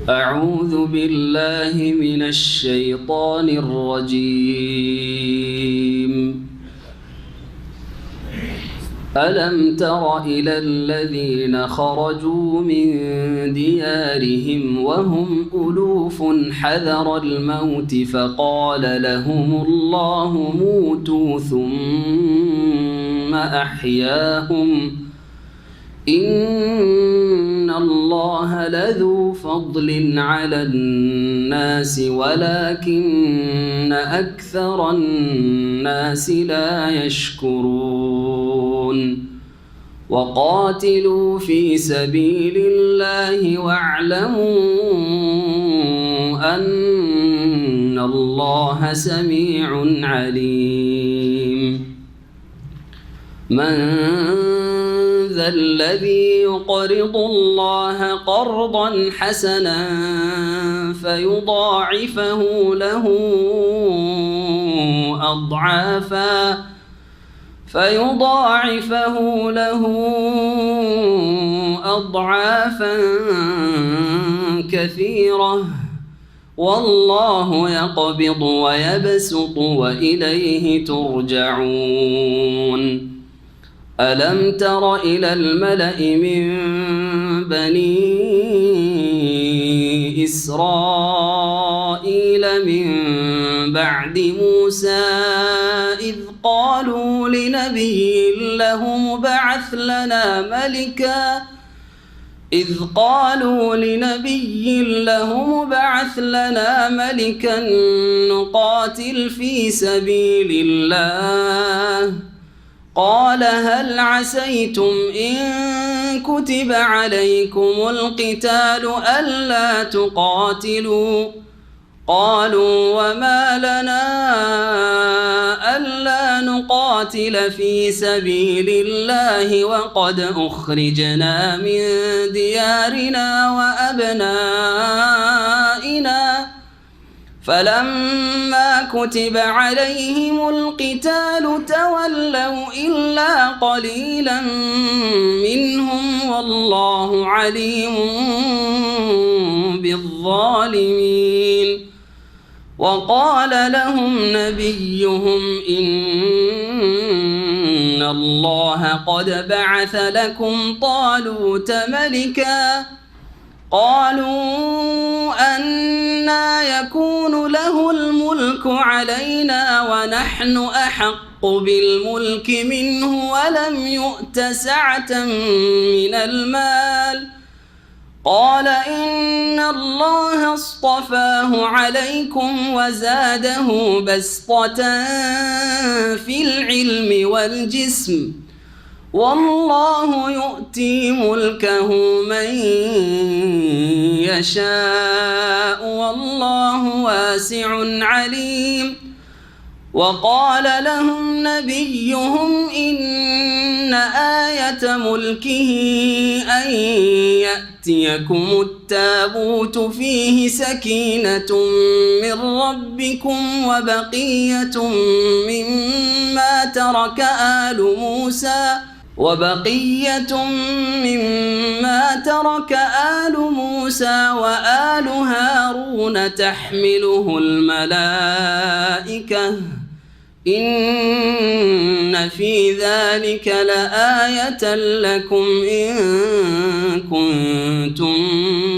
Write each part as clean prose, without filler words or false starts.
أعوذ بالله من الشيطان الرجيم. ألم تر إلى الذين خرجوا من ديارهم وهم ألوف حذر الموت فقال لهم الله موتوا ثم أحياهم إن الله لذو فضل على الناس ولكن أكثر الناس لا يشكرون. وقاتلوا في سبيل الله واعلموا أن الله سميع عليم. من ذا الذي يقرض الله قرضا حسنا فيضاعفه له أضعافا كثيرة والله يقبض ويبسط وإليه ترجعون. ألم تر إلى الملأ من بني إسرائيل من بعد موسى إذ قالوا لنبي له مبعث لنا ملكا نقاتل في سبيل الله قال هل عسيتم إن كتب عليكم القتال ألا تقاتلوا قالوا وما لنا ألا نقاتل في سبيل الله وقد أخرجنا من ديارنا وأبنائنا فلما كتب عليهم القتال تولوا إلا قليلا منهم والله عليم بالظالمين. وقال لهم نبيهم إن الله قد بعث لكم طالوت ملكا قالوا أنى يكون له الملك علينا ونحن أحق بالملك منه ولم يؤت سعة من المال قال إن الله اصطفاه عليكم وزاده بسطة في العلم والجسم والله يؤتي ملكه من يشاء والله واسع عليم. وقال لهم نبيهم إن آية ملكه أن يأتيكم التابوت فيه سكينة من ربكم وبقية مما ترك آل موسى وآل هارون تحمله الملائكة إن في ذلك لآية لكم إن كنتم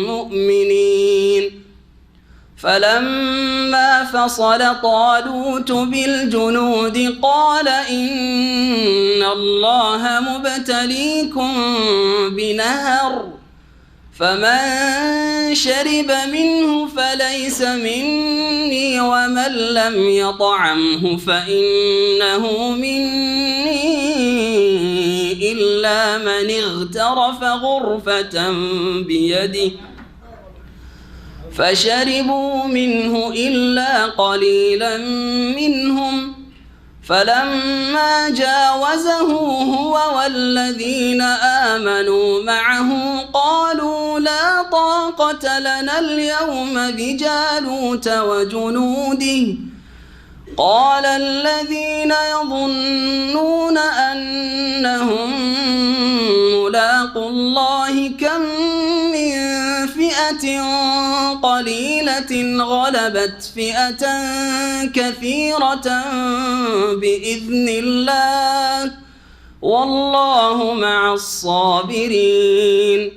مؤمنين. فلما فصل طالوت بالجنود قال إن الله مبتليكم بنهر فمن شرب منه فليس مني ومن لم يطعمه فإنه مني إلا من اغترف غرفة بيده فشربوا منه إلا قليلا منهم فلما جاوزه هو والذين آمنوا معه قالوا لا طاقة لنا اليوم بجالوت وجنوده قال الذين يظنون أنهم ملاقو الله كم من فئة فئة قليلة غلبت فئة كثيرة بإذن الله والله مع الصابرين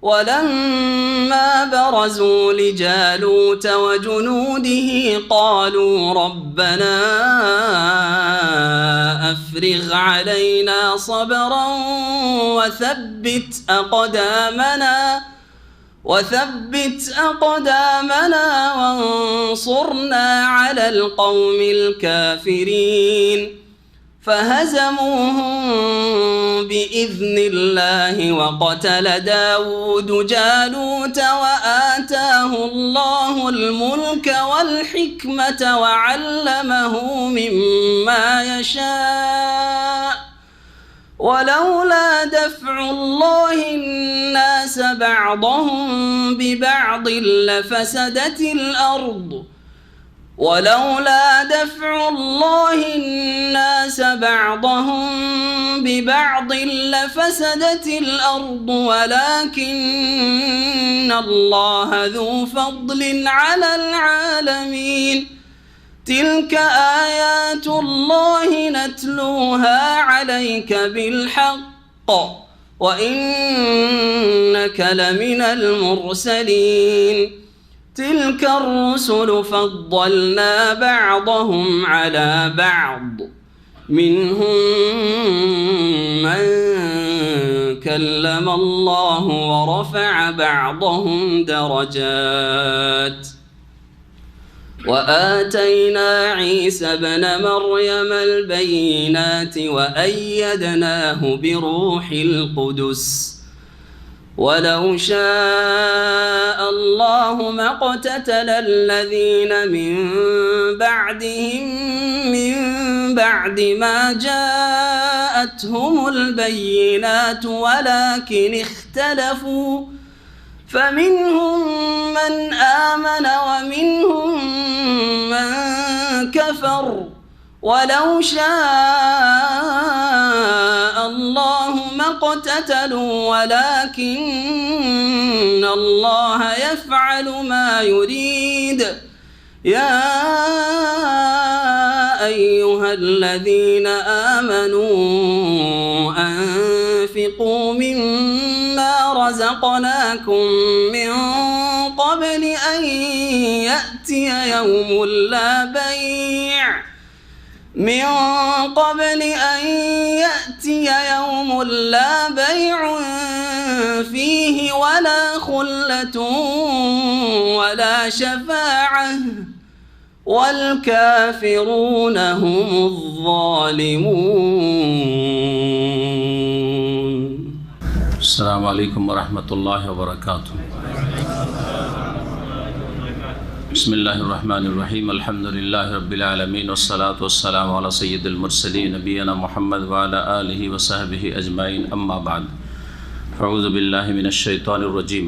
ولما برزوا لجالوت وجنوده قالوا ربنا أفرغ علينا صبرا وثبت أقدامنا وانصرنا على القوم الكافرين فهزموهم بإذن الله وقتل داود جالوت وآتاه الله الملك والحكمة وعلمه مما يشاء ولولا دفع الله الناس بعضهم ببعض لفسدت الأرض ولكن الله ذو فضل على العالمين تلك آيات الله نتلوها عليك بالحق وإنك لمن المرسلين تلك الرسل فضلنا بعضهم على بعض منهم من كلم الله ورفع بعضهم درجات وآتينا عيسى ابن مريم البينات وأيدناه بروح القدس ولو شاء الله ما اقتتل الذين من بعدهم من بعد ما جاءتهم البينات ولكن اختلفوا فمنهم من آمن ومنهم من كفر ولو شاء الله ما اقتتلوا ولكن الله يفعل ما يريد يا أيها الذين آمنوا أنفقوا مما رزقناكم من قبل أن يأتي يوم لا بيع فيه ولا خلة ولا شفاعة والكافرون هم الظالمون. السلام عليكم ورحمة الله وبركاته. بسم الله الرحمن الرحيم الحمد لله رب العالمين والصلاة والسلام على سيد المرسلين نبينا محمد وعلى آله وصحبه أجمعين أما بعد فأعوذ بالله من الشيطان الرجيم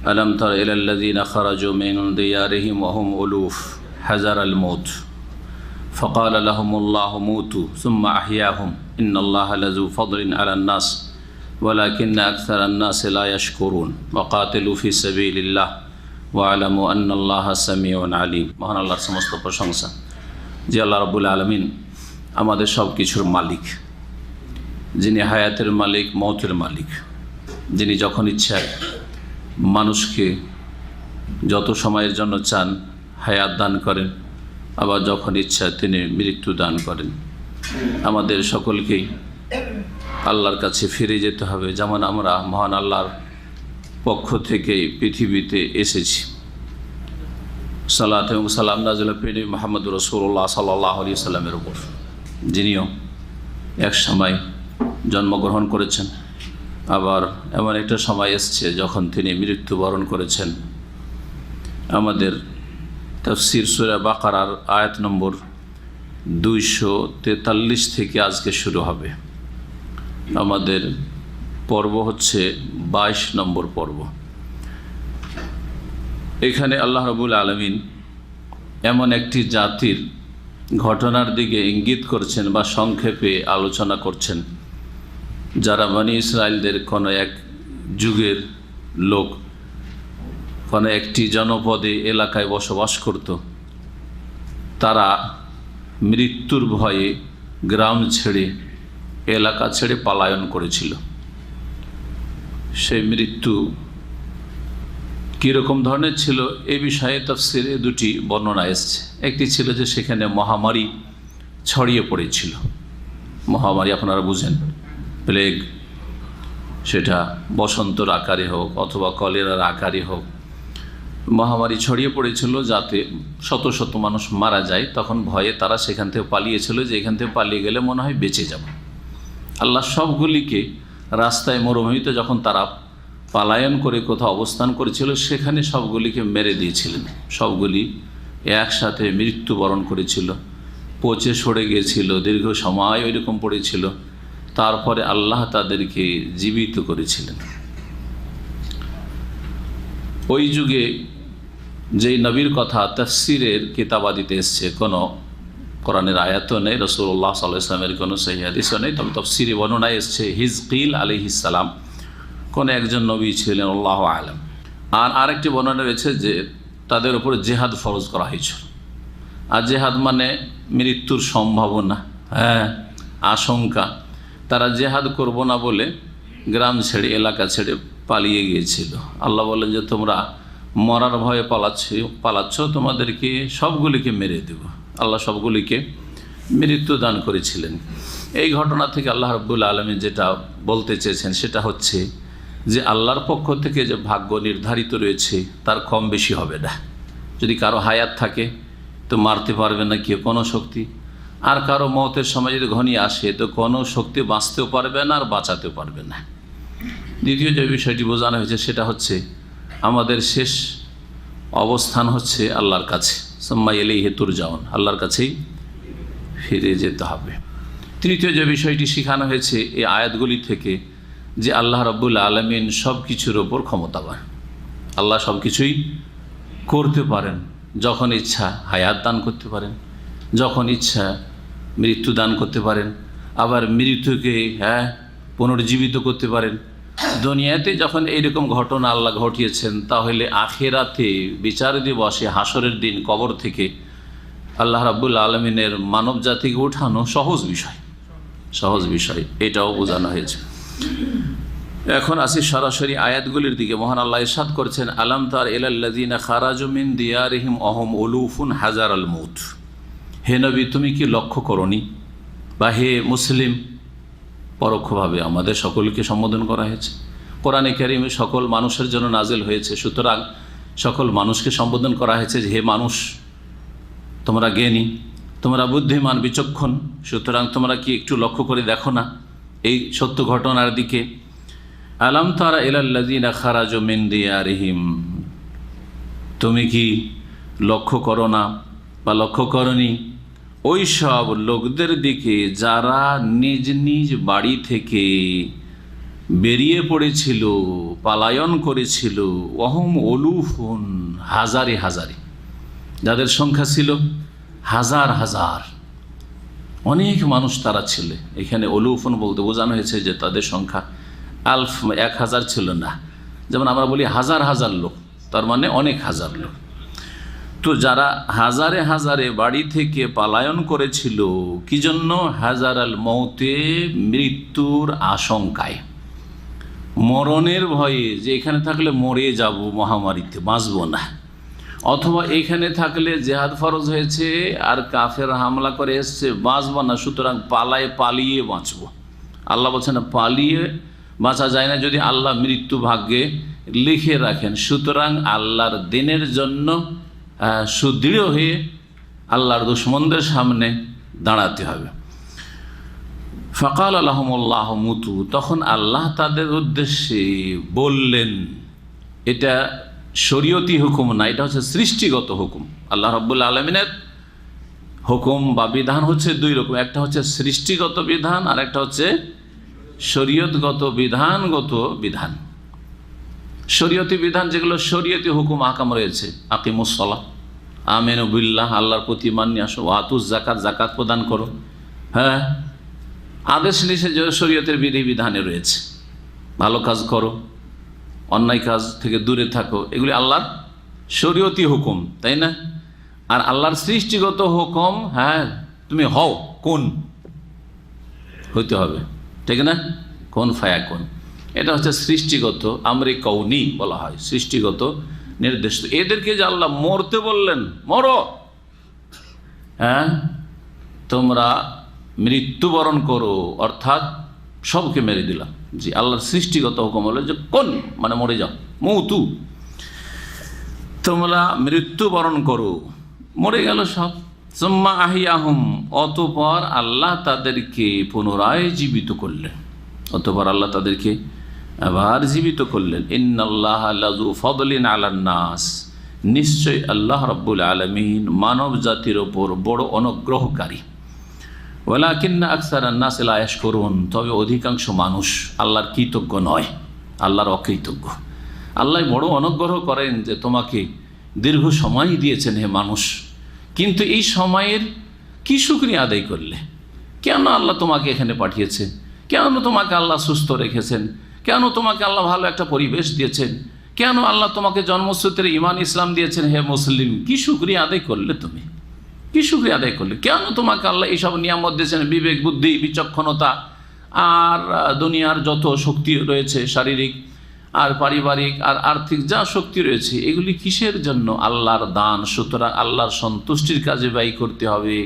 ألم تر إلى الذين خرجوا من ديارهم وهم ألوف حذر الموت فقال لهم الله موتوا ثم أحياهم إن الله لذو فضل على الناس ولكن أكثر الناس لا يشكرون وقاتلوا في سبيل الله ওয়ালামু আন্নাল্লাহা সামিউন আলিম। মহান আল্লাহর সমস্ত প্রশংসা যে আল্লাহ রাব্বুল আলামিন আমাদের সব কিছুর মালিক, যিনি হায়াতের মালিক, মৌতের মালিক, যিনি যখন ইচ্ছা মানুষকে যত সময়ের জন্য চান হায়াত দান করেন, আবার যখন ইচ্ছা তিনি মৃত্যু দান করেন। আমাদের সকলকেই আল্লাহর কাছে ফিরে যেতে হবে, যেমন আমরা মহান আল্লাহর পক্ষ থেকে পৃথিবীতে এসেছি। সালাত এবং সালাম নাযিল পেয়ে মুহাম্মদ রাসূলুল্লাহ সাল্লাল্লাহু আলাইহি সাল্লামের উপর, যিনিও এক সময় জন্মগ্রহণ করেছেন, আবার এমন একটা সময় এসছে যখন তিনি মৃত্যুবরণ করেছেন। আমাদের তাফসীর সূরা বাকারার আয়াত নম্বর 243 থেকে আজকে শুরু হবে। আমাদের পর্ব হচ্ছে 22 নম্বর পর্ব। এখানে আল্লাহ রাব্বুল আলামিন এমন একটি জাতির ঘটনার দিকে ইঙ্গিত করছেন বা সংক্ষেপে আলোচনা করছেন, যারা বনী ইসরায়েলদের কোনো এক যুগের লোক, কোনো একটি জনপদে এলাকায় বসবাস করত, তারা মৃত্যুর ভয়ে গ্রাম ছেড়ে এলাকা ছেড়ে পলায়ন করেছিল। সেই মৃত্যু কীরকম ধরনের ছিল এ বিষয়ে তাফসিরে দুটি বর্ণনা এসছে। একটি ছিল যে সেখানে মহামারী ছড়িয়ে পড়েছিল। মহামারী আপনারা বুঝেন, প্লেগ, সেটা বসন্তর আকারে হোক অথবা কলেরার আকারে হোক, মহামারী ছড়িয়ে পড়েছিল যাতে শত শত মানুষ মারা যায়। তখন ভয়ে তারা সেখান থেকে পালিয়েছিল যে এখান থেকে পালিয়ে গেলে মনে হয় বেঁচে যাব। আল্লাহ সবগুলিকে রাস্তায় মরুভূমিতে যখন তারা পালায়ন করে কোথাও অবস্থান করেছিল সেখানে সবগুলিকে মেরে দিয়েছিলেন। সবগুলি একসাথে মৃত্যুবরণ করেছিল, পচে সরে গিয়েছিল, দীর্ঘ সময় ওইরকম পড়েছিল। তারপরে আল্লাহ তাদেরকে জীবিত করেছিলেন। ওই যুগে যেই নবীর কথা তাফসিরের কিতাবাদিতে এসছে, কোনো কোরআনের আয়াতও নেই, রাসূলুল্লাহ সাল্লাল্লাহু আলাইহি ওয়াসাল্লামের কোনো সহিহ হাদিসও নেই, তবে তাফসিরে বর্ণনায় এসছে হিজকিল আলাইহিস সালাম কোন একজন নবী ছিলেন, আল্লাহু আলাম। আর আরেকটি বর্ণনা রয়েছে যে তাদের উপর জেহাদ ফরজ করা হয়েছিল। আর জেহাদ মানে মৃত্যুর সম্ভাবনা, আশঙ্কা। তারা জেহাদ করব না বলে গ্রাম ছেড়ে এলাকা ছেড়ে পালিয়ে গিয়েছিল। আল্লাহ বলেন যে তোমরা মরার ভয়ে পালাচ্ছ, তোমাদেরকে সবগুলিকে মেরে দেব। আল্লাহ সবগুলিকে মৃত্যু দান করেছিলেন। এই ঘটনা থেকে আল্লাহ রাব্বুল আলামিন যেটা বলতে চেয়েছেন সেটা হচ্ছে যে আল্লাহর পক্ষ থেকে যে ভাগ্য নির্ধারিত রয়েছে তার কম বেশি হবে না। যদি কারো হায়াত থাকে তো মারতে পারবে না কেউ কোনো শক্তি, আর কারো মওতের সময় যদি ঘনিয়ে আসে তো কোনো শক্তি বাঁচতেও পারবে না আর বাঁচাতেও পারবে না। দ্বিতীয় যে বিষয়টি বোঝানো হয়েছে সেটা হচ্ছে আমাদের শেষ অবস্থান হচ্ছে আল্লাহর কাছে, সুম্মা ইলাইহি তুরজাউন, আল্লাহর কাছেই ফিরে যেতে হবে। তৃতীয় যে বিষয়টি শেখানো হয়েছে এই আয়াতগুলি থেকে যে আল্লাহ রাব্বুল আলামিন সব কিছুর ওপর ক্ষমতাবান। আল্লাহ সব কিছুই করতে পারেন, যখন ইচ্ছা হায়াত দান করতে পারেন, যখন ইচ্ছা মৃত্যু দান করতে পারেন, আবার মৃত্যুকে পুনর্জীবিত করতে পারেন। দুনিয়াতে যখন এইরকম ঘটনা আল্লাহ ঘটিয়েছেন, তাহলে আখিরাতে বিচার দিবসে হাসরের দিন কবর থেকে আল্লাহ রাব্বুল আলামিনের মানব জাতিকে ওঠানো সহজ বিষয়, এটাও বোঝানো হয়েছে। এখন আসি সরাসরি আয়াতগুলির দিকে। মহান আল্লাহ ইরশাদ করছেন, আলাম তার ইলাল্লাযিনা খারাজু মিন দিয়ারিহিম ওয়াহুম উলুফুন হাজারাল মউত। হে নবী, তুমি কি লক্ষ্য করনি, বা হে মুসলিম, পরোক্ষভাবে আমাদের সকলকে সম্বোধন করা হয়েছে। কোরআনে কারিমে সকল মানুষের জন্য নাজিল হয়েছে, সুতরাং সকল মানুষকে সম্বোধন করা হয়েছে যে হে মানুষ, তোমরা জ্ঞানী, তোমরা বুদ্ধিমান, বিচক্ষণ, সুতরাং তোমরা কি একটু লক্ষ্য করে দেখো না এই সত্য ঘটনার দিকে। আলাম তারা ইলাল্লাযিনা খারাজু মিন দিয়ারিহিম, তুমি কি লক্ষ্য করো না বা লক্ষ্য করনি ওই সব লোকদের দিকে যারা নিজ নিজ বাড়ি থেকে বেরিয়ে পড়েছিল, পালায়ন করেছিল। ওয়াহুম উলুফুন, হাজারে হাজারে, যাদের সংখ্যা ছিল হাজার হাজার, অনেক মানুষ তারা ছিল। এখানে উলুফুন বলতে বোঝানো হয়েছে যে তাদের সংখ্যা আলফ, 1000 ছিল না। যেমন আমরা বলি হাজার হাজার লোক, তার মানে অনেক হাজার লোক। তো যারা হাজারে হাজারে বাড়ি থেকে পালায়ন করেছিল, কি জন্য? হাজার আল মৌতে, মৃত্যুর আশঙ্কায়, মরণের ভয়ে, যে এখানে থাকলে মরে যাব, মহামারীতে বাঁচব না, অথবা এখানে থাকলে জেহাদ ফরজ হয়েছে আর কাফের হামলা করে এসছে, বাঁচব না, সুতরাং পালিয়ে বাঁচব। আল্লাহ বলছেন না, পালিয়ে বাঁচা যায় না যদি আল্লাহ মৃত্যু ভাগ্যে লিখে রাখেন। সুতরাং আল্লাহর দিনের জন্য সুদৃঢ় হয়ে আল্লাহর দুশমনদের সামনে দাঁড়াতে হবে। ফাকাল আলাহুমুল্লাহ মুতু, তখন আল্লাহ তাদের উদ্দেশ্যে বললেন, এটা শরীয়তি হুকুম না, এটা হচ্ছে সৃষ্টিগত হুকুম। আল্লাহ রাব্বুল আলামিনের হুকুম বা বিধান হচ্ছে দুই রকম, একটা হচ্ছে সৃষ্টিগত বিধান আর একটা হচ্ছে শরীয়তগত বিধান। শরীয়তি বিধান যেগুলো শরীয়তি হুকুম আহকাম রয়েছে, আকিমুস সালাহ, আমিনু বিল্লাহ, আল্লাহর প্রতি মান্য আসো, ওয়াতুজ যাকাত, যাকাত প্রদান করো, আদেশ নিষেধ শরীয়তের বিধি বিধানে রয়েছে। ভালো কাজ করো, অন্যায় কাজ থেকে দূরে থাকো, এগুলি আল্লাহর শরীয়তি হুকুম, তাই না? আর আল্লাহর সৃষ্টিগত হুকুম, হ্যাঁ তুমি হও, কোন হইতে হবে, ঠিক না? কোন ফায়াকুন, এটা হচ্ছে সৃষ্টিগত, আমরি কৌনি বলা হয়, সৃষ্টিগত নির্দেশ। এদেরকে যে আল্লাহ মরতে বললেন, মরো, হ্যাঁ তোমরা মৃত্যুবরণ করো, অর্থাৎ সবকে মেরে দিলাম। জি, আল্লাহর সৃষ্টিগত হুকুম হলো যে কোন, মানে মরে যাও, মৌতু, তোমরা মৃত্যুবরণ করো, মরে গেল সব। সুম্মা আহিয়াহুম, অতঃপর আল্লাহ তাদেরকে পুনরায় জীবিত করলেন, অতঃপর আল্লাহ তাদেরকে আবার জীবিত করলেন। ইন্নাল্লাহা লাযু ফাদলিন আলান নাস, নিশ্চয় আল্লাহ রাব্বুল আলামিন মানব জাতির ওপর বড় অনুগ্রহকারী। ওয়ালাকিন্না আকসারান নাস লা ইয়াশকুরুন, তবে অধিকাংশ মানুষ আল্লাহর কৃতজ্ঞ নয়, আল্লাহর অকৃতজ্ঞ। আল্লাহ বড় অনুগ্রহ করেন যে তোমাকে দীর্ঘ সময় দিয়েছেন হে মানুষ, কিন্তু এই সময়ের কি শুকরিয়া আদায় করলে? কেন আল্লাহ তোমাকে এখানে পাঠিয়েছেন? কেন তোমাকে আল্লাহ সুস্থ রেখেছেন? কেন তোমাকে আল্লাহ ভালো একটা পরিবেশ দিয়েছেন? কেন আল্লাহ তোমাকে জন্মসূত্রে ঈমান ইসলাম দিয়েছেন হে মুসলিম? কি শুকরিয়া আদায় করলে তুমি? কি শুকরিয়া আদায় করলে? কেন তোমাকে আল্লাহ এইসব নিয়ামত দিয়েছেন, বিবেক, বুদ্ধি, বিচক্ষণতা, আর দুনিয়ার যত শক্তি রয়েছে, শারীরিক আর পারিবারিক আর আর্থিক যা শক্তি রয়েছে, এগুলি কিসের জন্য? আল্লাহর দান। সুতরাং আল্লাহর সন্তুষ্টির কাজে ব্যয় করতে হবে,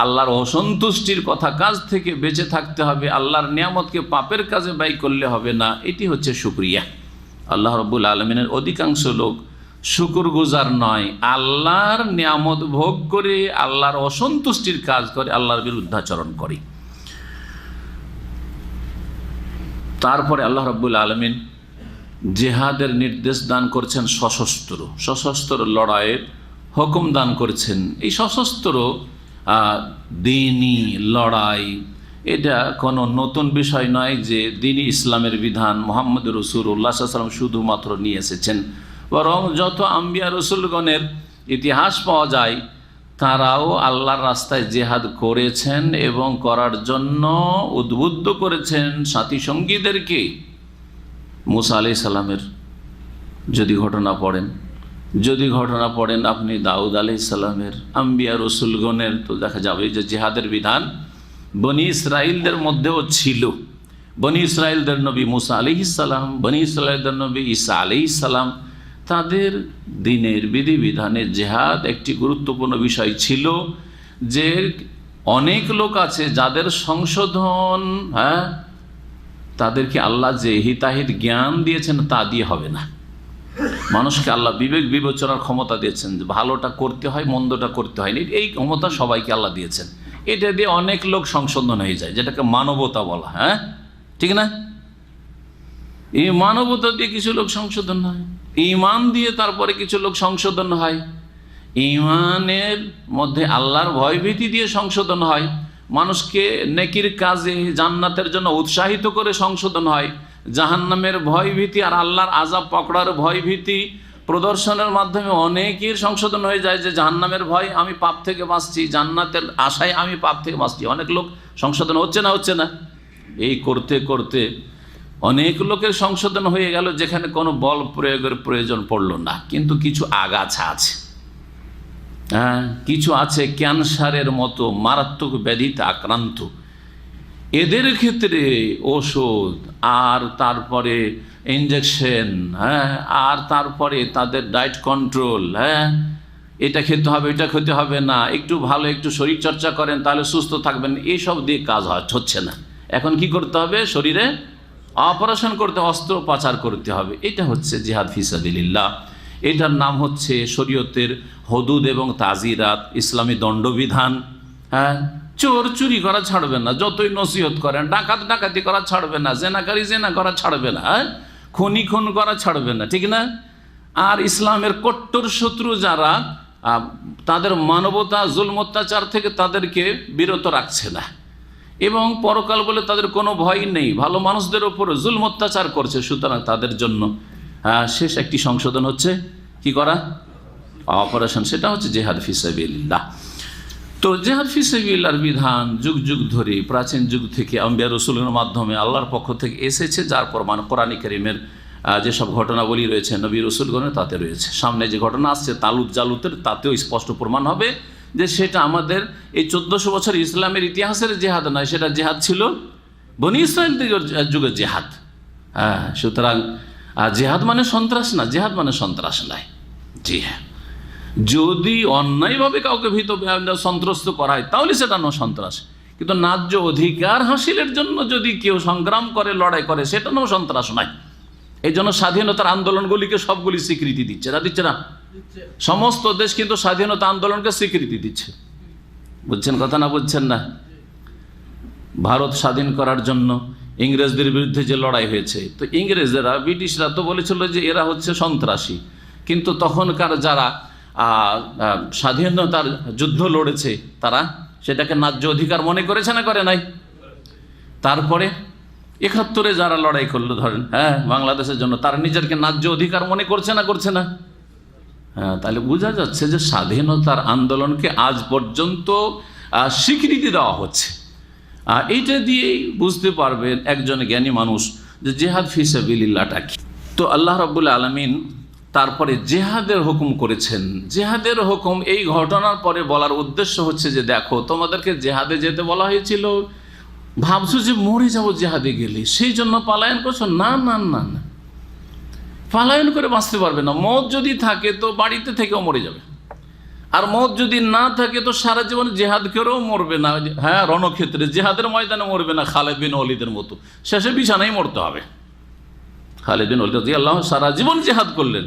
আল্লাহর অসন্তুষ্টির কথা কাজ থেকে বেঁচে থাকতে হবে, আল্লাহর নিয়ামতকে পাপের কাজে ব্যয় করলে হবে না। এটি হচ্ছে শুকরিয়া। আল্লাহ রাব্বুল আলামিনের অধিকাংশ লোক শুকরগুজার নয়, আল্লাহর নিয়ামত ভোগ করে আল্লাহর অসন্তুষ্টির কাজ করে, আল্লাহর বিরুদ্ধাচরণ করে। তারপরে আল্লাহ রাব্বুল আলামিন জিহাদের নির্দেশ দান করছেন, সশস্ত্র লড়াইয়ের হুকুম দান করছেন। এই সশস্ত্র দ্বীনি লড়াই এটা কোনো নতুন বিষয় নয় যে দ্বীনি ইসলামের বিধান মুহাম্মদ রাসূলুল্লাহ সাল্লাল্লাহু আলাইহি ওয়াসাল্লাম শুধুমাত্র নিয়ে এসেছেন, বরং যত আম্বিয়া রসুলগণের ইতিহাস পাওয়া যায় তারাও আল্লাহর রাস্তায় জিহাদ করেছেন এবং করার জন্য উদ্বুদ্ধ করেছেন সাথী সঙ্গীদেরকে। মুসা আলাইহিস সালামের যদি ঘটনা পড়েন আপনি, দাউদ আলাইহিস সালামের, আম্বিয়া রসুলগণের, তো দেখা যাবে যে জিহাদের বিধান বনি ইসরাইলদের মধ্যেও ছিল। বনি ইসরাইলদের নবী মুসা আলাইহিস সালাম, বনি ইসরাইলদের নবী ঈসা আলাইহিস সালাম, তাদের দ্বীনের বিধিবিধানে জিহাদ একটি গুরুত্বপূর্ণ বিষয় ছিল। যে অনেক লোক আছে যাদের সংশোধন, হ্যাঁ তাদেরকে আল্লাহ যে হিতাহিত জ্ঞান দিয়েছেন তা দিয়ে হবে না। মানুষকে আল্লাহ বিবেক বিবেচনার ক্ষমতা দিয়েছেন, যে ভালোটা করতে হয়, মন্দটা করতে হয়নি, এই ক্ষমতা সবাইকে আল্লাহ দিয়েছেন। এটা দিয়ে অনেক লোক সংশোধন হয়ে যায়, যেটাকে মানবতা বলা, হ্যাঁ ঠিক না? এই মানবতা দিয়ে কিছু লোক সংশোধন হয়, ঈমান দিয়ে তারপরে কিছু লোক সংশোধন হয়, ঈমানের মধ্যে আল্লাহর ভয়ভীতি দিয়ে সংশোধন হয়, মানুষকে নেকির কাজে জান্নাতের জন্য উৎসাহিত করে সংশোধন হয়, জাহান্নামের ভয়ভীতি আর আল্লাহর আযাব পকড়ার ভয়ভীতি প্রদর্শনের মাধ্যমে অনেকের সংশোধন হয়ে যায়, যে জাহান্নামের ভয়, আমি পাপ থেকে বাঁচছি, জান্নাতের আশায় আমি পাপ থেকে বাঁচছি। অনেক লোক সংশোধন হচ্ছে না। এই করতে করতে অনেক লোকের সংশোধন হয়ে গেল, যেখানে কোনো বল প্রয়োগের প্রয়োজন পড়ল না। কিন্তু কিছু আগাছা আছে, হ্যাঁ কিছু আছে ক্যান্সারের মতো মারাত্মক ব্যাধিতে আক্রান্ত, এদের ক্ষেত্রে ওষুধ আর তারপরে ইনজেকশন, হ্যাঁ আর তারপরে তাদের ডায়েট কন্ট্রোল, হ্যাঁ এটা খেতে হবে, এটা খেতে হবে না, একটু ভালো একটু শরীরচর্চা করেন তাহলে সুস্থ থাকবেন, এইসব দিয়ে কাজ হচ্ছে না। এখন কি করতে হবে? শরীরে অপারেশন করতে, অস্ত্রোপচার করতে হবে। এটা হচ্ছে জিহাদ ফি সাবিলিল্লাহ। এটার নাম হচ্ছে শরীয়তের হদুদ এবং তাজিরাত, ইসলামী দণ্ডবিধান। হ্যাঁ, চোর চুরি করা ছাড়বে না, যতই নসিহত করেন, ডাকাত ডাকাতি করা ছাড়বে না, জেনাকারী জেনা করা ছাড়বে না, খুনি খুন করা ছাড়বে না, ঠিক না? আর ইসলামের কট্টর শত্রু যারা, তাদের মানবতা জুলম অত্যাচার থেকে তাদেরকে বিরত রাখছে না, এবং পরকাল বলে তাদের কোনো ভয় নেই, ভালো মানুষদের ওপর জুলম অত্যাচার করছে। সুতরাং তাদের জন্য শেষ একটি সংশোধন হচ্ছে কি করা? অপারেশন। সেটা হচ্ছে জিহাদ ফি সাবিলিল্লাহ। তো জিহাদ ফি সাবিলিল্লাহর বিধান যুগ যুগ ধরে, প্রাচীন যুগ থেকে আম্বিয়া রাসূলের মাধ্যমে আল্লাহর পক্ষ থেকে এসেছে, যার প্রমাণ কোরআন কারীমের যেসব ঘটনাবলী রয়েছে নবী রসুলগণের তাতে রয়েছে। সামনে যে ঘটনা আসছে তালুত জালুতের, তাতেও স্পষ্ট প্রমাণ হবে যে সেটা আমাদের এই 1400 বছর ইসলামের ইতিহাসের জেহাদ নয়, সেটা জেহাদ ছিল বনি ইসরায়েল যুগের জেহাদ। হ্যাঁ, সুতরাং জেহাদ মানে সন্ত্রাস না, জেহাদ মানে সন্ত্রাস নয়। জি হ্যাঁ, যদি অন্যায়ভাবে কাউকে ভীত সন্ত্রস্ত করা হয় তাহলে সেটা না সন্ত্রাস, কিন্তু ন্যায্য অধিকার হাসিলের জন্য যদি কেউ সংগ্রাম করে, লড়াই করে, সেটা নাও সন্ত্রাস নয়। এই জন্য স্বাধীনতার আন্দোলনগুলিকে সবগুলি স্বীকৃতি দিচ্ছে না, দিচ্ছে না? সমস্ত দেশ কিন্তু স্বাধীনতা আন্দোলনকে স্বীকৃতি দিচ্ছে। বুঝছেন কথা না বুঝছেন না? ভারত স্বাধীন করার জন্য ইংরেজদের বিরুদ্ধে যে লড়াই হয়েছে, তো ইংরেজরা, ব্রিটিশরা তো বলেছিল যে এরা হচ্ছে সন্ত্রাসী, কিন্তু তখনকার যারা স্বাধীনতার যুদ্ধ লড়েছে তারা সেটাকে ন্যায্য অধিকার মনে করেছে না, করে নাই? তারপরে 71-এ যারা লড়াই করলো ধরেন, হ্যাঁ, বাংলাদেশের জন্য, তারা নিজেরকে ন্যায্য অধিকার মনে করছে না, করছে না? হ্যাঁ, তাহলে বোঝা যাচ্ছে যে স্বাধীনতার আন্দোলনকে আজ পর্যন্ত স্বীকৃতি দেওয়া হচ্ছে। এইটা দিয়েই বুঝতে পারবেন একজন জ্ঞানী মানুষ যে জেহাদ ফি সাবিলিল্লাহটা কি। তো আল্লাহ রাব্বুল আলামিন তারপরে জেহাদের হুকুম করেছেন। জেহাদের হুকুম এই ঘটনার পরে বলার উদ্দেশ্য হচ্ছে যে দেখো, তোমাদেরকে জেহাদে যেতে বলা হয়েছিল, ভাবছো যে মরে যাবো জেহাদে গেলে, সেই জন্য পালায়ন করছো? না না না না, পালায়ন করে বাঁচতে পারবে না। মত যদি থাকে তো বাড়িতে থেকেও মরে যাবে, আর মত যদি না থাকে তো সারা জীবন জেহাদ করেও মরবে না। হ্যাঁ, রণক্ষেত্রে জেহাদের ময়দানে মরবে না খালিদ বিন ওয়ালিদের মতো, শেষে বিছানায় মরতে হবে। খালিদ বিন ওয়ালিদ রাদিয়াল্লাহু সারা জীবন জেহাদ করলেন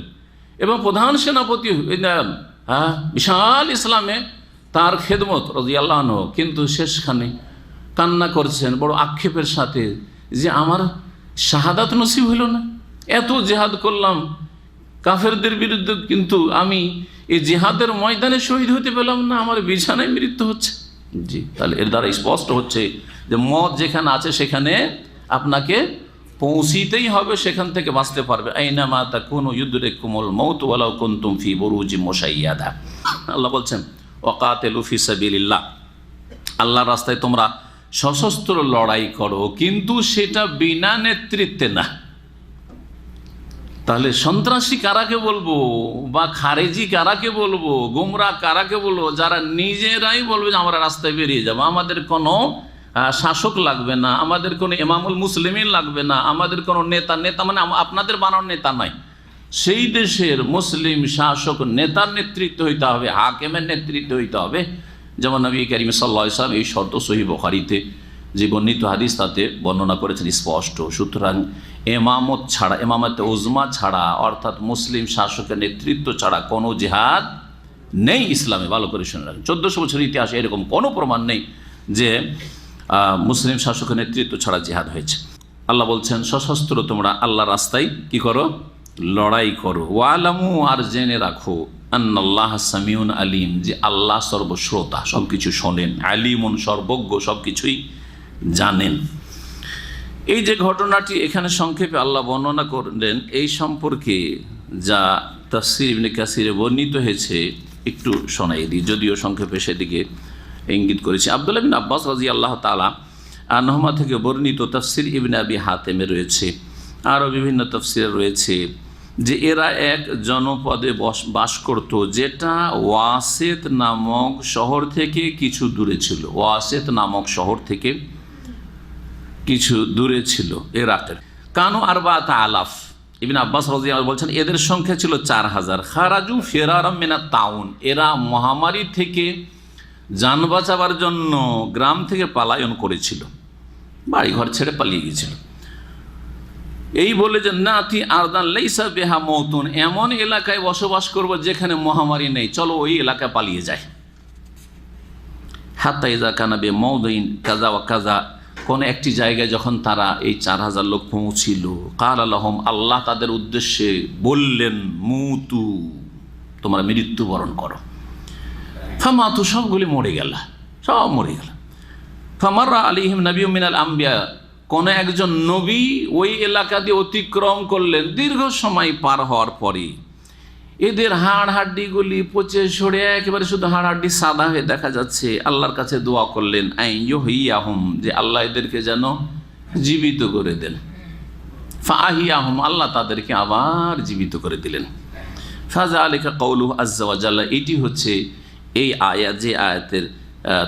এবং প্রধান সেনাপতি, হ্যাঁ, বিশাল ইসলামে তার খেদমত রাদিয়াল্লাহু আনহু, কিন্তু শেষখানে কান্না করছেন বড় আক্ষেপের সাথে যে আমার শাহাদাত নসিব হইল না, এত জেহাদ করলাম কাফেরদের বিরুদ্ধে, কিন্তু আমি এই জেহাদের ময়দানে শহীদ হতে পেলাম না, আমার বিছানায় মৃত্যু হচ্ছে। জি, তাহলে এর দ্বারা স্পষ্ট হচ্ছে যে মত যেখানে আছে সেখানে আপনাকে পৌঁছিতেই হবে, সেখান থেকে বাঁচতে পারবে। আইনামা তাকুনু ইউদরিকুমুল মাউত ওয়ালাউ কুনতুম ফি বুরুজিম মুশাইয়াদা। আল্লাহ বলছেন ওয়াকাতিলু ফি সাবিলিল্লাহ, আল্লাহর রাস্তায় তোমরা সশস্ত্র লড়াই করো, কিন্তু সেটা বিনা নেতৃত্বে না। তাহলে সন্ত্রাসী কারাকে বলবো, বা খারেজি কারাকে বলবো, গুমরা কারাকে বলবো? যারা নিজেরাই বলবে যে আমরা রাস্তায় বেরিয়ে যাবো, আমাদের কোনো শাসক লাগবে না, আমাদের কোনো ইমামুল মুসলিমিন লাগবে না, আমাদের কোনো নেতা, নেতা মানে আপনাদের বানানোর নেতা নয়, সেই দেশের মুসলিম শাসক নেতার নেতৃত্ব হইতে হবে, হাকেমের নেতৃত্ব হইতে হবে। যেমন নবী করিম সাল্লাল্লাহু আলাইহি ওয়াসাল্লাম এই শর্ত সহিহ বুখারীতে যে বর্ণিত হাদিস তাতে বর্ণনা করেছেন স্পষ্ট। সুতরাং এমামত ছাড়া, এমামতে উজমা ছাড়া, অর্থাৎ মুসলিম শাসকের নেতৃত্ব ছাড়া কোনো জিহাদ নেই ইসলামে। ভালো করে শুনে রাখেন, 1400 বছর ইতিহাসে এরকম কোনো প্রমাণ নেই যে মুসলিম শাসকের নেতৃত্ব ছাড়া জিহাদ হয়েছে। আল্লাহ বলছেন সশস্ত্র তোমরা আল্লাহ রাস্তায় কি করো? লড়াই করো। ওয়ালামু, আর জেনে রাখো, আন্নাল্লাহ সামিউন আলিম, যে আল্লাহ সর্বশ্রোতা, সব কিছু শোনেন, আলিমুন সর্বজ্ঞ, সব কিছুই জানেন। এই যে ঘটনাটি এখানে সংক্ষেপে আল্লাহ বর্ণনা করলেন, এই সম্পর্কে যা তাফসীর ইবনে কাসিরে বর্ণিত হয়েছে একটু শোনাই দিই, যদিও সংক্ষেপে সেদিকে ইঙ্গিত করেছি। আব্দুল্লাহ বিন আব্বাস রাদিয়াল্লাহু তাআলা আনহুমা থেকে বর্ণিত তাফসীর ইবনে আবি হাতেমে রয়েছে, আরও বিভিন্ন তাফসীরে রয়েছে যে এরা এক জনপদে বাস করত, যেটা ওয়াসেত নামক শহর থেকে কিছু দূরে ছিল। ওয়াসেত নামক শহর থেকে কিছু দূরে ছিল ইরাকের। কানু আরবাত আলাফ, ইবনে আব্বাস রাদিয়াল্লাহু বলছেন এদের সংখ্যা ছিল 4000। খারাজু ফিরারাম মিনাত তাউন, এরা মহামারী থেকে যান বাঁচাবার জন্য গ্রাম থেকে পলায়ন করেছিল, বাড়ি ঘর ছেড়ে পালিয়ে গিয়েছিল। এই বলে যে নাতি আরদান লাইসা বিহা মওতুন, এমন এলাকায় বসবাস করব যেখানে মহামারী নেই, চলো ওই এলাকায় পালিয়ে যায়। হাত্তা ইযা কানা বি মাউদিন কাযা ওয়া কাযা, কোন একটি জায়গায় যখন তারা এই 4000 লোক পৌঁছিল, কালা লাহুম, আল্লাহ তাদের উদ্দেশ্যে বললেন, মুতু, তোমরা মৃত্যুবরণ করো। ফামাতু, সবগুলি মরে গেল, সব মরে গেল। ফামাররা আলাইহিম নাবিয়্যুম মিনাল আম্বিয়া, কোন একজন নবী ওই এলাকা দিয়ে অতিক্রম করলেন। দীর্ঘ সময় পার হওয়ার পরে এদের হাড় হাড্ডিগুলি পচে সরে একেবারে শুধু হাড় হাড্ডি সাদা হয়ে দেখা যাচ্ছে। আল্লাহর কাছে দোয়া করলেন, আইন ইউহইয়াহুম, যে আল্লাহ এদেরকে যেন জীবিত করে দেন। ফাহিয়াহুম, আল্লাহ তাদেরকে আবার জীবিত করে দিলেন। ফাযালিকা কাউলুহু আযজা ওয়া জাল্লা, এটি হচ্ছে এই আয়াত, যে আয়াতের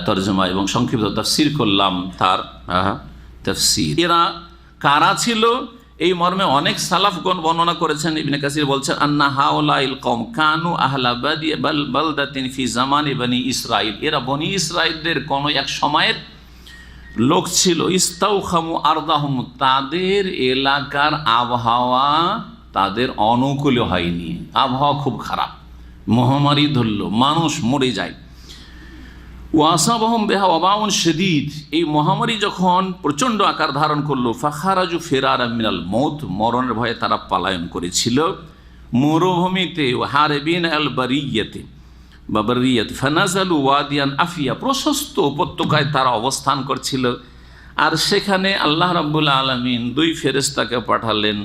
তরজমা এবং সংক্ষিপ্ত তাফসীর করলাম তার তাফসীর। এরা কারা ছিল এই মর্মে অনেক সালাফগণ বর্ণনা করেছেন। ইবনে কাসির বলছেন আন্না হাউলাইল কওম কানু আহলা বালদাতিন ফি জামানি বনি ইসরাইল, এরা বনি ইসরাইলদের কোন এক সময়ের লোক ছিল। ইস্তাউখামু আরদাহুম, তাদের এলাকার আবহাওয়া তাদের অনুকূল হয়নি, আবহাওয়া খুব খারাপ, মহামারী ধরল, মানুষ মরে যায়। ওয়াসাবাহুম বিহা ওয়াবাউন শাদীদ, এই মহামারী যখন প্রচণ্ড আকার ধারণ করলো, ফাখারাজু ফিরারা মিনাল মউত, মরণের ভয়ে তারা পলায়ন করেছিল মরুভূমিতে। হারবিন আল বারিয়াতে বা বারিয়াত, ফানাজালু ওয়াদিয়ান আফিয়া, প্রশস্ত উপত্যকায় তারা অবস্থান করছিল। আর সেখানে আল্লাহ রাব্বুল আলামিন দুই ফেরেশতাকে পাঠালেন,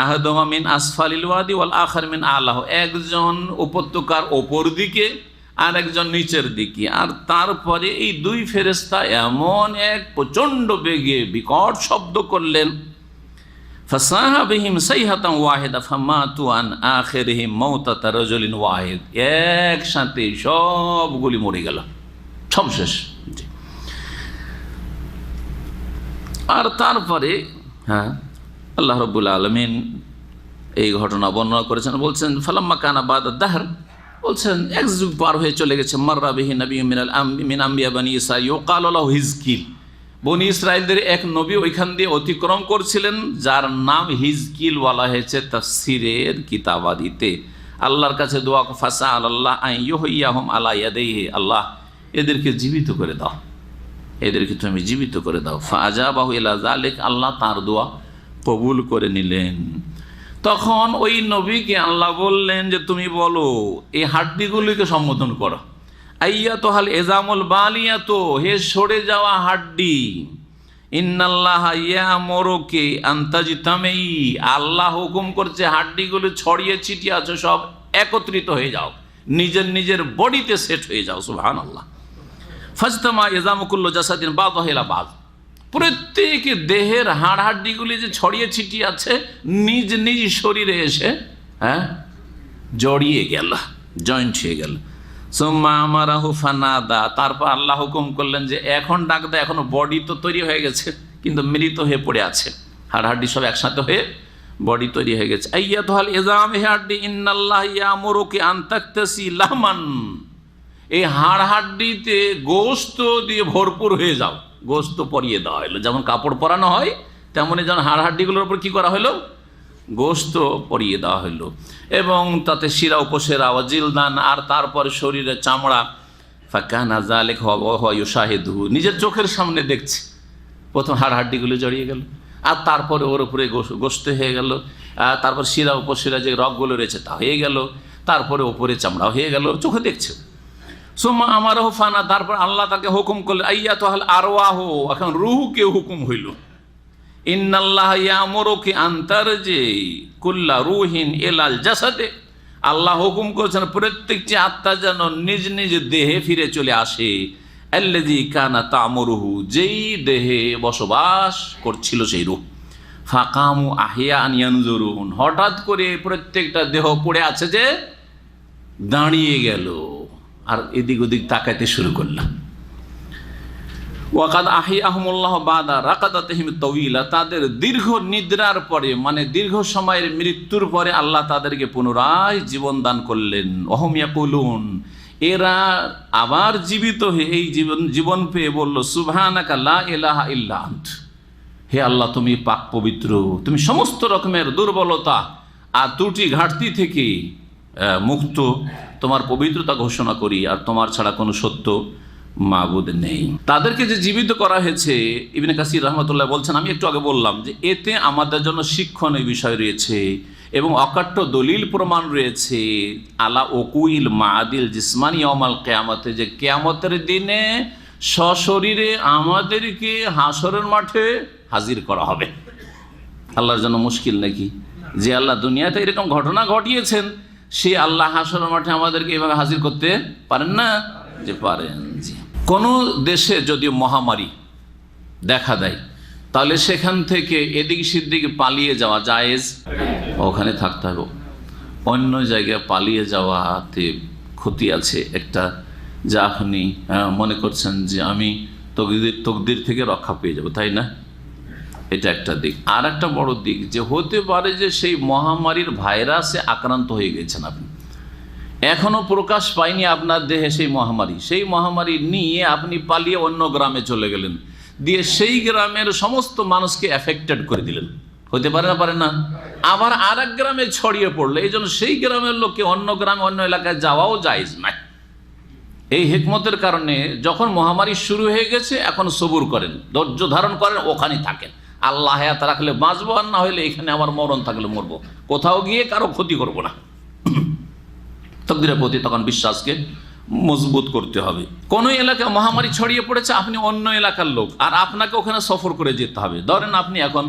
আহাদুহুমা মিন আসফালিল ওয়াদি ওয়াল আখার মিন আলাহ, একজন উপত্যকার ওপর দিকে আর একজন নিচের দিকে। আর তারপরে এই দুই ফেরেশতা এমন এক প্রচণ্ড বেগে বিকট শব্দ করলেন, ফাসাহা বিহিম সাইহাতান ওয়াহিদা ফামাতু আন আখিরিহিম মাউতাতা রাজুলিন ওয়াহিদ, একসাথে সবগুলি মরে গেল, সব শেষ। আর তারপরে আল্লাহ রাব্বুল আলামিন এই ঘটনা বর্ণনা করেছেন, বলছেন ফালাম্মা কানা বাদা দাহর, বলছেন এক যুগ পার হয়ে চলে গেছে। মাররা বিহি নবিয়্যুম মিন আম্বিয়া বনি ইসরাঈল ইউকালু লাহু হিজকিল, বনি ইসরাইলদের এক নবী ওইখান দিয়ে অতিক্রম করছিলেন, যার নাম হিজকিল বলা হয়েছে তাফসীরের কিতাবাদিতে। আল্লাহর কাছে দোয়া, ফাসআল আল্লাহ আন ইউহইয়াহুম আলা ইয়াদাইহি, আল্লাহ এদেরকে জীবিত করে দাও, এদেরকে তুমি জীবিত করে দাও। ফাআজাবাহু ইলা যালিক, আল্লাহ তার দোয়া কবুল করে নিলেন। তখন ওই নবীকে আল্লাহ বললেন যে তুমি বলো এই হাড্ডিগুলিকে সম্বোধন করো, আইয়াতুহাল এজামুল বালিয়াতু, হে সরে যাওয়া হাড্ডি, ইন্নাল্লাহ ইয়ামুরুকি আন তাজতামি, আল্লাহ হুকুম করছে হাড্ডিগুলি ছড়িয়ে ছিটিয়ে আছে সব একত্রিত হয়ে যাও, নিজের নিজের বডিতে সেট হয়ে যাও। সুবহানাল্লাহ। ফাজতামা ইজামু কুল্লু জাসাদিন বাযুহা ইলা বায, প্রত্যেক দেহের হাড় হাড্ডিগুলি যে ছড়িয়ে ছিটিয়ে আছে নিজ নিজ শরীরে এসে জড়িয়ে গেল, জয়েন্ট হয়ে গেল। সুম্মা আমারাহু ফানাদা, তারপর আল্লাহ হুকুম করলেন যে এখন ডাক দে, এখনো বডি তো তৈরি হয়ে গেছে কিন্তু মৃত হয়ে পড়ে আছে, হাড় হাড্ডি সব একসাথে হয়ে বডি তৈরি হয়ে গেছে। আইয়াতুহাল ইজাম, হে হাড্ডি, ইন্নাল্লাহ ইয়ামুরুকি আন তাকতাসি লাহমান, এই হাড় হাড্ডিতে গোশত দিয়ে ভরপুর হয়ে যাও, গোশত পরিয়ে দেওয়া হলো, যেমন কাপড় পরানো হয় তেমনি যেমন হাড় হাড্ডিগুলোর উপর কী করা হলো, গোশত পরিয়ে দেওয়া হলো, এবং তাতে শিরা উপশিরা ওয়াজিলদান, আর তারপরে শরীরে চামড়া। ফাকানা যালিকা ওয়া ইউশাহিদুহু, নিজের চোখের সামনে দেখছে, প্রথম হাড় হাড্ডিগুলো জড়িয়ে গেল, আর তারপরে ওর উপরে গোশত হয়ে গেল, তারপর শিরা উপশিরা যে রগগুলো রয়েছে তা হয়ে গেল, তারপরে ওপরে চামড়া হয়ে গেল, চোখে দেখছে। সুম্মা আমারাহু ফানা, তারপর আল্লাহ তাকে হুকুম করলেন, আইয়াতুহাল আরওয়াহু, এখন রূহকে হুকুম হইল, ইন্নাল্লাহ ইয়ামুরুকি আন তারজি কুল্লা রূহিন ইলাল জাসাদে, আল্লাহ হুকুম করেছেন প্রত্যেকটি আত্মা যেন নিজ নিজ দেহে ফিরে চলে আসে, আল্লাযী কানা তা'মুরুহু, যেই দেহে বসবাস করছিল সেই রূহ। ফাকামু আহিয়ান ইয়ানজুরুন, হঠাৎ করে প্রত্যেকটা দেহ পড়ে আছে যে দাঁড়িয়ে গেল আর এদিক ওদিক তাকাইতে শুরু করলাম। ওয়াকাদ আহিয়াহুমুল্লাহ বাদা রাকাদাতিহিম তাওয়িলা, তাদের দীর্ঘ নিদ্রার পরে, মানে দীর্ঘ সময়ের মৃত্যুর পরে আল্লাহ তাদেরকে পুনরায় জীবন দান করলেন। ওহুম ইয়াকুলুন, এরা আবার জীবিত হয়ে এই জীবন পেয়ে বলল, সুবহানাকা লা ইলাহা ইল্লা আন্ত, হে আল্লাহ তুমি পাক পবিত্র, তুমি সমস্ত রকমের দুর্বলতা আর ত্রুটি ঘাটতি থেকে মুক্ত, তোমার পবিত্রতা ঘোষণা করি, আর তোমার ছাড়া কোনো সত্য মাবুদ নেই। তাদেরকে যে জীবিত করা হয়েছে, ইবনে কাসির রহমতুল্লাহ বলছেন, আমি একটু আগে বললাম যে এতে আমাদের জন্য শিক্ষণীয় বিষয় রয়েছে এবং অকাট্য দলিল প্রমাণ রয়েছে আলা ওকুইল মাদিল জিসমানি ইয়াউমাল কিয়ামতে, যে কিয়ামতের দিনে সশরীরে আমাদেরকে হাসরের মাঠে হাজির করা হবে। আল্লাহর জন্য মুশকিল নাকি? যে আল্লাহ দুনিয়াতে এরকম ঘটনা ঘটিয়েছেন, সে আল্লাহ হাসরের মাঠে আমাদেরকে এভাবে হাজির করতে পারেন না? যে পারেন। জি, কোনো দেশে যদি মহামারী দেখা দেয়, তাহলে সেখান থেকে এদিক সেদিক পালিয়ে যাওয়া জায়েজ, ওখানে থাকতে হবে। অন্য জায়গায় পালিয়ে যাওয়াতে ক্ষতি আছে একটা, যা আপনি মনে করছেন যে আমি তকদির থেকে রক্ষা পেয়ে যাব, তাই না? এটা একটা দিক। আর একটা বড় দিক যে হতে পারে যে সেই মহামারীর ভাইরাসে আক্রান্ত হয়ে গেছেন আপনি, এখনো প্রকাশ পায়নি আপনার দেহে সেই মহামারী নিয়ে আপনি পালিয়ে অন্য গ্রামে চলে গেলেন, দিয়ে সেই গ্রামের সমস্ত মানুষকে এফেক্টেড করে দিলেন, হতে পারে না? পারে না? আবার আর এক গ্রামে ছড়িয়ে পড়লো, এই জন্য সেই গ্রামের লোককে অন্য গ্রামে অন্য এলাকায় যাওয়াও জায়েজ নাই। এই হিকমতের কারণে যখন মহামারী শুরু হয়ে গেছে এখন সবুর করেন, ধৈর্য ধারণ করেন, ওখানেই থাকেন। আল্লাহ হায়াত রাখলে বাঁচবো, আর না হলে এখানে আমার মরণ থাকলে মরবো, কোথাও গিয়ে কারো ক্ষতি করবো না। তকদিরের প্রতি তখন বিশ্বাসকে মজবুত করতে হবে। কোন এলাকায় মহামারী ছড়িয়ে পড়েছে, আপনি অন্য এলাকার লোক, আর আপনাকে ওখানে সফর করে যেতে হবে। ধরেন আপনি এখন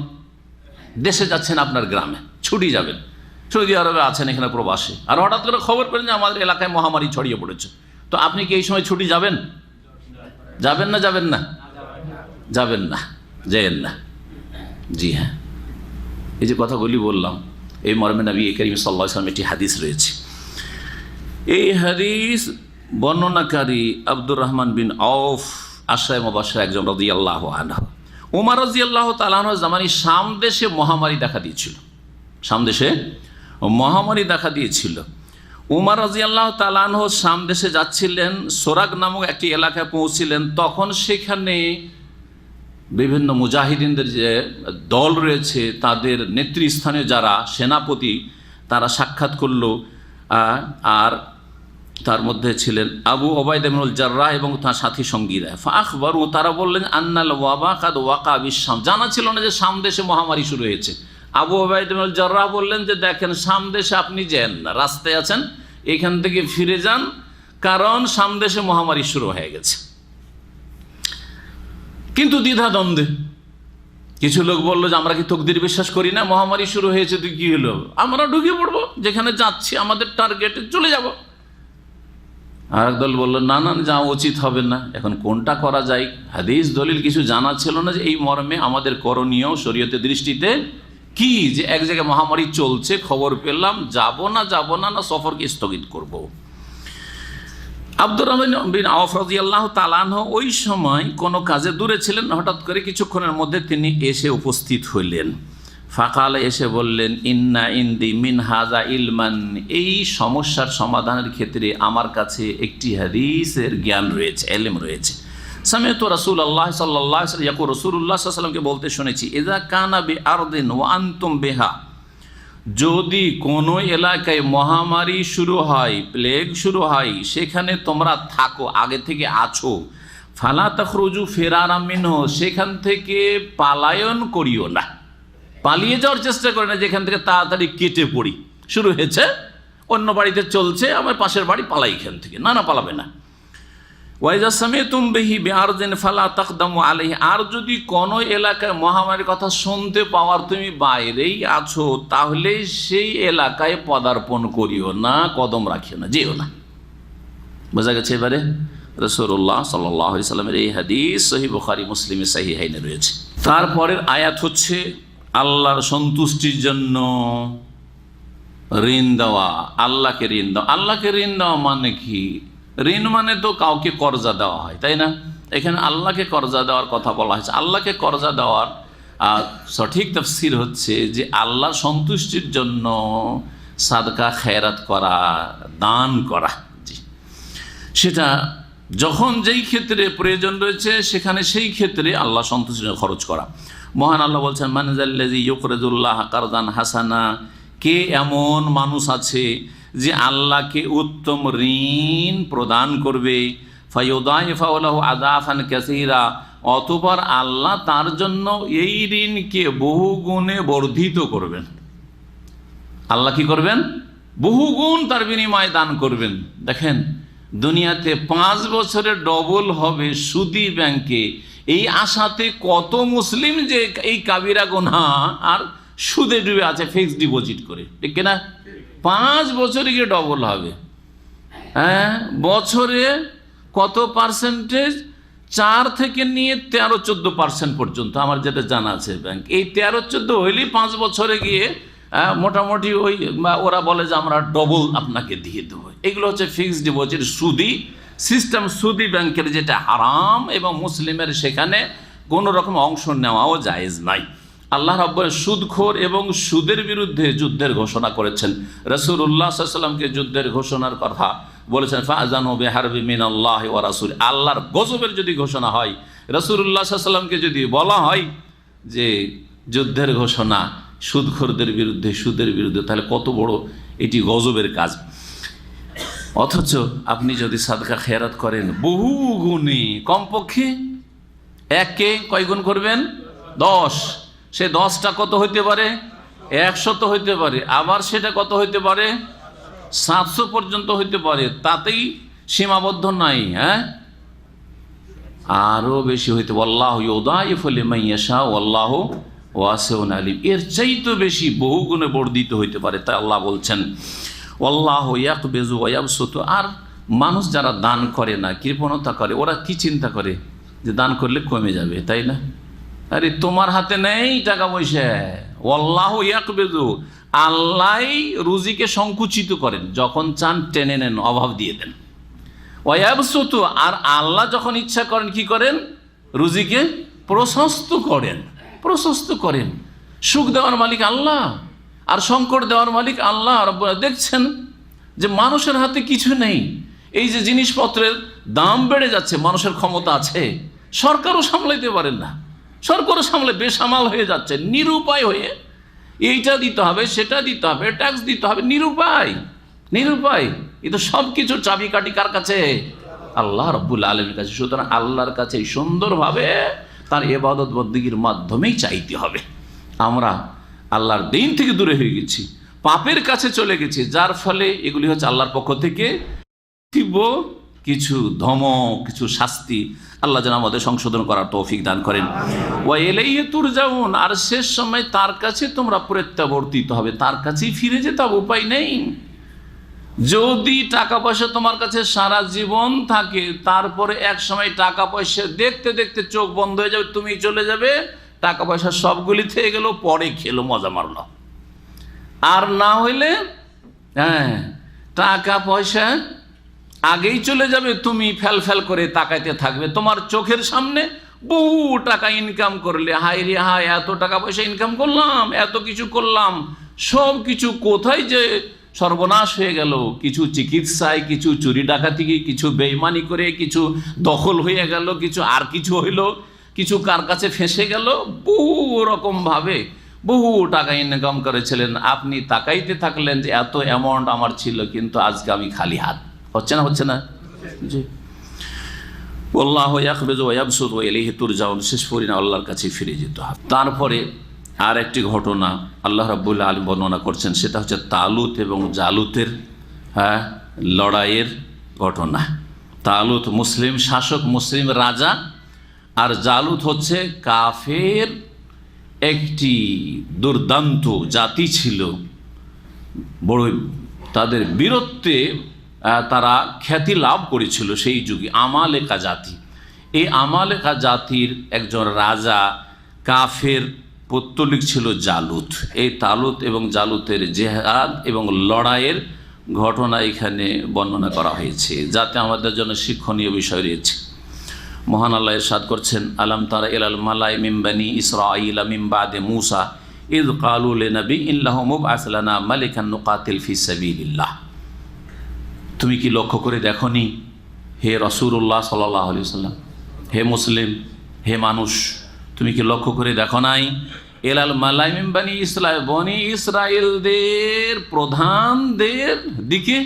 দেশে যাচ্ছেন, আপনার গ্রামে ছুটি যাবেন, সৌদি আরবে আছেন এখানে প্রবাসে, আর হঠাৎ করে খবর পেলেন যে আমাদের এলাকায় মহামারী ছড়িয়ে পড়েছে, তো আপনি কি এই সময় ছুটি যাবেন? যাবেন না? যাবেন না? যাবেন না, যাবেন না। জি হ্যাঁ, এই যে কথাগুলি বললাম এই মর্মে নবী করিম সাল্লাল্লাহু আলাইহি ওয়াসাল্লাম একটি হাদিস রয়েছে। এই হাদিস বর্ণনাকারী আব্দুর রহমান বিন আউফ আশরায়ে মুবাশশিরা একজন রাদিয়াল্লাহু আনহু। ওমর রাদিয়াল্লাহু তাআলা আনহু জামানে শাম দেশে মহামারী দেখা দিয়েছিল, শাম দেশে মহামারী দেখা দিয়েছিল। ওমর রাদিয়াল্লাহু তাআলা আনহু শাম দেশে যাচ্ছিলেন, সোরাক নামক একটি এলাকায় পৌঁছিলেন। তখন সেখানে বিভিন্ন মুজাহিদিনদের যে দল রয়েছে তাদের নেতৃস্থানীয় যারা সেনাপতি, তারা সাক্ষাৎ করল, আর তার মধ্যে ছিলেন আবু ওবায়দা ইবনুল জাররাহ এবং তার সাথী সঙ্গীরা। ফাখবারু, তারা বললেন আন্নাল ওয়াবা কাদ ওয়াকা বিশ-শাম, জানা ছিল না যে শাম দেশে মহামারী শুরু হয়েছে। আবু ওবায়দা ইবনুল জাররাহ বললেন যে দেখেন শাম দেশে আপনি যান না, রাস্তায় আছেন, এখান থেকে ফিরে যান, কারণ শাম দেশে মহামারী শুরু হয়ে গেছে। কিন্তু দ্বিধাদ্বন্দ্বে কিছু লোক বললো যে আমরা কি তকদির বিশ্বাস করি না, মহামারী শুরু হয়েছে তো কি হলো, আমরা ঢুকে পড়বো, যেখানে যাচ্ছি আমাদের টার্গেটে চলে যাব। আর একদল বললো না না, যাওয়া উচিত হবে না। এখন কোনটা করা যায়? হাদিস দলিল কিছু জানা ছিল না যে এই মর্মে আমাদের করণীয় শরীয়তের দৃষ্টিতে কি, যে এক জায়গায় মহামারী চলছে, খবর পেলাম, যাব না না সফরকে স্থগিত করব। আব্দুর রহমান বিন আওফ রাদিয়াল্লাহু তাআলা আনহু ওই সময় কোনো কাজে দূরে ছিলেন, হঠাৎ করে কিছুক্ষণের মধ্যে তিনি এসে উপস্থিত হইলেন। ফাকাল, এসে বললেন ইন্না ইন্দি মিন হাজা ইলমান, এই সমস্যার সমাধানের ক্ষেত্রে আমার কাছে একটি হাদিসের জ্ঞান রয়েছে, ইলম রয়েছে। সামিআতু রাসূলুল্লাহ সাল্লাল্লাহু আলাইহি ওয়াসাল্লাম ইয়াকুল, রাসূলুল্লাহ সাল্লাল্লাহু আলাইহি ওয়াসাল্লামকে বলতে শুনেছি, ইযা কানা বিআরদিন ওয়া আনতুম বিহা, যদি কোনো এলাকায় মহামারী শুরু হয়, প্লেগ শুরু হয়, সেখানে তোমরা থাকো, আগে থেকে আছো, ফালা তাখরুজু ফিরারাম মিনহু, সেখান থেকে পালায়ন করিও না, পালিয়ে যাওয়ার চেষ্টা করে না, যেখান থেকে তাড়াতাড়ি কেটে পড়ি, শুরু হয়েছে, অন্য বাড়িতে চলছে, আমার পাশের বাড়ি, পালাই এখান থেকে, না না পালাবে না। ওয়াইজা সামিতুম বিহি বিআরদিন ফালা তাকদামু আলাইহি, আর যদি কোনো এলাকায় মহামারীর কথা শুনতে পাওয়ার তুমি বাইরেই আছো, তাহলে সেই এলাকায় পদার্পণ করিও না, কদম রাখিও না, যেও না। বোঝা গেছে এবারে? রাসূলুল্লাহ সাল্লাল্লাহু আলাইহি ওয়াসাল্লামের এই হাদিস সহিহ বুখারী মুসলিমে সাহিহাইনে রয়েছে। তারপরের আয়াত হচ্ছে আল্লাহর সন্তুষ্টির জন্য ঋণ দেওয়া, আল্লাহকে ঋণ দেওয়া। আল্লাহকে ঋণ দেওয়া মানে কি? ঋণ মানে তো কাউকে কর্জা দেওয়া হয়, তাই না? এখানে আল্লাহকে কর্জা দেওয়ার কথা বলা হয়েছে। আল্লাহকে কর্জা দেওয়ার সঠিক তাফসীর হচ্ছে যে আল্লাহর সন্তুষ্টির জন্য সাদকা খেরাত করা, দান করা। জি, সেটা যখন যেই ক্ষেত্রে প্রয়োজন রয়েছে সেখানে সেই ক্ষেত্রে আল্লাহ সন্তুষ্টির জন্য খরচ করা। মহান আল্লাহ বলছেন মানজাল্লাযী ইউকরিদুল্লাহ কারদান হাসানা, কে এমন মানুষ আছে যে আল্লাহকে উত্তম ঋণ প্রদান করবে, ফায়ুদাইফাহু লাহু আযাফান কাসীরা, অতঃপর আল্লাহ তার জন্য এই ঋণকে বহু গুণে বর্ধিত করবেন। আল্লাহ কি করবেন? বহু গুণ তার বিনিময়ে দান করবেন। দেখেন দুনিয়াতে 5 বছরে ডবল হবে সুদী ব্যাংকে, এই আশাতে কত মুসলিম যে এই কাবিরা গুনাহ আর সুদে ডুবে আছে, ফিক্সড ডিপোজিট করে, ঠিক কিনা? 5 বছরে গিয়ে ডবল হবে। হ্যাঁ, বছরে কত পার্সেন্টেজ? 4 থেকে নিয়ে 13-14% পর্যন্ত আমার যেটা জানা আছে ব্যাংক। এই 13-14 হইলেই 5 বছরে গিয়ে মোটামুটি ওই ওরা বলে যে আমরা ডবল আপনাকে দিয়ে দেবো। এগুলো হচ্ছে ফিক্সড ডিপোজিট, সুদি সিস্টেম, সুদি ব্যাংকের, যেটা হারাম এবং মুসলিমের সেখানে কোনো রকম অংশ নেওয়াও জায়েজ নাই। আল্লাহ রাব্বুল সুদখোর এবং সুদের বিরুদ্ধে যুদ্ধের ঘোষণা করেছেন। রাসূলুল্লাহ সাল্লাল্লাহু আলাইহি ওয়াসাল্লামকে যুদ্ধের ঘোষণার কথা বলেছেন, ফাআযানু বিহারবি মিনাল্লাহি ওয়া রাসূলি। আল্লাহর গজবের যদি ঘোষণা হয়, রাসূলুল্লাহ সাল্লাল্লাহু আলাইহি ওয়াসাল্লামকে যদি বলা হয় যে যুদ্ধের ঘোষণা সুদখোরদের বিরুদ্ধে, সুদের বিরুদ্ধে, তাহলে কত বড় এটি গজবের কাজ। অথচ আপনি যদি সাদকা খেরাত করেন বহু গুণে, কমপক্ষে একে কয় গুণ করবেন? 10। সে 10টা কত হইতে পারে? 100 হইতে পারে। আবার সেটা কত হইতে পারে? 700 পর্যন্ত হইতে পারে। তাতেই সীমাবদ্ধ নাই, হ্যাঁ, আরো বেশি হইতে পারে। আল্লাহু ইউদাইফু লিমান ইয়াশা ওয়াল্লাহু ওয়াসিউন আলিম। এর চাইতে বেশি বহু গুণে বর্ধিত হইতে পারে। তাই আল্লাহ বলছেন আল্লাহু ইয়াকবিজু ওয়া ইয়াবসুতু। আর মানুষ যারা দান করে না, কৃপণতা করে, ওরা কি চিন্তা করে যে দান করলে কমে যাবে, তাই না? আরে তোমার হাতে নেই টাকা পয়সা। আল্লাহু ইয়াকবিজু, আল্লাহ রুজিকে সংকুচিত করেন, যখন চান টেনে নেন, অভাব দিয়ে দেন। ওয়া ইয়াবসুতু, আর আল্লাহ যখন ইচ্ছা করেন কি করেন? রুজিকে প্রশস্ত করেন, প্রশস্ত করেন। সুখ দেওয়ার মালিক আল্লাহ, আর সংকট দেওয়ার মালিক আল্লাহ। রব্বুল দেখছেন যে মানুষের হাতে কিছু নেই, এই যে জিনিসপত্রের দাম বেড়ে যাচ্ছে, মানুষের ক্ষমতা আছে, সরকারও সামলাইতে পারেন না, সরকারও সামলে বেসামাল হয়ে যাচ্ছে, নিরুপায় হয়ে এইটা দিতে হবে, সেটা দিতে হবে, ট্যাক্স দিতে হবে, নিরুপায়, নিরুপায়। এই তো সব কিছুর চাবিকাঠি কার কাছে? আল্লাহ রাব্বুল আলামিনের কাছে। সুতরাং আল্লাহর কাছে সুন্দরভাবে তার ইবাদত বন্দেগীর মাধ্যমেই চাইতে হবে। আমরা আল্লাহর দিন থেকে দূরে হয়ে গেছি, পাপের কাছে চলে গেছি, যার ফলে এগুলি হচ্ছে আল্লাহর পক্ষ থেকে তীব্র কিছু ধমক, কিছু শাস্তি। আল্লাহ যেন আমাদের সংশোধন করার তৌফিক দান করেন। ওয়া ইলাইহি তুরজাউন, আর শেষ সময় তার কাছে তোমরা প্রত্যাবর্তিত হবে, তার কাছেই ফিরে যেতে হবে, উপায় নেই। যদি টাকা পয়সা তোমার কাছে সারা জীবন থাকে, তারপরে এক সময় টাকা পয়সা দেখতে দেখতে চোখ বন্ধ হয়ে যাবে, তুমি চলে যাবে, টাকা পয়সা সবগুলি থেকে গেল, পরে খেলো, মজা মারলো। আর না হইলে হ্যাঁ, টাকা পয়সা আগেই চলে যাবে, তুমি ফেল ফেল করে তাকাইতে থাকবে, তোমার চোখের সামনে বহু টাকা ইনকাম করলে, হাই রে হাই, এত টাকা পয়সা ইনকাম করলাম, এত কিছু করলাম, সব কিছু কোথায় যে সর্বনাশ হয়ে গেল। কিছু চিকিৎসায়, কিছু চুরি ডাকাতি, কিছু বেইমানি করে, কিছু দখল হয়ে গেল, কিছু আর কিছু হইল, কিছু কার কাছে ফেঁসে গেল, বহু রকমভাবে বহু টাকা ইনকাম করেছিলেন, আপনি তাকাইতে থাকলেন যে এত অ্যামাউন্ট আমার ছিল, কিন্তু আজকে আমি খালি হাত। হচ্ছে না? হচ্ছে না? জি। আল্লাহু ইয়াকবিজু ওয়া ইয়াবসুতু ওয়া ইলাইহি তুরজাউন, শেষ পরিণাম আল্লাহর কাছে ফিরে যেতে হবে। তারপরে আর একটি ঘটনা আল্লাহ রাব্বুল আলামিন বর্ণনা করছেন, সেটা হচ্ছে তালুত এবং জালুতের লড়াইয়ের ঘটনা। তালুত মুসলিম শাসক, মুসলিম রাজা, আর জালুত হচ্ছে কাফের একটি দুর্দান্ত জাতি ছিল, বড় তাদের বীরত্বে তারা খ্যাতি লাভ করেছিল সেই যুগে, আমালেকা জাতি। এই আমালেকা জাতির একজন রাজা কাফের পৌত্তলিক ছিল জালুত। এই তালুত এবং জালুতের জেহাদ এবং লড়াইয়ের ঘটনা এখানে বর্ণনা করা হয়েছে, যাতে আমাদের জন্য শিক্ষণীয় বিষয় রয়েছে। মহান আল্লাহ ইরশাদ করছেন, আলাম তারা ইলাল মালাই মিন বানি ইসরাঈল মিন বাদে মূসা ইয ক্বালু লিনাবিয়্যিন লাহু মুবআস লানা মালিকান নুকাতিল ফি সাবিলিল্লাহ। তুমি কি লক্ষ্য করে দেখনি হে রাসূলুল্লাহ সাল্লাল্লাহু আলাইহি ওয়াসাল্লাম, হে মুসলিম, হে মানুষ, তুমি কি লক্ষ্য করে দেখো নাই? এলাল মালাই মিন বানি ইসরাঈল, বনি ইসরাঈলদের প্রধানদের দিকে,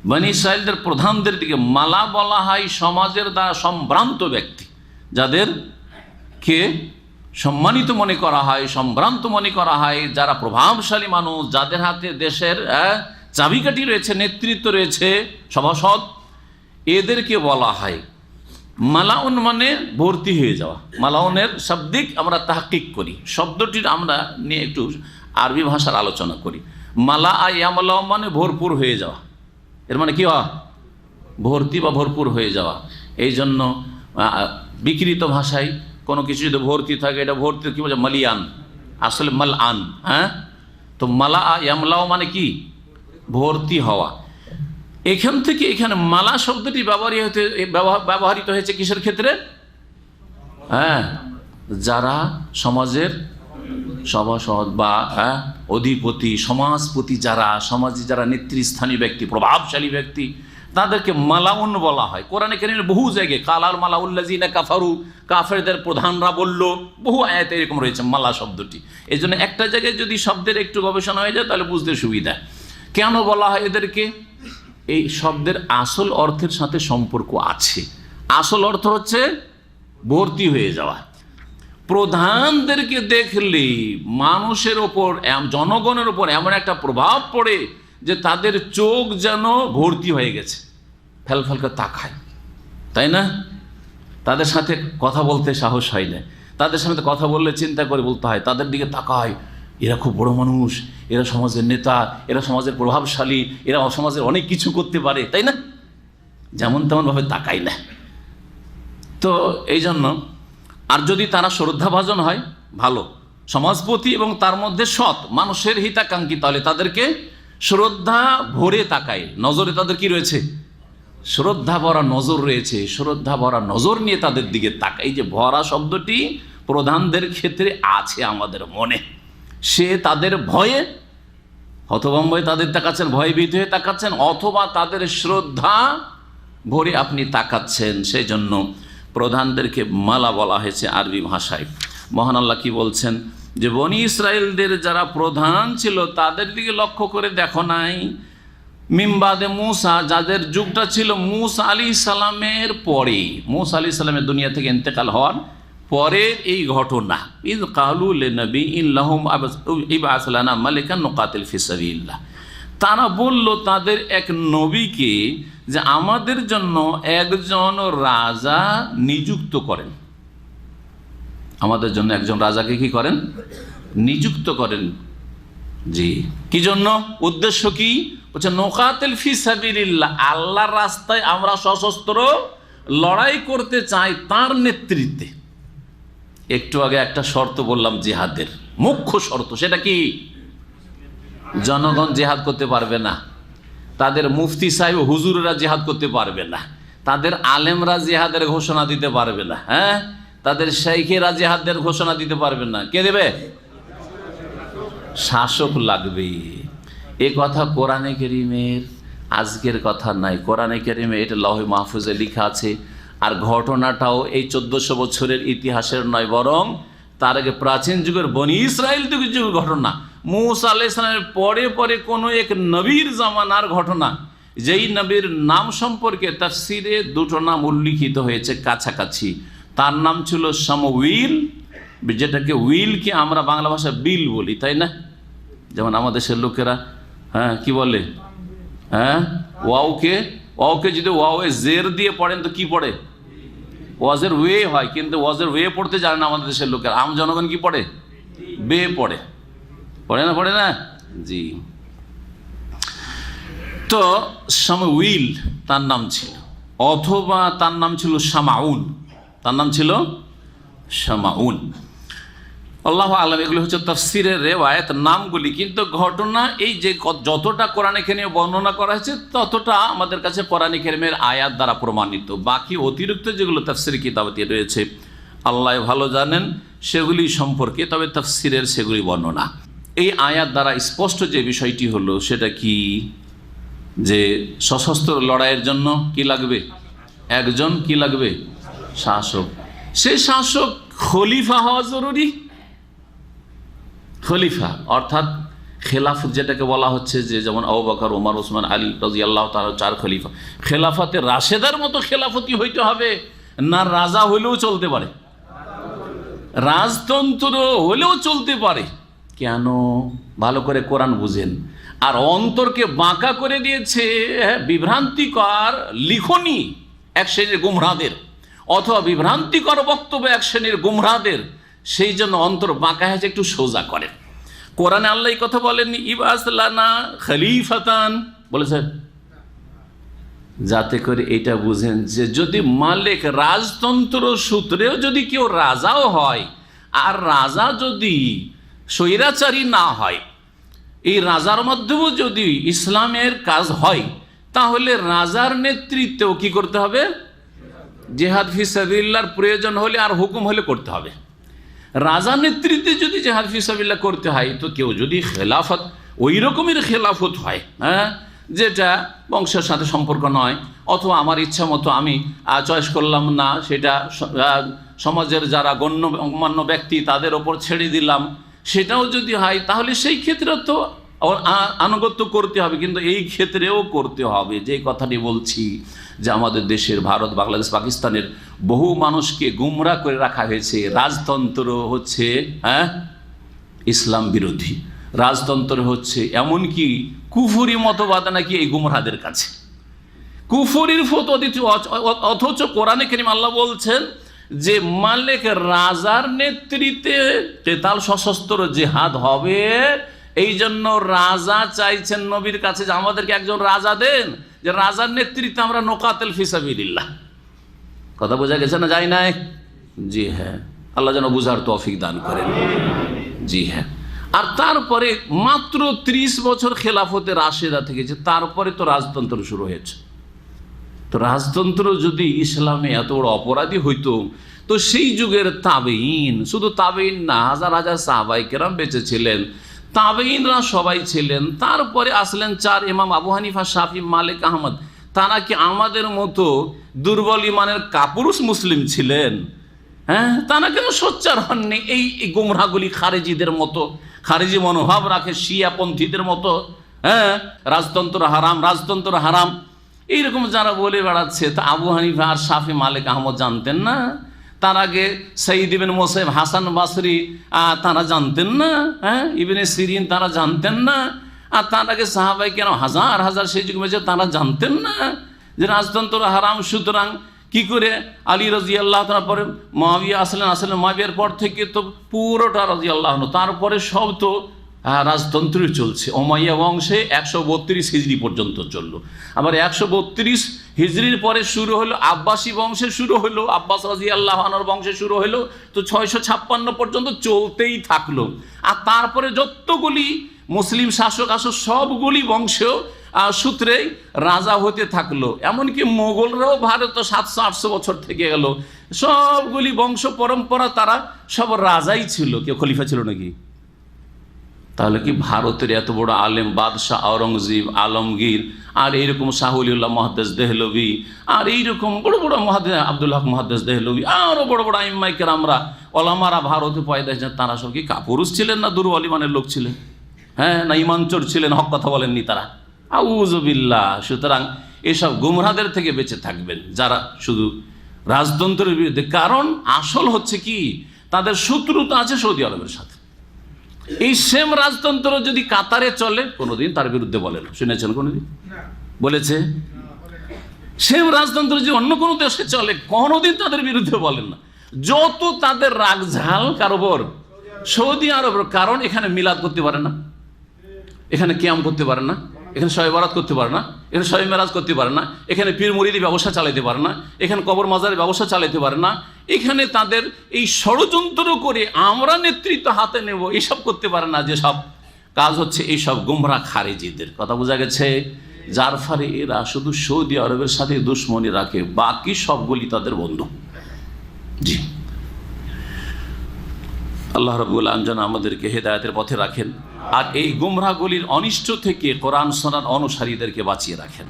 বনি ইসরাঈলদের প্রধানদের দিকে। মালা বলা হয় সমাজের দ্বারা সম্ভ্রান্ত ব্যক্তি, যাদেরকে সম্মানিত মনে করা হয়, সম্ভ্রান্ত মনে করা হয়, যারা প্রভাবশালী মানুষ, যাদের হাতে দেশের চাবিকাঠি রয়েছে, নেতৃত্ব রয়েছে, সভাসদ, এদেরকে বলা হয় মালাউন, মানে ভর্তি হয়ে যাওয়া। মালাউনের শাব্দিক আমরা তাহকিক করি, শব্দটির আমরা নিয়ে একটু আরবি ভাষার আলোচনা করি। মালা ইয়ামালাউ মানে ভরপুর হয়ে যাওয়া, এর মানে কি হয়? ভর্তি বা ভরপুর হয়ে যাওয়া। এই জন্য বিকৃত ভাষায় কোনো কিছু যদি ভর্তি থাকে, এটা ভর্তি কী বলছে, মালিয়ান, আসলে মাল আন। হ্যাঁ, তো মালা ইয়ামলাও মানে কি, ভর্তি হওয়া। এখান থেকে এখানে মালা শব্দটি ব্যবহৃত হয়েছে কিসের ক্ষেত্রে? হ্যাঁ, যারা সমাজের সভাসদ বা অধিপতি, সমাজপতি, যারা সমাজে যারা নেতৃস্থানীয় ব্যক্তি, প্রভাবশালী ব্যক্তি, তাদেরকে মালাউন বলা হয়। কোরআনে কারীমের বহু জায়গায় কালাল মালাউল্লাযিনা কাফারু, কাফেরদের প্রধানরা বলল, বহু আয়াতে এরকম রয়েছে মালা শব্দটি। এই জন্য একটা জায়গায় যদি শব্দের একটু গবেষণা হয়ে যায় তাহলে বুঝতে সুবিধা। কেন বলা হয় এদেরকে? এই শব্দের আসল অর্থের সাথে সম্পর্ক আছে। আসল অর্থ হচ্ছে ভর্তি হয়ে যাওয়া। প্রধানদেরকে দেখলে মানুষের ওপর, জনগণের ওপর এমন একটা প্রভাব পড়ে যে তাদের চোখ যেন ভর্তি হয়ে গেছে, ফেলফেল করে তাকায়, তাই না? তাদের সাথে কথা বলতে সাহস হয় না, তাদের সাথে কথা বললে চিন্তা করে বলতে হয়, তাদের দিকে তাকায়, এরা খুব বড় মানুষ, এরা সমাজের নেতা, এরা সমাজের প্রভাবশালী, এরা সমাজের অনেক কিছু করতে পারে, তাই না? যেমন তেমনভাবে তাকায় না। তো এই জন্য, আর যদি তারা শ্রদ্ধাভাজন হয়, ভালো সমাজপতি এবং তার মধ্যে সৎ, মানুষের হিতাকাঙ্ক্ষী, তাহলে তাদেরকে শ্রদ্ধা ভরে তাকায়, নজরে তাদের কি রয়েছে, শ্রদ্ধা ভরা নজর রয়েছে, শ্রদ্ধা ভরা নজর নিয়ে তাদের দিকে তাকায়। এই যে ভরা শব্দটি প্রধানদের ক্ষেত্রে আছে আমাদের মনে, সে তাদের ভয়ে হতভম্বয়ে তাদের তাকাচ্ছেন, ভয়ভীত হয়ে তাকাচ্ছেন, অথবা তাদের শ্রদ্ধা ভরে আপনি তাকাচ্ছেন, সেই জন্য প্রধানদেরকে মালা বলা হয়েছে আরবি ভাষায়। মহান আল্লাহ কি বলছেন, যে বনি ইসরায়েলদের যারা প্রধান ছিল তাদের দিকে লক্ষ্য করে দেখো নাই, মিমবাদে মুসা, যাদের যুগটা ছিল মুসা আলাইহিস সালামের পরে, মুসা আলাইহিস সালামের দুনিয়া থেকে ইন্তেকাল হওয়ার পরের এই ঘটনা। ইয কালু লিনবিয়্যিন লাহুম ইবআস লানা মালিকান নুকাতিল ফি সাবিলিল্লাহ, তারা বলল তাদের এক নবীকে যে আমাদের জন্য একজন রাজা নিযুক্ত করেন, আমাদের জন্য একজন রাজাকে কি করেন, নিযুক্ত করেন। জি, কি জন্য, উদ্দেশ্য কি? বলছে নুকাতিল ফি সাবিলিল্লাহ, আল্লাহর রাস্তায় আমরা সশস্ত্র লড়াই করতে চাই তার নেতৃত্বে। একটু আগে একটা শর্ত বললাম জিহাদের, মুখ্য শর্ত, সেটা কি? জনগণ জিহাদ করতে পারবে না, তাদের মুফতি সাহেব হুজুররা জিহাদ করতে পারবে না, তাদের আলেমরা জিহাদের ঘোষণা দিতে পারবে না, হ্যাঁ, তাদের শাইখেরা জিহাদের ঘোষণা দিতে পারবে না। কে দেবে? শাসক লাগবে। এ কথা কোরআনে কারীমের আজকের কথা নাই, কোরআনে কারীমে এটা লৌহে মাহফুজে লেখা আছে। আর ঘটনাটাও এই 1400 বছরের ইতিহাসের নয়, বরং তার আগে প্রাচীন যুগের বনি ইসরায়েল যুগের ঘটনা, মুসা আলাইহিস সালামের পরে পরে কোনো এক নবীর জামানার ঘটনা, যেই নবীর নাম সম্পর্কে তাফসিরে দুটো নাম উল্লিখিত হয়েছে কাছাকাছি। তার নাম ছিল শামউইল, যেটাকে উইলকে আমরা বাংলা ভাষায় বিল বলি, তাই না? যেমন আমাদের দেশের লোকেরা হ্যাঁ কি বলে, হ্যাঁ ওয়াওকে যদি ওয়াওয়ে জের দিয়ে পড়েন তো কি পড়ে? ওয়াজের ওয়ে হয়, কিন্তু ওয়াজের ওয়ে পড়তে জানে না আমাদের দেশের লোকেরা। আম জনগণ কি পড়ে? বে পড়ে, পড়ে না? জি। তো শামউইল তার নাম ছিল, অথবা তার নাম ছিল শামাউন, তার নাম ছিল শামাউন। আল্লাহু আ'লাম, এগুলো হচ্ছে তাফসিরের রিওয়ায়াত নামগুলি, কিন্তু ঘটনা এই যে যতটা কোরআনে কারীমে বর্ণনা করা হয়েছে ততটা আমাদের কাছে কোরআনে কারীমের আয়াত দ্বারা প্রমাণিত। বাকি অতিরিক্ত যেগুলো তাফসির কিতাবে রয়েছে আল্লাহ ভালো জানেন সেগুলি সম্পর্কে, তবে তাফসিরের সেগুলি বর্ণনা। এই আয়াত দ্বারা স্পষ্ট যে বিষয়টি হলো সেটা কি, যে সশস্ত্র লড়াইয়ের জন্য কি লাগবে? একজন কি লাগবে? শাসক। সেই শাসক খলিফা হওয়া জরুরি। খলিফা অর্থাৎ খেলাফত যেটাকে বলা হচ্ছে, যে যেমন আবু বকর, ওমর, ওসমান, আলী রাদিয়াল্লাহু তাআলা 4 খলিফা। খেলাফতে রাশেদার মতো খেলাফতি হইতে হবে না? রাজা হইলেও চলতে পারে, রাজতন্ত্র হলেও চলতে পারে। কেন? ভালো করে কোরআন বুঝেন। আর অন্তরকে বাঁকা করে দিয়েছে বিভ্রান্তিকর লিখনি এক শ্রেণীর গুমরাহদের, অথবা বিভ্রান্তিকর বক্তব্য এক শ্রেণীর গুমরাহদের, সেই জন্য অন্তর বাঁকা হয়েছে, একটু সোজা করে। কোরআনে আল্লাহ এই কথা বলেননি ইবআস লানা খলিফাতান, বলেছে? যাতে করে এটা বুঝেন যে যদি মালিক রাজতন্ত্র সূত্রেও যদি কেউ রাজাও হয়, আর রাজা যদি স্বৈরাচারী না হয়, এই রাজার মধ্যেও যদি ইসলামের কাজ হয়, তাহলে রাজার নেতৃত্বেও কি করতে হবে? জিহাদ ফি সাবিলিল্লাহর প্রয়োজন হলে আর হুকুম হলে করতে হবে। রাজা নেতৃত্বে যদি জিহাদ ফি সাবিলিল্লাহ করতে হয়, তো কেউ যদি খেলাফত ওই রকমের খেলাফত হয়, হ্যাঁ, যেটা বংশের সাথে সম্পর্ক নয়, অথবা আমার ইচ্ছা মতো আমি চয়েস করলাম না, সেটা সমাজের যারা গণ্যমান্য ব্যক্তি তাদের ওপর ছেড়ে দিলাম, সেটাও যদি হয়, তাহলে সেই ক্ষেত্রে তো আনুগত্য করতে হবে। কিন্তু এই ক্ষেত্রেও করতে হবে। যে কথাটি বলছি যে আমাদের দেশের, ভারত, বাংলাদেশ, পাকিস্তানের বহু মানুষকে গুমরা করে রাখা হয়েছে। রাজতন্ত্র হচ্ছে ইসলাম বিরোধী, রাজতন্ত্র হচ্ছে এমনকি কুফরি মতবাদ নাকি এই গুমরাদের কাছে কুফরির ফতোয়া দিচ্ছে। অথচ কোরআনে কারীম আল্লাহ বলছেন যে মালিক রাজার নেতৃত্বে কেতাল সশস্ত্র জিহাদ হবে। এই জন্য রাজা চাইছেন নবীর কাছে যে আমাদেরকে একজন রাজা দেন, যে রাজার নেতৃত্বে আমরা নোকাতেল ফি সাবিলিল্লাহ। কথা বোঝা গেছে না? যায় নাই? জি হ্যাঁ, আল্লাহ যেন বুঝার তৌফিক দান করেন। জি হ্যাঁ। আর তারপরে মাত্র 30 বছর খেলাফতে রাশেদা থেকেছে, তারপরে তো রাজতন্ত্র শুরু হয়েছে। তো রাজতন্ত্র যদি ইসলামে এত বড় অপরাধী হইতো, তো সেই যুগের তাবেঈন, শুধু তাবেঈন না, হাজার হাজার সাহাবায়ে কেরাম বেঁচে ছিলেন, তাবেঈনরা সবাই ছিলেন। তারপরে আসলেন 4 ইমাম আবু হানিফা, শাফি, মালিক, আহমদ। তারা কি আমাদের মতো দুর্বল ইমানের কাপুরুষ মুসলিম ছিলেন? হ্যাঁ, তারা কেন সোচ্চার হননি এই গুমরাহগুলি খারেজিদের মতো, খারেজি মনোভাব রাখে শিয়াপন্থীদের মতো? হ্যাঁ, রাজতন্ত্র হারাম, রাজতন্ত্র হারাম, এইরকম যারা বলে বেড়াচ্ছে, তা আবু হানিফা আর শাফি, মালিক, আহমদ জানতেন না? তার আগে সঈদ ইবনে মুসাইব, হাসান বাসরি তারা জানতেন না? হ্যাঁ, ইবনে সিরিন তারা জানতেন না? আর তার আগে সাহাবায়ে কেরাম হাজার হাজার সেই যুগে বেঁচে, তারা জানতেন না যে রাজতন্ত্র হারাম? সুতরাং কি করে আলী রাদিয়াল্লাহু তাআলা পরে মুআবিয়া আসলেন, মুআবিয়ার পর থেকে তো পুরোটা রাদিয়াল্লাহু আনহু, তারপরে সব তো রাজতন্ত্রই চলছে। উমাইয়া বংশে 132 হিজরি পর্যন্ত চললো। আবার 132 হিজরির পরে শুরু হলো আব্বাসী বংশে, শুরু হলো আব্বাস রাদিয়াল্লাহু আনহুর বংশে শুরু হলো, তো 656 পর্যন্ত চলতেই থাকলো। আর তারপরে যতগুলি মুসলিম শাসক আসো সবগুলি বংশেও সূত্রেই রাজা হতে থাকলো। এমনকি মোগলরাও ভারত 700-800 বছর থেকে গেল, সবগুলি বংশ পরম্পরা তারা সব রাজাই ছিল, কেউ খলিফা ছিল নাকি? তাহলে কি ভারতের এত বড় আলেম বাদশাহ আওরঙ্গজেব, আলমগীর, আর এইরকম শাহ ওলিউল্লাহ মুহাদ্দিস দেহলভী, আর এইরকম বড় বড় মুহাদ্দিস আব্দুল হক মুহাদ্দিস দেহলভী, আরও বড় বড় আইম্মায়ে কেরামরা, ওলামারা ভারতে পয়দা হয়েছেন, তারা সব কি কাপুরুষ ছিলেন না দুর্বল ইমানের লোক ছিলেন? হ্যাঁ, না ইমানচোর ছিলেন, হক কথা বলেননি তারা? আউযু বিল্লাহ। সুতরাং এসব গুমরাহদের থেকে বেঁচে থাকবেন যারা শুধু রাজতন্ত্রের বিরুদ্ধে। কারণ আসল হচ্ছে কি, তাদের শত্রুতা আছে সৌদি আরবের সাথে। এই সেম রাজতন্ত্র যদি কাতারে চলে, কোনোদিন তার বিরুদ্ধে বলে না। শুনেছেন কোনোদিন বলেছে? সেম রাজতন্ত্র যদি অন্য কোনো দেশে চলে, কোনোদিন তাদের বিরুদ্ধে বলেন না। যত তাদের রাগঝাল কারোবর সৌদি আরবের, কারণ এখানে মিলাদ করতে পারে না, এখানে কিয়াম করতে পারে না, এখানে শবে বরাত করতে পারে না, এখানে শবে মেরাজ করতে পারে না, এখানে পীর মুরিদি ব্যবসা চালাতে পারে না, এখানে কবর মাজারের ব্যবসা চালাতে পারে না। এখানে তাদের এই ষড়যন্ত্র করে আমরা নেতৃত্ব হাতে নেব, এইসব করতে পারে না। যে সব কাজ হচ্ছে এইসব গুমরা খারেজিদের। কথা বোঝা গেছে? যার ফলে এরা শুধু সৌদি আরবের সাথে দুশ্মনী রাখে, বাকি সবগুলি তাদের বন্ধু। জি, আল্লাহ রাব্বুল আলামিন যেন আমাদেরকে হেদায়েতের পথে রাখেন, আর এই গুমরাহগুলির অনিষ্ট থেকে কোরআন সুন্নাহর অনুসারীদেরকে বাঁচিয়ে রাখেন।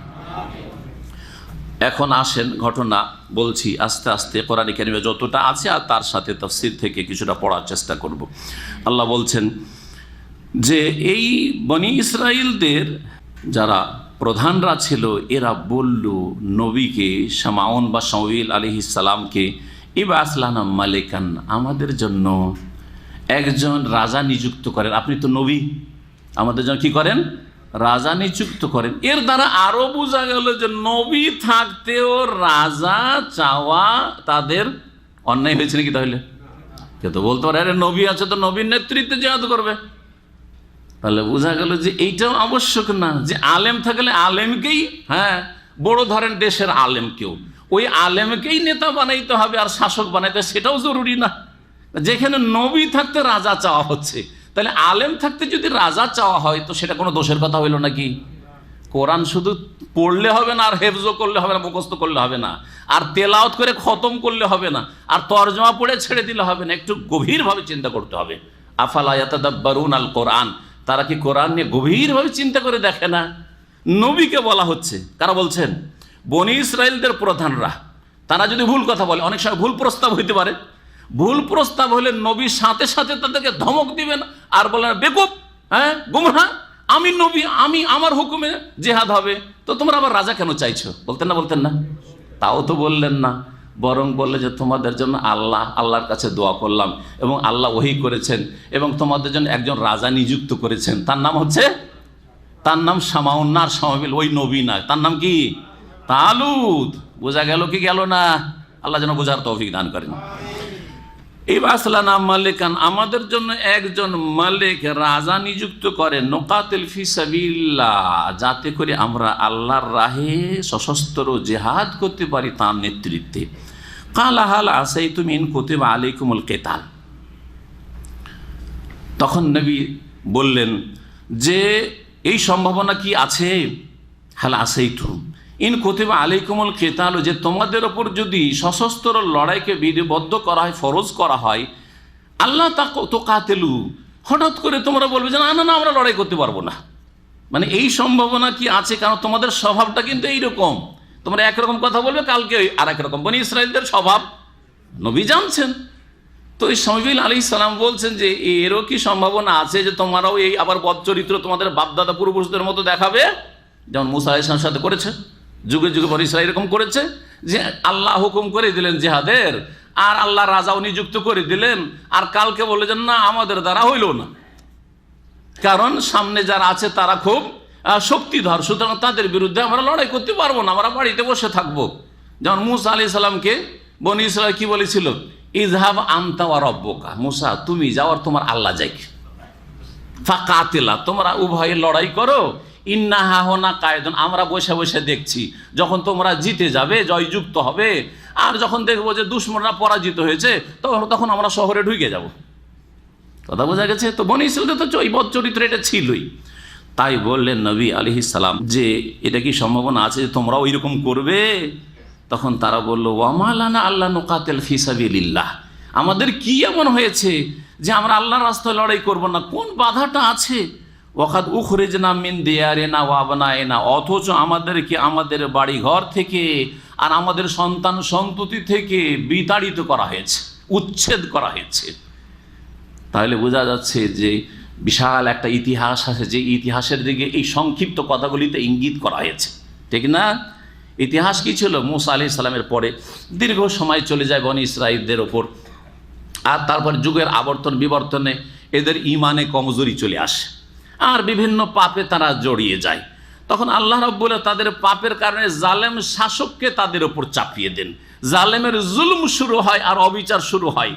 এখন আসেন, ঘটনা বলছি আস্তে আস্তে, কোরআনে কারিমে যতটা আছে আর তার সাথে তাফসীর থেকে কিছুটা পড়ার চেষ্টা করব। আল্লাহ বলছেন যে এই বনি ইসরাইলদের যারা প্রধানরা ছিল, এরা বলল নবীকে, শামাউন বা শামউইল আলাইহিস সালামকে, ইবআস লানা মালিকান, আমাদের জন্য একজন রাজা নিযুক্ত করেন। আপনি তো নবী, আমাদের জন্য কি করেন? রাজা নিযুক্ত করেন। এর দ্বারা আরো বোঝা গেল যে নবী থাকতেও রাজা চাওয়া তাদের অন্যায় হয়েছে নাকি? তাহলে কেউ তো বলতে পারে, আরে নবী আছে তো নবীর নেতৃত্বে জিহাদ করবে। তাহলে বোঝা গেল যে এইটাও আবশ্যক না, যে আলেম থাকলে আলেমকেই বড় ধরেন দেশের আলেমকেও, ওই আলেমকেই নেতা বানাইতে হবে আর শাসক বানাইতে, সেটাও জরুরি না। যেখানে নবী থাকতে রাজা চাওয়া হচ্ছে, তাহলে আলেম থাকতে যদি রাজা চাওয়া হয় তো সেটা কোনো দোষের কথা হইল নাকি? কোরআন শুধু পড়লে হবে না, আর হেফজো করলে হবে না, মুখস্থ করলে হবে না, আর তেলাওয়াত করে খতম করলে হবে না, আর তরজমা পড়ে ছেড়ে দিলে হবে না, একটু গভীরভাবে চিন্তা করতে হবে। আফালা ইয়াতাদাব্বারুন আল কোরআন, তারা কি কোরআন নিয়ে গভীরভাবে চিন্তা করে দেখে না? নবীকে বলা হচ্ছে, কারা বলছেন? বনি ইসরায়েলদের প্রধানরা। তারা যদি ভুল কথা বলে, অনেক সময় ভুল প্রস্তাব হইতে পারে, ভুল প্রস্তাব হলে নবীর সাথে সাথে তাদেরকে ধমক দিবেন আর বলেন বেকুব, হ্যাঁ গুমরা, আমি নবী, আমি আমার হুকুমে জেহাদ হবে, তো তোমরা আবার রাজা কেন চাইছো? বলতেন না? বলতেন না? তাও তো বললেন না, বরং বললে যে তোমাদের জন্য আল্লাহর কাছে দোয়া করলাম এবং আল্লাহ ওহী করেছেন এবং তোমাদের জন্য একজন রাজা নিযুক্ত করেছেন, তার নাম শামাউন্নার শামাবিল, ওই নবী না, তার নাম কি? তালুত। বোঝা গেল কি গেল না? আল্লাহ যেন বোঝার তৌফিক দান করেন। মালিকান, আমাদের জন্য একজন মালিক রাজা নিযুক্ত করেন, নোকাতিল ফি সাবিলিল্লাহ, যাতে করে আমরা আল্লাহর রাহে সশস্ত্র জিহাদ করতে পারি তার নেতৃত্বে। কালা হাল আসাইতুম ইন কুতিবা আলাইকুমুল কিতাল, তখন নবী বললেন যে এই সম্ভাবনা কি আছে? হাল আসাইতুম ইন কুতিবা আলাইকুমুল কিতাল, যে তোমাদের ওপর যদি সশস্ত্র লড়াইকে বিধিবদ্ধ করা হয়, ফরজ করা হয়, আল্লাহ তুকাতিলু, হঠাৎ করে তোমরা বলবে যে না না না আমরা লড়াই করতে পারবো না, মানে এই সম্ভাবনা কি আছে? কারণ তোমাদের স্বভাবটা কিন্তু এইরকম, তোমরা একরকম কথা বলবে, কালকে আর একরকম। বনি ইসরায়েলদের স্বভাব নবী জানছেন। তো এই শামুয়েল আলাইহিস সালাম বলছেন যে এরও কি সম্ভাবনা আছে যে তোমরাও এই আবার বদচরিত্র তোমাদের বাপদাদা পূর্বপুরুষদের মতো দেখাবে, যেমন মুসা আলাইহিস সালামের সাথে করেছে, যুগে যুগে বনি ইসরায়েল এরকম করেছে যে আল্লাহ হুকুম করে দিলেন জিহাদের, আর আল্লাহ রাজাও নিযুক্ত করে দিলেন, আর কালকে বলে যে না আমাদের দ্বারা হইল না, কারণ সামনে যারা আছে তারা খুব শক্তিধর, সুতরাং তাদের বিরুদ্ধে আমরা লড়াই করতে পারবো না, আমরা বাড়িতে বসে থাকবো। যেমন মুসা আলাইহিস সালামকে বনি ইসরায়েল কি বলেছিল? ইযহাব আনতা ওয়া রাব্বুকা, মুসা তুমি যাও আর তোমার আল্লাহ যাই, ফাকাতিলা, তোমরা উভয়ে লড়াই করো, ইন্না হাহুনা কায়েদুন, আমরা বসে বসে দেখছি, যখন তোমরা জিতে যাবে, জয়যুক্ত হবে, আর যখন দেখবো যে দুশমনরা পরাজিত হয়েছে, তখন আমরা শহরে ঢুকে যাব। কথা বোঝা গেছে? তো বনি ইসরায়েলদের তো এই বদচরিত্র এটা ছিলই। তাই বললেন নবী আলাইহিস সালাম যে এটা কি সম্ভাবনা আছে যে তোমরাও এরকম করবে? তখন তারা বলল ওয়ামা লানা আল্লা নুকাতিল ফি সাবিলিল্লাহ, আমাদের কি এমন হয়েছে যে আমরা আল্লাহর রাস্তায় লড়াই করব না? কোন বাধাটা আছে? ওয়াকাদ উখরিজনা মিন দিয়ারিনা ওয়া আবনাইনা, অথচ আমাদেরকে আমাদের বাড়ি ঘর থেকে আর আমাদের সন্তান সন্ততি থেকে বিতাড়িত করা হয়েছে, উচ্ছেদ করা হয়েছে। তাহলে বোঝা যাচ্ছে যে বিশাল একটা ইতিহাস আছে, যে ইতিহাসের দিকে এই সংক্ষিপ্ত কথাগুলিতে ইঙ্গিত করা হয়েছে, ঠিক না? ইতিহাস কি ছিল? মুসা আলাইহিস সালামের পরে দীর্ঘ সময় চলে যায় বনি ইসরাইলদের ওপর, আর তারপর যুগের আবর্তন বিবর্তনে এদের ইমানে কমজোরি চলে আসে, আর বিভিন্ন পাপে তারা জড়িয়ে যায়। তখন আল্লাহ রাব্বুল তাদের পাপের কারণে জালেম শাসককে তাদের ওপর চাপিয়ে দেন, জালেমের জুলুম শুরু হয় আর অবিচার শুরু হয়,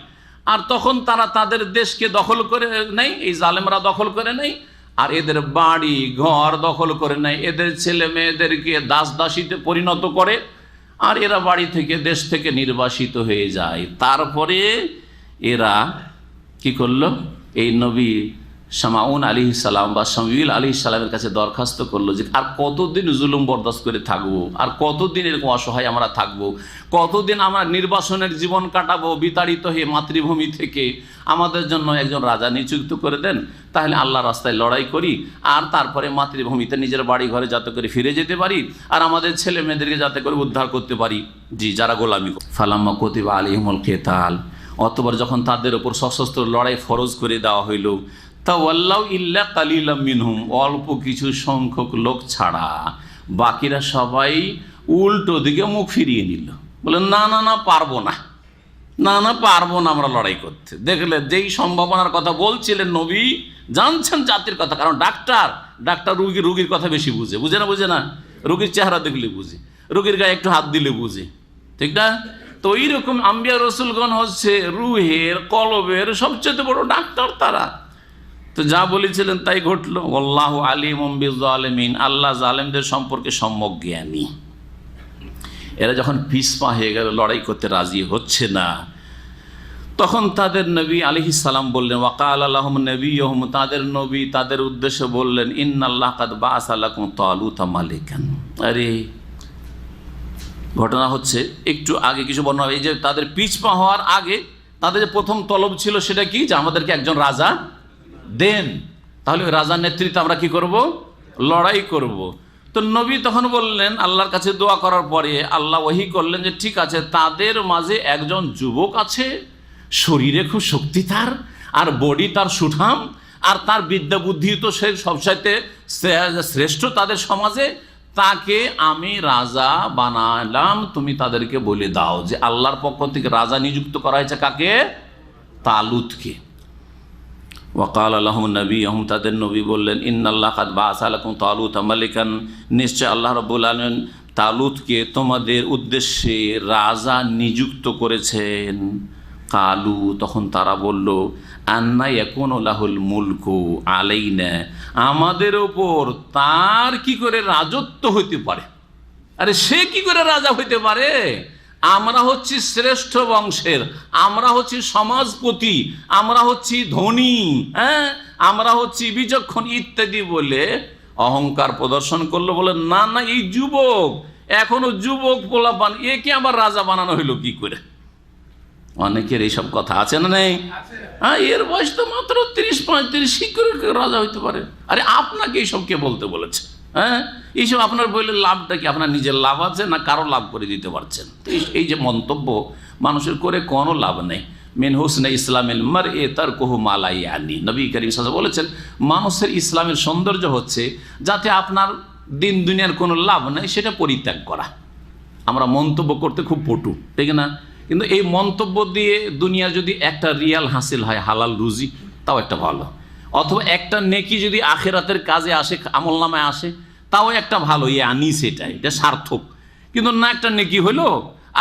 আর তখন তারা তাদের দেশকে দখল করে নেয়, এই জালেমরা দখল করে নেয়, আর এদের বাড়ি ঘর দখল করে নেয়, এদের ছেলে মেয়েদেরকে দাস দাসীতে পরিণত করে, আর এরা বাড়ি থেকে দেশ থেকে নির্বাসিত হয়ে যায়। তারপরে এরা কি করলো? এই নবী শামাউন আলাইহিস সালাম বা শামুয়েল আলাইহিস সালামের কাছে দরখাস্ত করলো যে আর কতদিন জুলুম বরদাস্ত করে থাকবো, আর কতদিন এরকম অসহায় আমরা থাকবো, কতদিন আমরা নির্বাসনের জীবন কাটাবো বিতাড়িত হয়ে মাতৃভূমি থেকে? আমাদের জন্য একজন রাজা নিযুক্ত করে দেন, তাহলে আল্লাহর রাস্তায় লড়াই করি, আর তারপরে মাতৃভূমিতে নিজের বাড়ি ঘরে যাতে করে ফিরে যেতে পারি, আর আমাদের ছেলে মেয়েদেরকে যাতে করে উদ্ধার করতে পারি, জি যারা গোলামি। ফালাম্মা কুতিবা আলাইহিমুল কিতাল, অতঃপর যখন তাদের ওপর সশস্ত্র লড়াই ফরজ করে দেওয়া হইল, তাওয়াল্লাউ ইল্লা কালিলাম মিনহুম, অল্প কিছু সংখ্যক লোক ছাড়া বাকিরা সবাই উল্টো দিকে মুখ ফিরিয়ে নিল, বলে না না না পারবো না, না না পারবো না আমরা লড়াই করতে। দেখলে যেই সম্ভাবনার কথা বলছিলেন নবী, জানছেন জাতির কথা, কারণ ডাক্তার রুগীর কথা বেশি বুঝে, বুঝে না, রুগীর চেহারা দেখলে বুঝে, রুগীর গায়ে একটু হাত দিলে বুঝে, ঠিক না? তো এইরকম আম্বিয়া রসুলগণ হচ্ছে রুহের কলবের সবচেয়ে বড় ডাক্তার তারা। তো যা বলেছিলেন তাই ঘটলো। আল্লাহু আলিমুম বিযালিমিন, আল্লাহ জালেমদের সম্পর্কে সম্যক জ্ঞানী। এরা যখন পিছপা হয়ে গেল, লড়াই করতে রাজি হচ্ছে না, তখন তাদের নবী আলাইহিস সালাম বললেন, ওয়াকাল আল্লাহুম নবিয়ুহুম, তাদের নবী তাদের উদ্দেশ্যে বললেন, ইন্নাল্লাহ কাদ বাআসা লাকুম তালুতা মালিকান। আরে ঘটনা হচ্ছে একটু আগে কিছু বর্ণনা, এই যে তাদের পিছপা হওয়ার আগে তাদের যে প্রথম তলব ছিল সেটা কি, যে আমাদেরকে একজন রাজা দেন, তাহলে ওই রাজার নেতৃত্বে আমরা কি করব, লড়াই করব। তো নবী তখন বললেন, আল্লাহর কাছে দোয়া করার পরে আল্লাহ ওহী করলেন যে ঠিক আছে, তাদের মাঝে একজন যুবক আছে, শরীরে খুব শক্তি তার, আর বডি তার সুঠাম, আর তার বিদ্যা বুদ্ধি তো সে সবসাইতে শ্রেষ্ঠ তাদের সমাজে, তাকে আমি রাজা বানালাম, তুমি তাদেরকে বলে দাও যে আল্লাহর পক্ষ থেকে রাজা নিযুক্ত করা হয়েছে কাকে, তালুতকে। ওয়াকাল আল্লাহুম নবিয়ুহুম, তাদের নবী বললেন, ইন্নাল্লাহ কাদ বাআসা লাকুম তালুতা মালিকান, নিশ্চয় আল্লাহ রাব্বুল আলামিন তালুতকে তোমাদের উদ্দেশ্যে রাজা নিযুক্ত করেছেন। কালু, তখন তারা বলল, আন্না ইয়াকুনু লাহুল মুলকু আলাইনা, আমাদের ওপর তার কি করে রাজত্ব হইতে পারে? আরে সে কি করে রাজা হইতে পারে? আমরা হচ্ছি শ্রেষ্ঠ বংশের, আমরা হচ্ছি সমাজপতি, আমরা হচ্ছি ধনী, হ্যাঁ, আমরা হচ্ছি বিচক্ষণ ইত্যাদি বলে অহংকার প্রদর্শন করলো। বলে না না, এই যুবক, এখনো যুবক পোলাপান, একে আবার রাজা বানানো হইলো কি করে? অনেকের এইসব কথা আছে না নেই? হ্যাঁ, এর বয়স তো মাত্র 30-35, কি করে রাজা হইতে পারে? আরে আপনাকে এইসব কে বলতে বলেছে? হ্যাঁ, এইসব আপনার বললে লাভটা কি? আপনার নিজের লাভ আছে না কারো লাভ করে দিতে পারছেন? এই যে মন্তব্য মানুষের করে কোনো লাভ নেই। মিন হুসনে ইসলামিল মারই তারকুহু মা লা ইয়ানি, নবী করিম সাল্লাল্লাহু আলাইহি ওয়াসাল্লাম বলেছেন, মানুষের ইসলামের সৌন্দর্য হচ্ছে যাতে আপনার দিন দুনিয়ার কোনো লাভ নেই সেটা পরিত্যাগ করা। আমরা মন্তব্য করতে খুব পটু, ঠিক না? কিন্তু এই মন্তব্য দিয়ে দুনিয়ার যদি একটা রিয়াল হাসিল হয়, হালাল রুজি, তাও একটা ভালো, অথবা একটা নেকি যদি আখিরাতের কাজে আসে, আমল নামায় আসে, তাও একটা ভালো, আনি সেটা, এটা সার্থক। কিন্তু না একটা নেকি হলো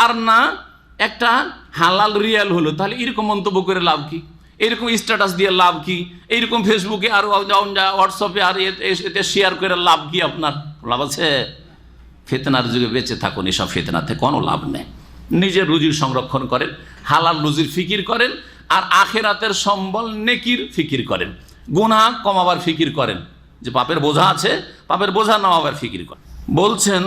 আর না একটা হালাল রিয়াল হলো, তাহলে এরকম মন্তব্য করে লাভ কি? এরকম স্ট্যাটাস দিয়ে লাভ কি? এইরকম ফেসবুকে আর হোয়াটসঅ্যাপে আর এতে শেয়ার করে লাভ কি? আপনার লাভ আছে? ফিতনার যুগে বেঁচে থাকুন, এসব ফিতনাতে কোনো লাভ নেই। নিজের রুজির সংরক্ষণ করেন, হালাল রুজির ফিকির করেন, আর আখিরাতের সম্বল নেকির ফিকির করেন, গুনাহ কমাবার ফিকির করেন, যে পাপের বোঝা আছে, পাপের বোঝা নামাবার ফিকির করেন। বলছেন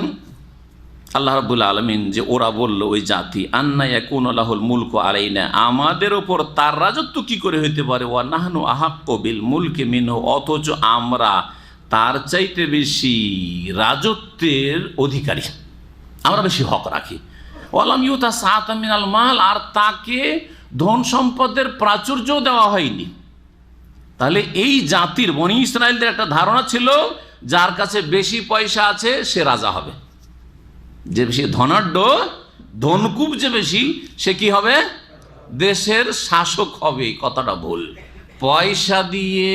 আল্লাহ রাব্বুল আলামিন যে ওরা বলল, ওই জাতি, আন্না ইয়াকুনু লাহুল মুলকু আলাইনা, আমাদের ওপর তার রাজত্ব কি করে হইতে পারে? ওয়া নাহনু আহাক্কু বিল মুলকি মিনহু, অথচ আমরা তার চাইতে বেশি রাজত্বের অধিকারী, আমরা বেশি হক রাখি। ওয়ালাম ইউতা সাআতাম মিনাল মাল, আর তাকে ধন সম্পদের প্রাচুর্য দেওয়া হয়নি। তাহলে এই জাতির, বনি ইসরায়েলদের একটা ধারণা ছিল, যার কাছে বেশি পয়সা আছে সে রাজা হবে, যে বেশি ধনাঢ্য, ধনকুব যে বেশি, সে কি হবে? দেশের শাসক হবে। কথাটা ভুল। পয়সা দিয়ে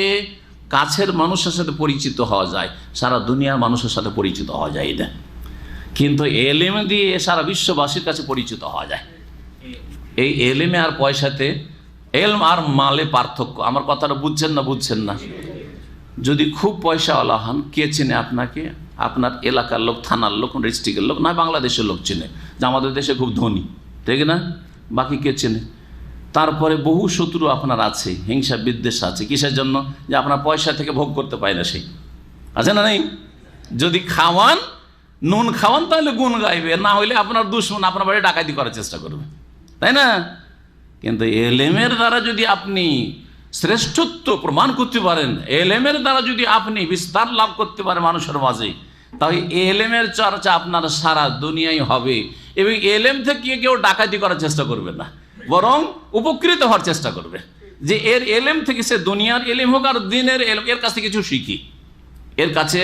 কাছের মানুষের সাথে পরিচিত হওয়া যায়, সারা দুনিয়ার মানুষের সাথে পরিচিত হওয়া যায় না, কিন্তু এলেম দিয়ে সারা বিশ্ববাসীর কাছে পরিচিত হওয়া যায়। এই এলেমে আর পয়সাতে, এলম আর মালে পার্থক্য। আমার কথাটা বুঝছেন না? বুঝছেন না? যদি খুব পয়সাওয়ালা হন, কে চেনে আপনাকে? আপনার এলাকার লোক, থানার লোক, ডিস্ট্রিক্টের লোক, না বাংলাদেশের লোক চেনে যে আমাদের দেশে খুব ধনী, ঠিক না? বাকি কে চেনে? তারপরে বহু শত্রু আপনার আছে, হিংসা বিদ্বেষ আছে। কিসের জন্য? যে আপনার পয়সা থেকে ভোগ করতে পায় না, সেই আছে না নেই? যদি খাওয়ান, নুন খাওয়ান, তাহলে গুণ গাইবে, না হইলে আপনার দুশমন আপনার বাড়ি ডাকাতি করার চেষ্টা করবে, তাই না? কিন্তু এলেমের দ্বারা যদি আপনি শ্রেষ্ঠত্ব প্রমাণ করতে পারেন, এলেমের দ্বারা যদি আপনি বিস্তার লাভ করতে পারেন মানুষের মাঝে, তাহলে এলেমের চর্চা আপনার সারা দুনিয়ায় হবে, এবং এলেম থেকে কেউ ডাকাতি করার চেষ্টা করবে না, বরং উপকৃত হওয়ার চেষ্টা করবে। যে এর এলেম থেকে, সে দুনিয়ার এলেম হোক আর দিনের এলেম, এর কাছ থেকে কিছু শিখি, এর কাছে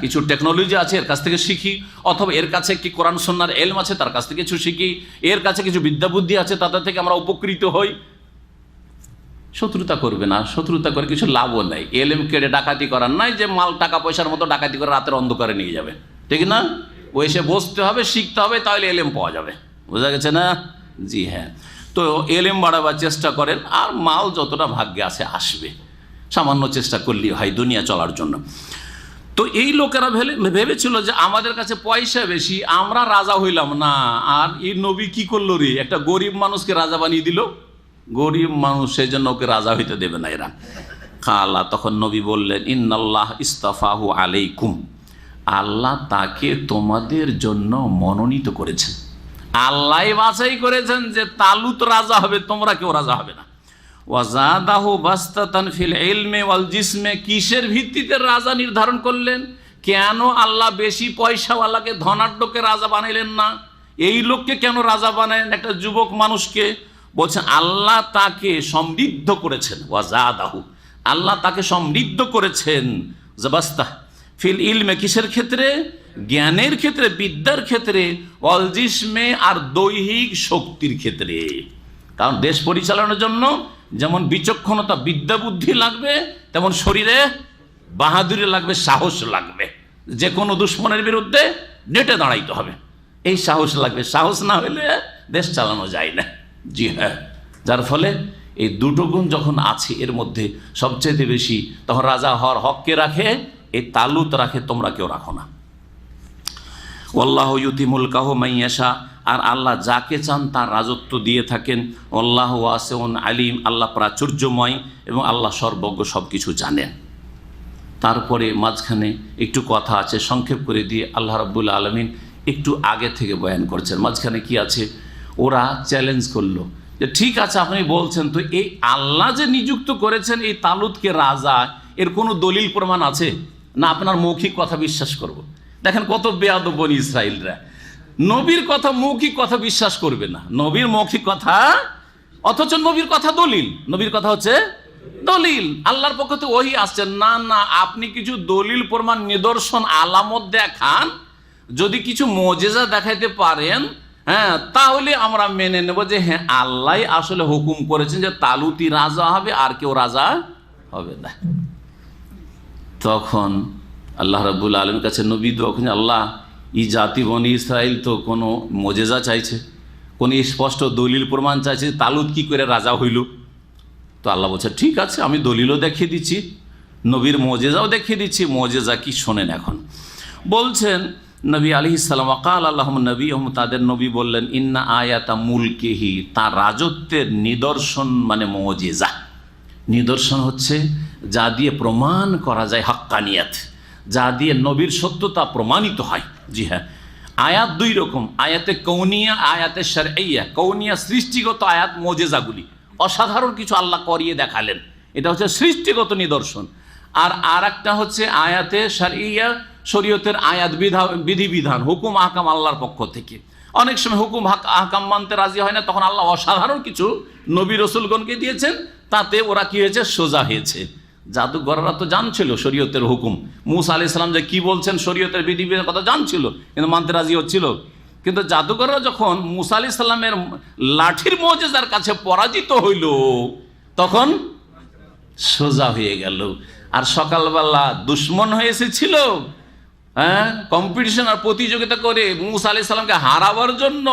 কিছু টেকনোলজি আছে, এর কাছ থেকে শিখি, অথবা এর কাছে কি কোরআন সুন্নাহর এলম আছে, তার কাছ থেকে কিছু শিখি, এর কাছে কিছু বিদ্যা বুদ্ধি আছে, তাদের থেকে আমরা উপকৃত হই। শত্রুতা করবে না, শত্রুতা করে কিছু লাভও নেই। এলেম কেড়ে ডাকাতি করার নাই, যে মাল টাকা পয়সার মতো ডাকাতি করে রাতের অন্ধকারে নিয়ে যাবে, ঠিক না? ও এসে বসতে হবে, শিখতে হবে, তাহলে এলেম পাওয়া যাবে। বোঝা গেছে না? জি হ্যাঁ। তো এলেম বাড়াবার চেষ্টা করেন, আর মাল যতটা ভাগ্যে আছে আসবে, সামান্য চেষ্টা করলেই হয় দুনিয়া চলার জন্য। তো এই লোকেরা ভেবেছিল যে আমাদের কাছে পয়সা বেশি, আমরা রাজা হইলাম না, আর এই নবী কি করলো রে, একটা গরিব মানুষকে রাজা বানিয়ে দিল। গরিব মানুষ, সেই জন্য ওকে রাজা হইতে দেবে না এরা। খালা, তখন নবী বললেন, ইন্নাল্লাহ ইস্তাফাহু আলাইকুম, আল্লাহ তাকে তোমাদের জন্য মনোনীত করেছেন। আল্লাহ বাছাই করেছেন যে তালুত রাজা হবে, তোমরা কেউ রাজা হবে না। ওয়াজাদাহু বাসতাতান ফিল ইলমি ওয়াল জিসমে, কিসের ভিত্তিতে রাজা নির্ধারণ করলেন? কেন আল্লাহ বেশি পয়সাওয়ালাকে, ধনাঢ্যকে রাজা বানাইলেন না? এই লোককে কেন রাজা বানালেন, একটা যুবক মানুষকে? বলছেন আল্লাহ তাকে সমৃদ্ধ করেছেন। ওয়াজাদাহু, আল্লাহ তাকে সমৃদ্ধ করেছেন। জাবাস্তা ফিল ইলমে, কিসের ক্ষেত্রে? জ্ঞানের ক্ষেত্রে, বিদ্যার ক্ষেত্রে। ওয়াল জিসমে, আর দৈহিক শক্তির ক্ষেত্রে। কারণ দেশ পরিচালনার জন্য যেমন বিচক্ষণতা, বিদ্যা, বুদ্ধি লাগবে, তেমন শরীরে বাহাদুরি লাগবে, সাহস লাগবে। যে কোনো দুশ্মনের বিরুদ্ধে ডেটে দাঁড়াইতে হবে, এই সাহস লাগবে। সাহস না হলে দেশ চালানো যায় না। জি হ্যাঁ, যার ফলে এই দুটো গুণ যখন আছে এর মধ্যে সবচেয়ে বেশি, তখন রাজা হওয়ার হককে রাখে, এই তালুত রাখে, তোমরা কেউ রাখো না। আল্লাহু ইউতি মুলকাহু মাইয়াশা, আর আল্লাহ যাকে চান তার রাজত্ব দিয়ে থাকেন। আল্লাহু ওয়াসিউন আলিম, আল্লাহ প্রাচুর্যময় এবং আল্লাহ সর্বজ্ঞ, সব কিছু জানেন। তারপরে মাঝখানে একটু কথা আছে, সংক্ষেপ করে দিয়ে আল্লাহ রাব্বুল আলামিন একটু আগে থেকে বয়ান করছেন। মাঝখানে কি আছে? ওরা চ্যালেঞ্জ করলো যে ঠিক আছে আপনি বলছেন, তো এই আল্লাহ যে নিযুক্ত করেছেন এই তালুতকে রাজা, এর কোনো দলিল প্রমাণ আছে না? আপনার মৌখিক কথা বিশ্বাস করব? দেখেন কত বেয়াদব বনি ইসরাইলরা, নবীর কথা, মৌখিক কথা বিশ্বাস করবে না। নবীর মৌখিক কথা, অথচ নবীর কথা দলিল। নবীর কথা হচ্ছে দলিল, আল্লাহর পক্ষ থেকে ওহী আসছে। না না, আপনি কিছু দলিল প্রমাণ, নিদর্শন, আলামত দেখান, যদি কিছু মুজিজা দেখাইতে পারেন, হ্যাঁ, তাহলে আমরা মেনে নেব যে হ্যাঁ আল্লাহ আসলে হুকুম করেছেন যে তালুতি রাজা হবে, আর কেউ রাজা হবে না। তখন আল্লাহ রাব্বুল আলামিনের কাছে নবী দোয়া করেন, আল্লাহ এই জাতি বনি ইসরাইল তো কোনো মুজিজা চাইছে, কোন স্পষ্ট দলিল প্রমাণ চাইছে, তালুত কি করে রাজা হইল। তো আল্লাহ বলছে ঠিক আছে, আমি দলিলও দেখিয়ে দিচ্ছি, নবীর মুজিজাও দেখিয়ে দিচ্ছি। মুজিজা কি শোনেন। এখন বলছেন নবী আলাইহিস সালাম, ওয়াকাল আল্লাহুম নবীহুম, তাদের নবী বললেন, ইন্না আয়াতা মুলকিহি, তার রাজত্বের নিদর্শন মানে মুজিজা। নিদর্শন হচ্ছে যা দিয়ে প্রমাণ করা যায় হাক্কানিয়াত, যা দিয়ে নবীর সত্যতা প্রমাণিত হয়। জি হ্যাঁ, আয়াত দুই রকম, আয়াতে কৌনিয়া, আয়াতে শারঈয়া। কৌনিয়া সৃষ্টিগত আয়াত, মুজিজাগুলি অসাধারণ কিছু আল্লাহ করিয়ে দেখালেন, এটা হচ্ছে সৃষ্টিগত নিদর্শন। আর একটা হচ্ছে আয়াতে শারঈয়া, শরীয়তের আয়াত, বিধিবিধান, হুকুম আহকাম আল্লাহর পক্ষ থেকে। অনেক সময় হুকুম আহকাম মানতে রাজি হয় না, তখন আল্লাহ অসাধারণ কিছু নবী রসুলগণকে দিয়েছেন, তাতে ওরা কি হয়েছে? সোজা হয়েছে। জাদুঘররা তো জানছিল শরীয়তের হুকুম, মুসা আলাইহিস সালাম যে কি বলছেন শরীয়তের বিধিবিধানের কথা জানছিল, কিন্তু মানতে রাজি হচ্ছিল। কিন্তু জাদুঘররা যখন মুসা আলাইহিস সালামের লাঠির মুজিজার কাছে পরাজিত হইল, তখন সোজা হয়ে গেল। আর সকালবেলা দুশ্মন হয়ে এসেছিল, হ্যাঁ, কম্পিটিশন আর প্রতিযোগিতা করে মুসা আলাইহিস সালামকে হারাবার জন্য,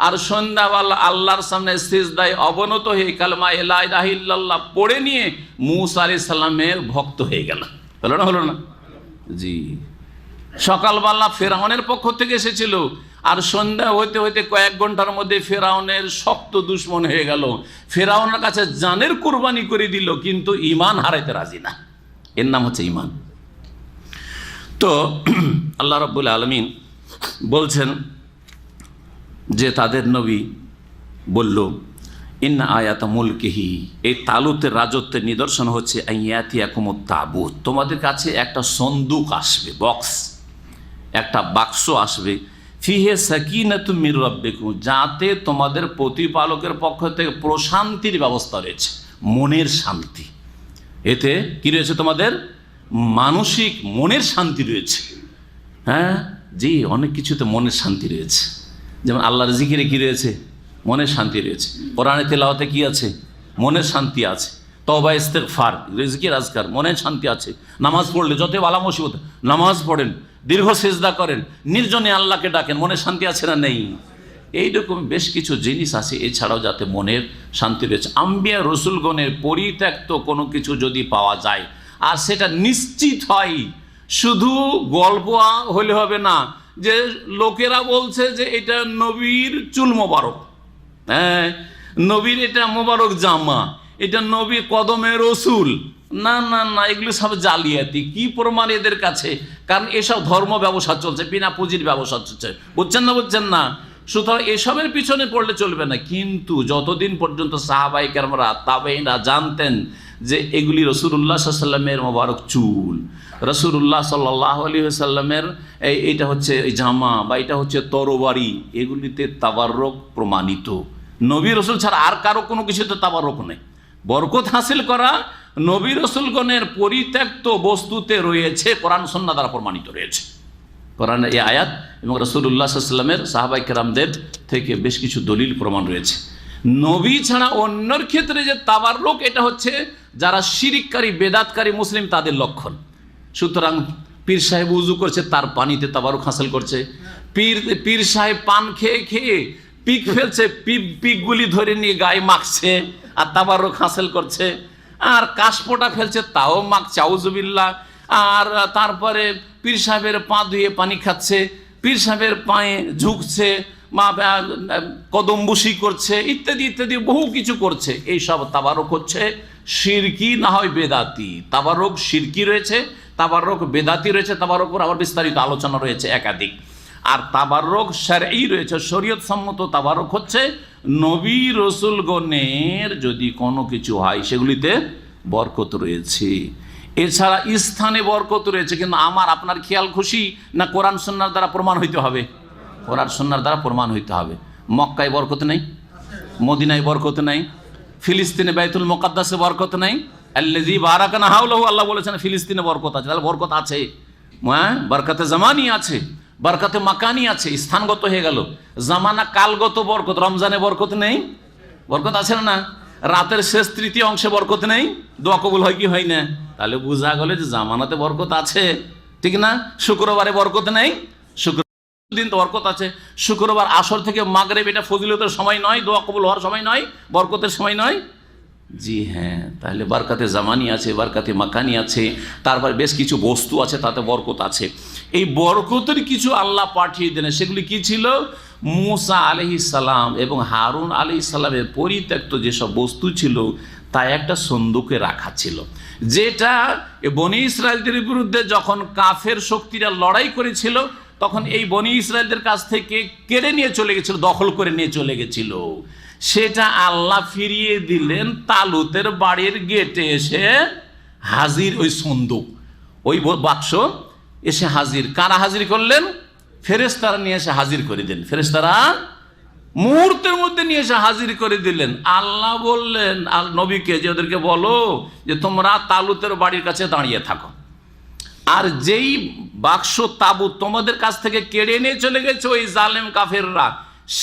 আর সন্ধ্যাবেলা আল্লাহর সামনে সিজদায় অবনত হয়ে কালেমা লা ইলাহা ইল্লাল্লাহ পড়ে নিয়ে মুসা আলাইহিস সালামের ভক্ত হয়ে গেল। হলো না? হলো না? জি। সকালবেলা ফেরাউনের পক্ষ থেকে এসেছিল, আর সন্ধ্যা হইতে হইতে কয়েক ঘন্টার মধ্যে ফেরাউনের শক্ত দুশ্মন হয়ে গেল। ফেরাউনের কাছে জানের কুরবানি করে দিল, কিন্তু ঈমান হারাইতে রাজি না। এর নাম হচ্ছে ঈমান। তো আল্লাহ রাব্বুল আলামিন বলছেন যে তাদের নবী বলল, ইন্না আয়াতা মুলকিহি, এই তালুতের রাজত্বের নিদর্শন হচ্ছে আইয়াতিয়াকুমুত তাবুত, তোমাদের কাছে একটা সন্দুক আসবে, বক্স, একটা বাক্স আসবে, ফিহে সাকিনাতুম মির রাব্বিকুম, যাতে তোমাদের প্রতিপালকের পক্ষ থেকে প্রশান্তির ব্যবস্থা রয়েছে, মনের শান্তি। এতে কি রয়েছে? তোমাদের মানসিক মনের শান্তি রয়েছে। হ্যাঁ জি, অনেক কিছুতে মনের শান্তি রয়েছে। যেমন আল্লাহর জিকিরে কি রয়েছে? মনের শান্তি রয়েছে। কোরআনে তেলাওয়াতে কি আছে? মনের শান্তি আছে। তওবা ইস্তিগফার, জিকির আজকার, মনের শান্তি আছে। নামাজ পড়লে যতই বালা মুসিবত, নামাজ পড়েন, দীর্ঘ সিজদা করেন, নির্জনে আল্লাহকে ডাকেন, মনের শান্তি আছে না নেই? এইরকম বেশ কিছু জিনিস আছে। এছাড়াও যাতে মনের শান্তি রয়েছে। আম্বিয়া রসুলগণের পরিত্যক্ত কোনো কিছু যদি পাওয়া যায়, আর সেটা নিশ্চিত হয় শুধু গল্প হলে হবে না, যে লোকেরা বলছে যে এটা নবীর চুল মোবারক, হ্যাঁ নবীর এটা মোবারক জামা, এটা নবীর কদমে রসুল। না না না, এগুলো সব জালিয়াতি। কি প্রমাণ এদের কাছে? কারণ এসব ধর্ম ব্যবসা চলছে, বিনা পুঁজির ব্যবসা চলছে, বুঝছেন না? সুতরাং এসবের পিছনে পড়লে চলবে না। কিন্তু যতদিন পর্যন্ত সাহাবায়ে কেরামরা, তাবেঈনরা জানতেন যে এগুলি রাসূলুল্লাহ সাল্লাল্লাহু আলাইহি ওয়াসাল্লামের মোবারক চুল, রাসূলুল্লাহ সাল্লাল্লাহু আলাইহি ওয়াসাল্লামের এইটা হচ্ছে জামা বা এটা হচ্ছে তরবারি, এগুলিতে তাবাররুক প্রমাণিত। নবী রসুল ছাড়া আর কারো কোনো কিছুতে তাবাররুক নেই। বরকত হাসিল করা নবী রসুলগণের পরিত্যক্ত বস্তুতে রয়েছে, কোরআন সুন্নাহ দ্বারা প্রমাণিত রয়েছে। কোরআনের এই আয়াত এবং রাসূলুল্লাহ সাল্লাল্লাহু আলাইহি ওয়াসাল্লামের সাহাবায়ে কেরামদের থেকে বেশ কিছু দলিল প্রমাণ রয়েছে। নবী ছাড়া অন্যর ক্ষেত্রে যে তাবাররুক, এটা হচ্ছে যারা শিরিককারী বেদাতকারী মুসলিম তাদের লক্ষণ। সুতরাং পীর সাহেব উজু করছে, তার পানিতে তাবাররুক হাসিল করছে। পীর সাহেব পান খেয়ে খেয়ে পিক ফেলছে, পিকগুলি ধরে নিয়ে গায়ে মাখছে আর তাবাররুক হাসিল করছে। আর কাশপোটা ফেলছে, তাও মাখছে, আউযুবিল্লাহ। আর তারপরে পীর সাহেবের পা ধুয়ে পানি খাচ্ছে, পীর সাহেবের পায়ে ঝুঁকছে, কদমবুসি করছে, ইত্যাদি ইত্যাদি বহু কিছু করছে। এই সব তাবাররুক হচ্ছে শিরকি, না হয় বেদাতি। তাবাররুক শিরকি রয়েছে, তাবাররুক বেদাতি রয়েছে, তাবাররুকের আবার বিস্তারিত আলোচনা রয়েছে একাধিক। আর তাবাররুক শারঈ রয়েছে, শরীয়ত সম্মত তাবাররুক হচ্ছে নবী রসুলগণের যদি কোনো কিছু হয় সেগুলিতে বরকত রয়েছে। এছাড়া স্থানে বরকত রয়েছে, কিন্তু আমার আপনার খেয়াল খুশি না কোরআন সুন্নাহর দ্বারা প্রমাণ হইতে হবে? কোরআন সুন্নাহর দ্বারা প্রমাণ হইতে হবে। মক্কায় বরকত নেই, মদিনায় বরকত নেই, ফিলিস্তিনে বাইতুল মুকাদ্দাসে বরকত নেই। আল্লাযী বারাকানা হাওলাহু, আল্লাহ বলেছেন ফিলিস্তিনে বরকত আছে। তাহলে বরকত আছে, হ্যাঁ বরকতে জামানি আছে, বরকতে মাকানি আছে, স্থানগত হয়ে গেল। জামানা কালগত বরকত, রমজানে বরকত নেই, বরকত আছে না? রাতের শেষ তৃতীয় অংশে বরকত নেই, দোয়া কবুল হয় কি হয় না? তাহলে বোঝা গেল যে জামানাতে বরকত আছে, ঠিক না? শুক্রবারে বরকত নেই, শুক্রবার দিন তো বরকত আছে। শুক্রবার আসর থেকে মাগরিব, এটা ফজিলতের সময় নয়, দোয়া কবুল হওয়ার সময় নয়, বরকতের সময় নয়। জি হ্যাঁ, তাহলে বরকতে জামানি আছে, বরকতে মাকানি আছে, তারপর বেশ কিছু বস্তু আছে তাতে বরকত আছে। এই বরকতের কিছু আল্লাহ পাঠিয়ে দেন। সেগুলি কি ছিল? মূসা আলাইহিস সালাম এবং হারুন আলাইহিস সালামের পরিত্যক্ত যেসব বস্তু ছিল তা একটা সন্দুকে রাখা ছিল, যেটা বনি ইসরায়েলদের বিরুদ্ধে যখন কাফের শক্তিরা লড়াই করেছিল তখন এই বনি ইসরায়েলদের কাছ থেকে কেড়ে নিয়ে চলে গেছিল, দখল করে নিয়ে চলে গেছিল। সেটা আল্লাহ ফিরিয়ে দিলেন, তালুতের বাড়ির গেটে এসে হাজির ওই সন্দুক, ওই বাক্স এসে হাজির। কারা হাজির করলেন? ফেরেশতারা নিয়ে এসে হাজির করে দিলেন। ফেরেশতারা মুহূর্তের মধ্যে নিয়ে এসে হাজির করে দিলেন। আল্লাহ বললেন আল নবীকে যে ওদেরকে বলো যে তোমরা তালুতের বাড়ির কাছে দাঁড়িয়ে থাকো, আর যেই বাক্স তাবুত তোমাদের কাছ থেকে কেড়ে নিয়ে চলে গেছে ওই জালেম কাফেররা,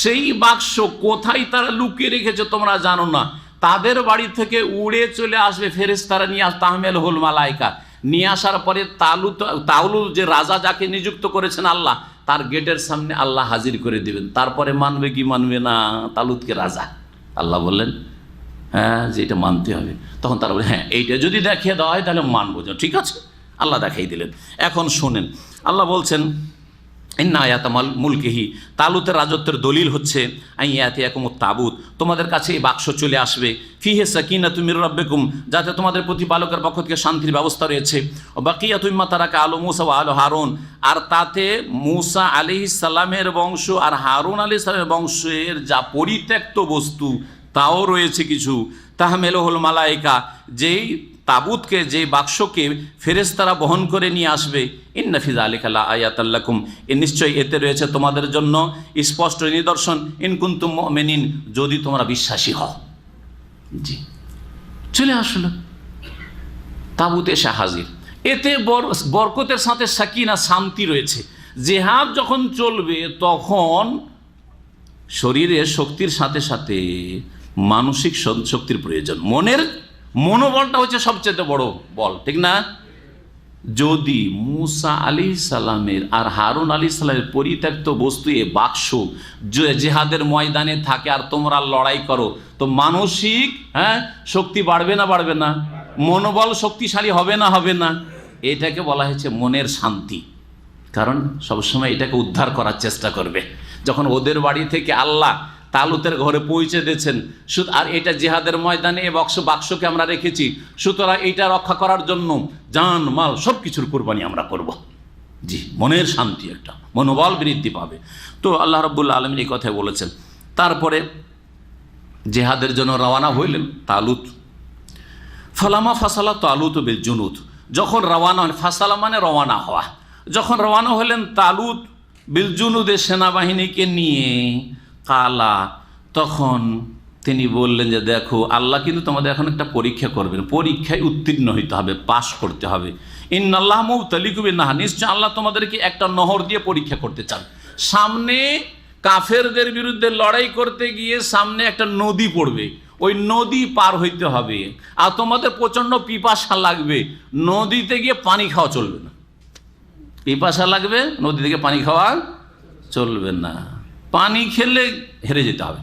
সেই বাক্স কোথায় তারা লুকিয়ে রেখেছে তোমরা জানো না। তাদের বাড়ি থেকে উড়ে চলে আসবে ফেরেশতারা, নিয়ে তাহমেল হুল মালাইকা, নিয়ে আসার পরে তালুত যে রাজা যাকে নিযুক্ত করেছেন আল্লাহ, তার গেটের সামনে আল্লাহ হাজির করে দিবেন। তারপরে মানবে কি মানবে না তালুতকে রাজা? আল্লাহ বললেন হ্যাঁ যে এটা মানতে হবে। তখন তারা বলে হ্যাঁ এইটা যদি দেখিয়ে দেওয়া হয় তাহলে মানবো। ঠিক আছে, আল্লাহ দেখাই দিলেন। এখন শোনেন, আল্লাহ বলছেন ইন্না আয়াতামাল মুলকিহি, তালুতের রাজত্বের দলিল হচ্ছে আইয়াতিয়াকুমুত তাবুত, তোমাদের কাছে এই বাক্স চলে আসবে, ফিহে সাকিনাতুম মির রাব্বিকুম, যাতে তোমাদের প্রতিপালকের পক্ষ থেকে শান্তির ব্যবস্থা রয়েছে, বাকিয়াতুম মিম্মা তারাকা আলু মূসা ওয়া আলু হারুন, আর তাতে মূসা আলাইহিস সালামের বংশ আর হারুন আলাইহিস সালামের বংশের যা পরিত্যক্ত বস্তু তাও রয়েছে কিছু। তাহমেলুহুল মালাইকা, যেই তাবুতকে, যে বাক্সকে ফেরেশতারা বহন করে নিয়ে আসবে। ইন্না ফি যালিকা লাআয়াতাল লাকুম, নিশ্চয়ই এতে রয়েছে তোমাদের জন্য স্পষ্ট নিদর্শন, ইন কুনতুম মুমিনিন, যদি তোমরা বিশ্বাসী হও। জি, চলে আসলো তাবুত এসে হাজির। এতে বরকতের সাথে সাকিনা, শান্তি রয়েছে। জিহাদ যখন চলবে তখন শরীরের শক্তির সাথে সাথে মানসিক শক্তির প্রয়োজন। মনোবলটা হচ্ছে সবচেয়ে বড় বল, ঠিক না? যদি মূসা আলাইহিস সালামের আর হারুন আলাইহিস সালামের পরিত্যক্ত বস্তু এ বাক্স জিহাদের ময়দানে থাকে আর তোমরা লড়াই করো, তো মানসিক শক্তি বাড়বে না বাড়বে না? মনোবল শক্তিশালী হবে না হবে না? এটাকে বলা হয়েছে মনের শান্তি, কারণ সবসময় এটাকে উদ্ধার করার চেষ্টা করবে। যখন ওদের বাড়ি থেকে আল্লাহ তালুতের ঘরে পৌঁছে দিয়েছেন, আর এটা জিহাদের ময়দানে এ বাক্সকে আমরা রেখেছি, সুতরাং এইটা রক্ষা করার জন্য জান মাল সব কিছুর কোরবানি আমরা করব। জি, মনের শান্তি, একটা মনোবল বৃদ্ধি পাবে। তো আল্লাহ রাব্বুল আলামিন এই কথাই বলেছেন। তারপরে জিহাদের জন্য রওনা হইলেন তালুত। ফালামা ফাসালা তালুত বিল জুনুদ, যখন রওনা হন, ফাসালা মানে রওনা হওয়া, যখন রওনা হলেন তালুত বিল জুনুদের সেনাবাহিনীকে নিয়ে, কালা, তখন তিনি বললেন যে দেখো আল্লাহ কিন্তু তোমাদের এখন একটা পরীক্ষা করবেন, পরীক্ষায় উত্তীর্ণ হইতে হবে, পাশ করতে হবে। ইন্নাল্লাহ মুবতালিকুম বিন্নাহার, নিশ্চয় আল্লাহ তোমাদেরকে একটা নহর দিয়ে পরীক্ষা করতে চান। সামনে কাফেরদের বিরুদ্ধে লড়াই করতে গিয়ে সামনে একটা নদী পড়বে, ওই নদী পার হইতে হবে, আর তোমাদের প্রচণ্ড পিপাসা লাগবে, নদীতে গিয়ে পানি খাওয়া চলবে না। পিপাসা লাগবে, নদী থেকে পানি খাওয়া চলবে না, পানি খেলে হেরে যেতে হবে,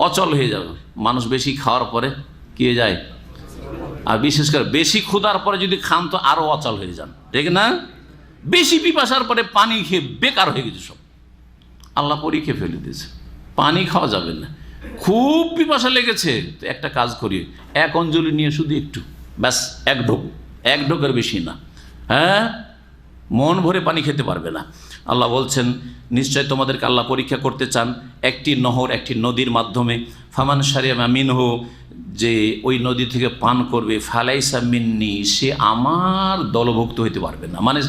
অচল হয়ে যাবে। মানুষ বেশি খাওয়ার পরে কি হয়ে যায়, আর বিশেষ করে বেশি ক্ষুধার পরে যদি খান তো আরও অচল হয়ে যান, ঠিক না? বেশি পিপাসার পরে পানি খেয়ে বেকার হয়ে গেছে সব, আল্লাহ পরীক্ষা ফেলে দিয়েছে, পানি খাওয়া যাবে না। খুব পিপাসা লেগেছে তো একটা কাজ করি, এক অঞ্জলি নিয়ে শুধু একটু, ব্যাস এক ঢোকের বেশি না, হ্যাঁ, মন ভরে পানি খেতে পারবে না। আল্লাহ বলছেন নিশ্চয় তোমাদেরকে আল্লাহ পরীক্ষা করতে চান একটি নহর, একটি নদীর মাধ্যমে। ফামান শারিবা মিনহু, যে ওই নদী থেকে পান করবে, ফালাইসা মিন্নি, সে আমার দলভুক্ত হইতে পারবে না, মানে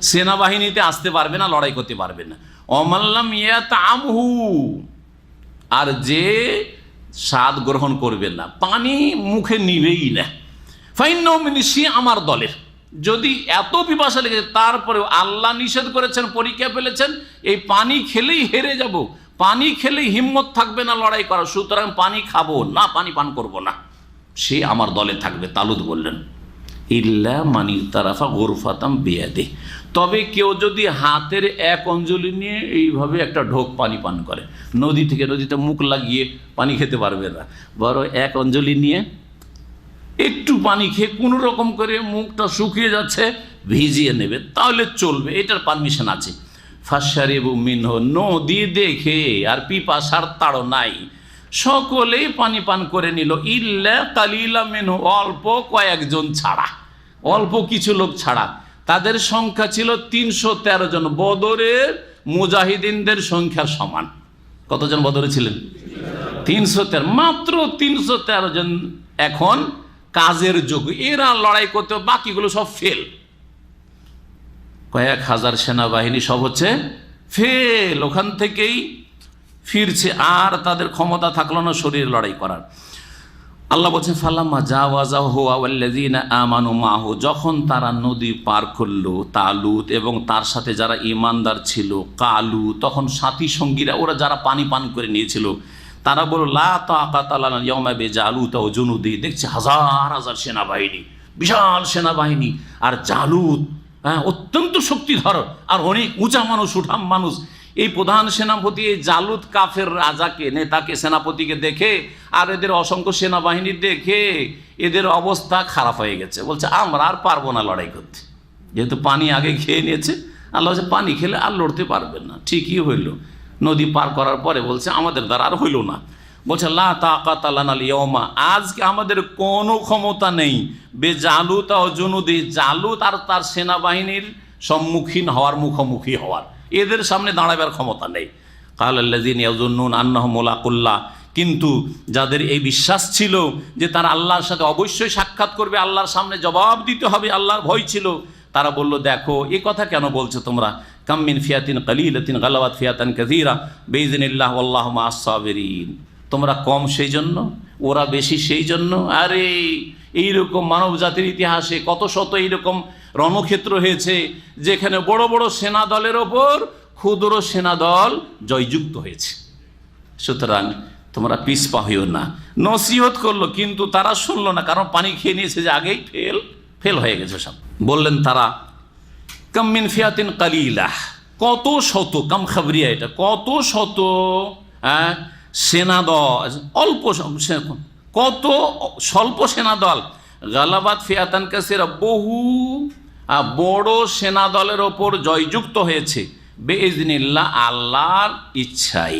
সেনাবাহিনীতে আসতে পারবে না, লড়াই করতে পারবে না। অমাল্লাম ইয়াতামহু, আর যে স্বাদ গ্রহণ করবে না, পানি মুখে নিবেই না, ফাইন্নাহু মিন্নি, সে আমার দলের। যদি এত পিপাসা লেগেছে তারপরেও আল্লাহ নিষেধ করেছেন, পরীক্ষা ফেলেছেন, এই পানি খেলেই হেরে যাব, পানি খেলেই হিম্মত থাকবে না লড়াই করা, সুতরাং পানি খাবো না, পানি পান করব না, সে আমার দলে থাকবে। তালুত বললেন ইল্লা মানি তারাফা গোরফাতাম বিয়াদে, তবে কেউ যদি হাতের এক অঞ্জলি নিয়ে এইভাবে একটা ঢোক পানি পান করে, নদী থেকে, নদীতে মুখ লাগিয়ে পানি খেতে পারবে না, বড় এক অঞ্জলি নিয়ে একটু পানি খেয়ে কোনো রকম করে মুখটা শুকিয়ে যাচ্ছে ভিজিয়ে নেবে, তাহলে চলবে, এটার পারমিশন আছে। ফাশারিবু মিনহু, নদী দেখে আর পিপাসার তাড়ো নাই, সকলেই পানি পান করে নিল, ইল্লা কালিলা মিনহু, অল্প কয়েকজন ছাড়া, অল্প কিছু লোক ছাড়া। তাদের সংখ্যা ছিল 313 জন, বদরের মুজাহিদিনদের সংখ্যার সমান। কতজন বদরে ছিলেন? 313, মাত্র 313 জন এখন কাজের যোগ্য, এরা লড়াই করতে, বাকিগুলো সব ফেল। কয়েক হাজার সেনাবাহিনী সব হচ্ছে ফেল, ওখান থেকেই ফিরছে, আর তাদের ক্ষমতা থাকলো না শরীর লড়াই করার। আল্লাহ বলছেন ফালাম্মা জাওয়াজাহু ওয়াল্লাযিনা আমানু মাহু, যখন তারা নদী পার করলো, তালুত এবং তার সাথে যারা ঈমানদার ছিল, কালু, তখন সাথী সঙ্গীরা, ওরা যারা পানি পান করে নিয়েছিল, তারা বলল লা তাকাতা লানা ইয়াওমা বিজালুত ওয়া জুনুদি, দেখছে হাজার হাজার সেনাবাহিনী, বিশাল সেনাবাহিনী, আর জালুত অত্যন্ত শক্তিধর আর অনেক উঁচা মানুষ, উঠাম মানুষ। এই প্রধান সেনাপতি এই জালুত কাফের রাজাকে, নেতাকে, সেনাপতিকে দেখে আর এদের অসংখ্য সেনাবাহিনী দেখে এদের অবস্থা খারাপ হয়ে গেছে, বলছে আমরা আর পারবো না লড়াই করতে, যেহেতু পানি আগে খেয়ে নিয়েছে। আল্লাহ বলছে পানি খেলে আর লড়তে পারবেন না। ঠিকই হইল, নদী পার করার পরে বলছে আমাদের দ্বারা আর হইল না, বলছে লা তাকাতা লানা আল-ইয়াওমা, আজকে আমাদের কোনো ক্ষমতা নেই, বেজালুত ও জুনুদি, জালুত আর তার সেনাবাহিনীর সম্মুখীন হওয়ার, মুখোমুখি হওয়ার, এদের সামনে দাঁড়াবার ক্ষমতা নেই। কালাল্লাযিনা ইয়াযুন্নুনা আন্নাহুম মুলাকুল্লাহ, কিন্তু যাদের এই বিশ্বাস ছিল যে তারা আল্লাহর সাথে অবশ্যই সাক্ষাৎ করবে, আল্লাহর সামনে জবাব দিতে হবে, আল্লাহর ভয় ছিল, তারা বলল দেখো এ কথা কেন বলছো তোমরা, কাম মিন ফিয়াতিন কালিলাতিন গালাবাত ফিয়াতান কাসীরা বিইযনিল্লাহ ওয়াল্লাহু মা'আস সাবিরিন, তোমরা কম সেই জন্য, ওরা বেশি সেই জন্য। আরে এইরকম মানব জাতির ইতিহাসে কত শত এইরকম রণক্ষেত্র হয়েছে যেখানে বড় বড় সেনা দলের ওপর ক্ষুদ্র সেনা দল জয়যুক্ত হয়েছে। সুতরাং তোমরা পিছপা হইও না। নসিহত করলো কিন্তু তারা শুনলো না, কারণ পানি খেয়ে নিয়েছে যে আগেই ফেল হয়ে গেছে সব। বললেন তারা কাম মিন ফিয়াতিন কালিলাহ, কত শত, কাম খাবরিয়া, এটা কত শত সেনা দল, অল্প কত স্বল্প সেনা দল, গালাবাত ফিয়াতান কাসিরা, বহু বড় সেনা দলের ওপর জয়যুক্ত হয়েছে, বেইজনিল্লাহ আল্লাহর ইচ্ছাই,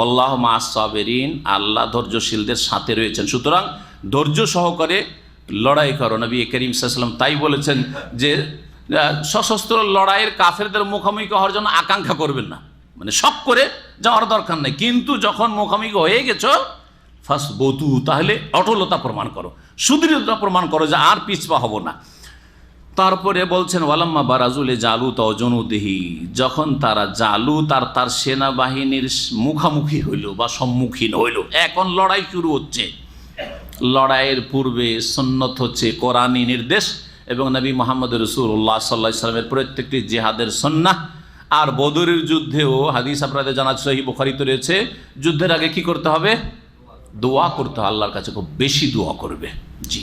আল্লাহ মা'আস সাবিরিন, আল্লাহ ধৈর্যশীলদের সাথে রয়েছেন। সুতরাং ধৈর্য সহকারে লড়াই করো। নবী করিম সাল্লাল্লাহু আলাইহি ওয়াসাল্লাম তাই বলেছেন যে সশস্ত্র লড়াইয়ের কাফেরদের মুখোমুখি হওয়ার জন্য আকাঙ্ক্ষা করবেন না, মানে শখ করে যাওয়ার দরকার নেই, কিন্তু যখন মুখোমুখি হয়ে গেছো ফাসবুতু, তাহলে অটলতা প্রমাণ করো, সুদৃঢ়তা প্রমাণ করো যে আর পিছপা হব না। তারপরে বলছেন ওয়ালাম্মা বারাজুলে জালুত ও জনুদিহি, যখন তারা জালুত আর তার সেনাবাহিনীর মুখামুখি হইল বা সম্মুখীন হইল, এখন লড়াই শুরু হচ্ছে। লড়াইয়ের পূর্বে সুন্নত হচ্ছে কোরআনী নির্দেশ এবং নবী মুহাম্মদ রাসূলুল্লাহ সাল্লাল্লাহু আলাইহি ওয়াসাল্লামের প্রত্যেকটি জিহাদের সুন্নাহ। আর বদরের যুদ্ধেও হাদিস আপনাদের জানা সহিহ বুখারীতে রয়েছে, যুদ্ধের আগে কি করতে হবে? দোয়া করতে হবে, আল্লাহর কাছে খুব বেশি দোয়া করবে। জি,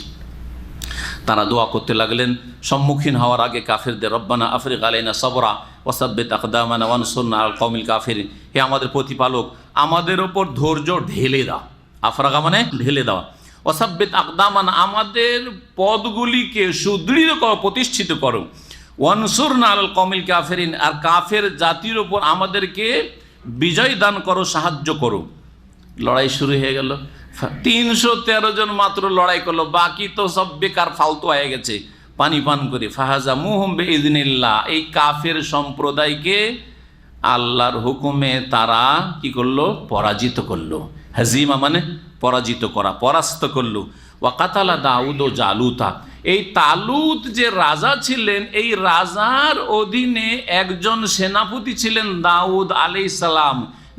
তারা দোয়া করতে লাগলেন সম্মুখীন হওয়ার আগে কাফেরদের, রব্বানা আফরিগ আলাইনা সাবরা ওয়া সাব্বিত আকদামানা ওয়ানসুরনা আলাল কওমিল কাফিরিন, হে আমাদের প্রতিপালক আমাদের ওপর ধৈর্য ঢেলে দাও, আফরাগা মানে ঢেলে দাও, ওয়া সাব্বিত আকদামানা আমাদের পদগুলিকে সুদৃঢ় করো, প্রতিষ্ঠিত করো, ওয়ানসুরনা আলাল কওমিল কাফিরিন আর কাফের জাতির ওপর আমাদেরকে বিজয় দান করো, সাহায্য করো। লড়াই শুরু হয়ে গেল, 313 জন মাত্র লড়াই করলো, বাকি তো সব বেকার ফালতু হয়ে গেছে পানি পান করে। ফাহাজামুহুম বিইذনিল্লাহ, এই কাফের সম্প্রদায়কে আল্লাহর হুকুমে তারা কি করলো? পরাজিত করলো। হাজিমা মানে পরাজিত করা, পরাস্ত করলো। ওয়া কাতালা দাউদ ও জালুতা, এই তালুত যে রাজা ছিলেন, এই রাজার অধীনে একজন সেনাপতি ছিলেন দাউদ আলাইহিস সালাম,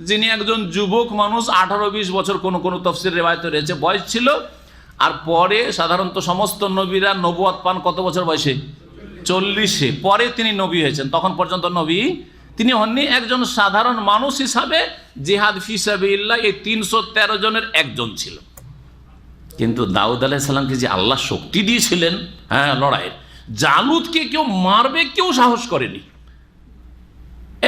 যিনি একজন যুবক মানুষ, 18-20 বছর কোন কোন তাফসীর রিওয়ায়াতে রয়েছে বয়স ছিল। আর পরে সাধারণত সমস্ত নবীরা নবুয়ত পান কত বছর বয়সে? 40-এ। পরে তিনি নবী হয়েছেন, তখন পর্যন্ত নবী তিনি হননি। একজন সাধারণ মানুষ হিসাবে জিহাদ ফি সাবিলিল্লাহ এই 313 জনের একজন ছিল। কিন্তু দাউদ আলাইহিস সালামকে যে আল্লাহ শক্তি দিয়েছিলেন, হ্যাঁ, লড়াইয়ের, জালুতকে কেউ মারবে কেউ সাহস করেনি,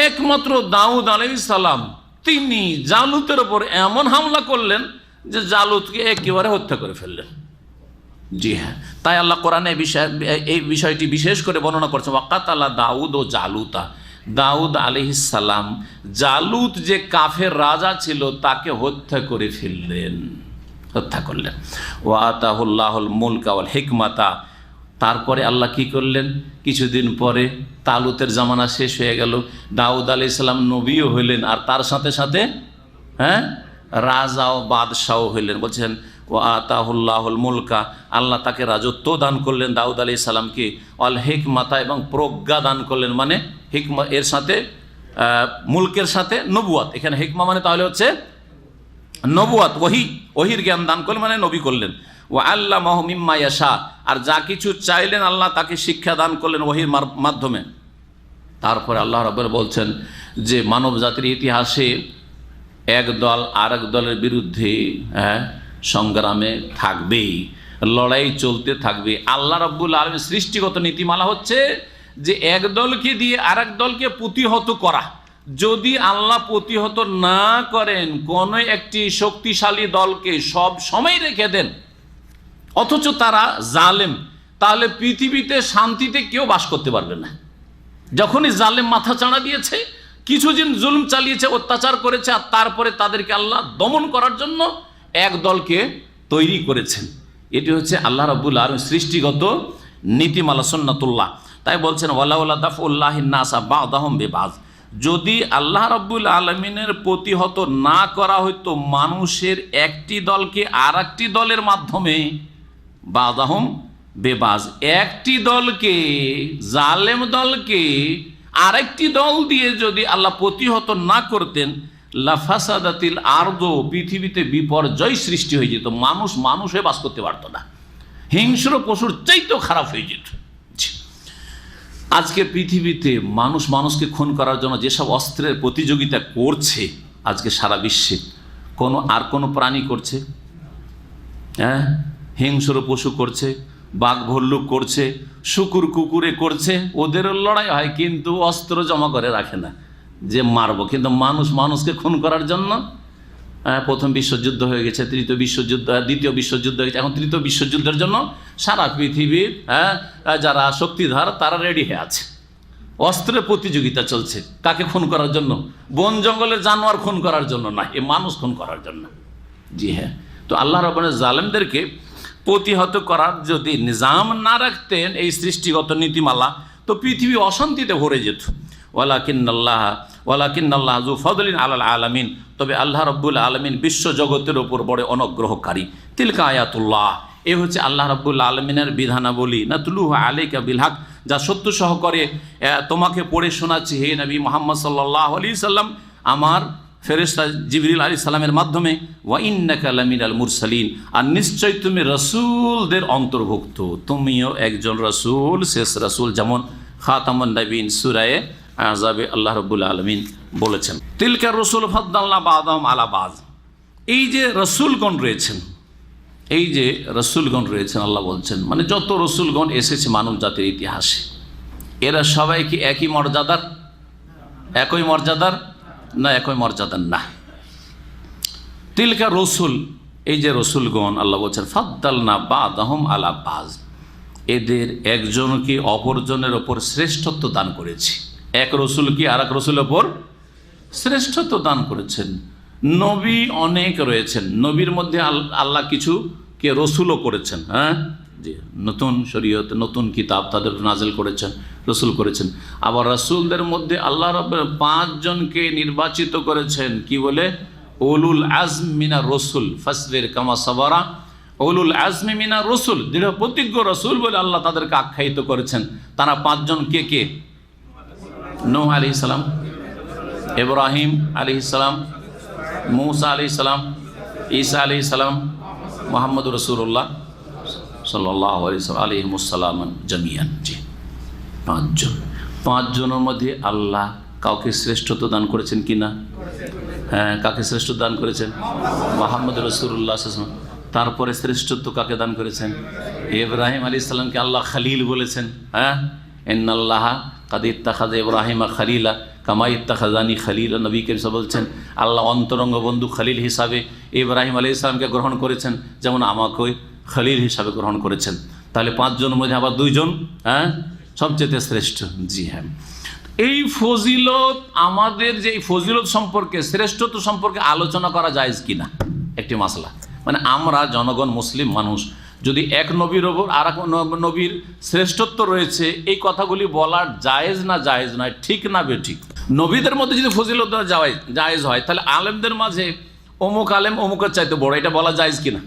একমাত্র দাউদ আলাইহিস সালাম তিনি জালুতের উপর এমন হামলা করলেন যে জালুতকে একেবারে হত্যা করে ফেললেন। জি হ্যাঁ, তাই আল্লাহ কোরআনে এই বিষয়টি বিশেষ করে বর্ণনা করছেন, ওয়াকাতালা দাউদ ও জালুতা, দাউদ আলাইহিস সালাম জালুত যে কাফের রাজা ছিল তাকে হত্যা করে ফেললেন, হত্যা করলেন। ওয়া আতাহুল্লাহুল মুলকা ওয়াল হিকমাতা, তারপরে আল্লাহ কি করলেন? কিছুদিন পরে তালুতের জামানা শেষ হয়ে গেল, দাউদ আলাইহিস সালাম নবীও হইলেন, আর তার সাথে সাথে হ্যাঁ রাজাও বাদশাও হইলেন। বলছেন ও আতাহুল্লাহুল মুলকা, আল্লাহ তাকে রাজত্ব দান করলেন দাউদ আলাইহিস সালামকে, অল হিকমাতা এবং প্রজ্ঞা দান করলেন, মানে হিকমা এর সাথে মুলকের সাথে নবুয়াত, এখানে হিকমা মানে তাহলে হচ্ছে নবুয়াত, ওহির জ্ঞান দান করলেন মানে নবী করলেন। ও আল্লামাহু মিম্মা ইয়াশা, আর যা কিছু চাইলেন আল্লাহ তাকে শিক্ষা দান করলেন ওহির মাধ্যমে। তারপরে আল্লাহ রাব্বুল বলছেন যে মানব জাতির ইতিহাসে এক দল আর এক দলের বিরুদ্ধে সংগ্রামে থাকবেই, লড়াই চলতে থাকবে। আল্লাহ রাব্বুল আলামিন সৃষ্টিগত নীতিমালা হচ্ছে যে এক দলকে দিয়ে আর এক দলকে প্রতিহত করা। যদি আল্লাহ প্রতিহত না করেন, কোনো একটি শক্তিশালী দলকে সব সময় রেখে দেন, অথচ তারা জালেম, তাহলে পৃথিবীতে শান্তিতে কেউ বাস করতে পারবে না। যখনই জালেম মাথা চাড়া দিয়েছে, কিছুদিন জুলুম চালিয়েছে, অত্যাচার করেছে, আর তারপরে তাদেরকে আল্লাহ দমন করার জন্য এক দলকে তৈরি করেছেন। এটি হচ্ছে আল্লাহ রাব্বুল আলামিন সৃষ্টিগত নীতিমালা, সুন্নাতুল্লাহ। তাই বলছেন ওয়ালাউলা দাফউল্লাহিন নাসা বা'দাহুম বিবা'দ, যদি আল্লাহ রাব্বুল আলামিনের প্রতিহত না করা হইতো মানুষের একটি দলকে আর একটি দলের মাধ্যমে, বা'দাহুম বিবা'দ, একটি দলকে জালেম দলকে আরেকটি দল দিয়ে যদি আল্লাহ প্রতিহত না করতেন, লাফাসাদাতিল আরদু, পৃথিবীতে বিপর্যয় সৃষ্টি হয়ে যেত, মানুষ হয়ে বাস করতে পারতো না, হিংস্র পশুর চাইতেও খারাপ হয়ে যেত। আজকে পৃথিবীতে মানুষকে খুন করার জন্য যেসব অস্ত্রের প্রতিযোগিতা করছে আজকে সারা বিশ্বে, কোনো প্রাণী করছে? হ্যাঁ, হিংস্র পশু করছে, বাঘ ভল্লুক করছে, শুকুর কুকুরে করছে, ওদেরও লড়াই হয়, কিন্তু অস্ত্র জমা করে রাখে না যে মারবো। কিন্তু মানুষকে খুন করার জন্য প্রথম বিশ্বযুদ্ধ হয়ে গেছে, দ্বিতীয় বিশ্বযুদ্ধ হয়ে গেছে, এখন তৃতীয় বিশ্বযুদ্ধের জন্য সারা পৃথিবীর যারা শক্তিধর তারা রেডি হয়ে আছে। অস্ত্রের প্রতিযোগিতা চলছে, কাকে খুন করার জন্য? বন জঙ্গলের জানোয়ার খুন করার জন্য না, এ মানুষ খুন করার জন্য। জি হ্যাঁ, তো আল্লাহ রাব্বুল আলামিন জালেমদেরকে প্রতিহত করার যদি নিজাম না রাখতেন, এই সৃষ্টিগত নীতিমালা, তো পৃথিবী অশান্তিতে ভরে যেত। ওয়ালাকিন্নাল্লাহ যু ফদলিন আলাল আলামিন, তবে আল্লাহ রাব্বুল আলামিন বিশ্ব জগতের ওপর বড় অনুগ্রহকারী। তিলকা আয়াতুল্লাহ, এ হচ্ছে আল্লাহ রাব্বুল আলামিনের বিধানাবলী। নাতলুহা আলাইকা বিল হক, যা সত্য সহকারে তোমাকে পড়ে শোনাচ্ছি হে নবী মুহাম্মদ সাল্লাল্লাহু আলাইহি সাল্লাম, আমার ফেরেশতা জিবরিল আলাইহিস সালামের মাধ্যমে। ওয়া ইন্নাকা লামিনাল মুরসালিন, আর নিশ্চয় তুমি রাসূলদের অন্তর্ভুক্ত, তুমিও একজন রাসূল, শেষ রাসূল, যেমন খাতামুন নবীন সূরা আযাবে আল্লাহ রাব্বুল আলামিন বলেছেন। তিলকা রাসূল ফাদ্দালনা বা'দাহুম আলা বা'দ, এই যে রাসূলগণ রয়েছেন, এই যে রসুলগণ রয়েছেন, আল্লাহ বলছেন মানে যত রসুলগণ এসেছে মানব জাতির ইতিহাসে, এরা সবাই কি একই মর্যাদার? একই মর্যাদার না? একই মর্যাদার না। তিলকা রসুল, এই যে রসুলগণ, আল্লাহ বলছেন ফাদ্দালনা বা'দাহুম আলা বা'দ, এদের একজনকে অপরজনের ওপর শ্রেষ্ঠত্ব দান করেছি। এক রসুলকে আর এক রসুলের ওপর শ্রেষ্ঠত্ব দান করেছেন। নবী অনেক রয়েছেন, নবীর মধ্যে আল্লাহ কিছু কে রসুলও করেছেন। হ্যাঁ জি, নতুন শরীয়ত, নতুন কিতাব তাদের নাজিল করেছেন, রসুল করেছেন। আবার রসুলদের মধ্যে আল্লাহ রাব্বুল 5 জনকে নির্বাচিত করেছেন, কি বলে? উলুল আজম মিনার রসুল, ফাসবির কামা সাবারা উলুল আজমি মিনার রসুল, দৃঢ় প্রতিজ্ঞ রসুল বলে আল্লাহ তাদেরকে আখ্যায়িত করেছেন। তারা 5 জন কে কে? নূহ আলাইহিস সালাম, ইব্রাহিম আলাইহিস সালাম, মূসা আলাইহিস সালাম, ঈসা আলাইহিস সালাম, মুহাম্মদুর রাসূলুল্লাহ সাল্লাল্লাহু আলাইহিস সালাম জামিয়ান। জি, 5 জন। 5 জনের মধ্যে আল্লাহ কাউকে শ্রেষ্ঠত্ব দান করেছেন কি না? হ্যাঁ, কাকে শ্রেষ্ঠত্ব দান করেছেন? মুহাম্মদুর রাসূলুল্লাহ সাল্লাল্লাহু আলাইহি ওয়াসাল্লাম। তারপরে শ্রেষ্ঠত্ব কাকে দান করেছেন? ইব্রাহিম আলাইহিস সালামকে আল্লাহ খলিল বলেছেন। হ্যাঁ, ইন্নাল্লাহা কাদ ইত্তাখাযা ইব্রাহিমা খলিলা কামা ইত্তাখাযানি খলিলা, নবী করিম সাল্লাল্লাহু আলাইহি ওয়াসাল্লাম বলছেন আল্লাহ অন্তরঙ্গ বন্ধু খলিল হিসাবে ইব্রাহিম আলাইহিস সালামকে গ্রহণ করেছেন, যেমন আমাকে খলিল হিসাবে গ্রহণ করেছেন। তাহলে 5 জনের মধ্যে আবার 2 জন হ্যাঁ সবচেয়ে শ্রেষ্ঠ। জি হ্যাঁ, এই ফজিলত, আমাদের যে এই ফজিলত সম্পর্কে, শ্রেষ্ঠত্ব সম্পর্কে আলোচনা করা জায়েজ কিনা একটি মাসলা। মানে আমরা জনগণ, মুসলিম মানুষ, যদি এক নবীর ওপর আর এক নবীর শ্রেষ্ঠত্ব রয়েছে, এই কথাগুলি বলার জায়েজ না জায়েজ নয়, ঠিক না বেঠিক? নবীদের মধ্যে যদি ফজিলত জায়েজ হয়, তাহলে আলেমদের মাঝে অমুক আলেম অমুকের চাইতে বড়, এটা বলা জায়েজ কিনা?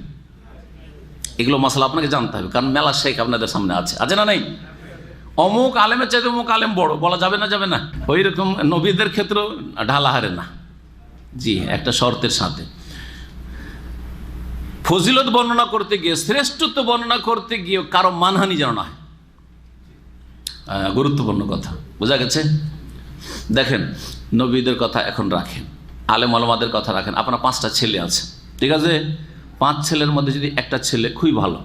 এগুলো মাসলা আপনাকে জানতে হবে, কারণ মেলা শেখ আপনাদের সামনে আছে না নাই? অমুক আলেমের চাইতে অমুক আলেম বড় বলা যাবে না? যাবে না। ওই রকম নবীদের ক্ষেত্রেও ঢালাহারে না। জি, একটা শর্তের সাথে। ফজিলত বর্ণনা করতে গিয়ে, শ্রেষ্ঠত্ব বর্ণনা করতে গিয়ে কারো মানহানি যেন না হয়, গুরুত্বপূর্ণ কথা। বোঝা গেছে? দেখেন, নবীদের কথা এখন রাখেন, আলেম ওলামাদের কথা রাখেন। আপনার 5টা ছেলে আছে, ঠিক আছে? 5 ছেলের মধ্যে যদি একটা ছেলে খুবই ভালো,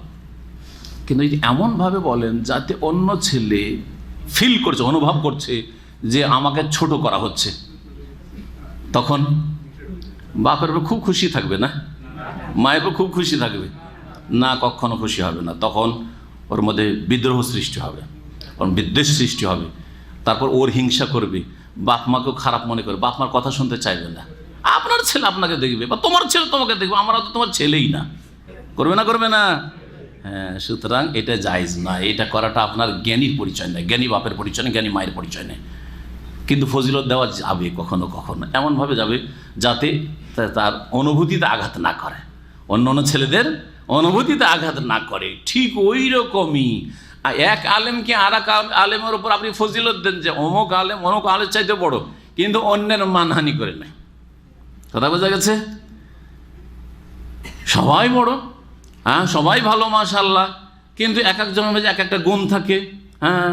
কিন্তু যদি এমনভাবে বলেন যাতে অন্য ছেলে ফিল করছে, অনুভব করছে যে আমাকে ছোট করা হচ্ছে, তখন বাপের উপর খুব খুশি থাকবে না? মায়ের উপর খুব খুশি থাকবে না? কখনো খুশি হবে না। তখন ওর মধ্যে বিদ্রোহ সৃষ্টি হবে, ওর বিদ্বেষ সৃষ্টি হবে, তারপর ওর হিংসা করবে, বাপ মাকেও খারাপ মনে করবে, বাপ মার কথা শুনতে চাইবে না। আপনার ছেলে আপনাকে দেখবে বা তোমার ছেলে তোমাকে দেখবে, আমরা তো তোমার ছেলেই না। করবে না? করবে না? হ্যাঁ, সুতরাং এটা জায়েজ না। এটা করাটা আপনার জ্ঞানীর পরিচয় নয়, জ্ঞানী বাপের পরিচয় নেই, জ্ঞানী মায়ের পরিচয় নেই। কিন্তু ফজিলত দেওয়া যাবে কখনো কখনো, এমনভাবে যাবে যাতে তার অনুভূতিতে আঘাত না করে, অন্য অন্য ছেলেদের অনুভূতিতে আঘাত না করে। ঠিক ওই রকমই এক আলেমকে আর এক আলেমের উপর আপনি ফজিলত দেন যে অমুক আলেম অমুক আলের চাইতে বড়, কিন্তু অন্যের মানহানি করে নেয়। কথা বোঝা গেছে? সবাই বড়, হ্যাঁ সবাই ভালো মাশাআল্লাহ, কিন্তু এক একজনের মধ্যে এক একটা গুণ থাকে। হ্যাঁ,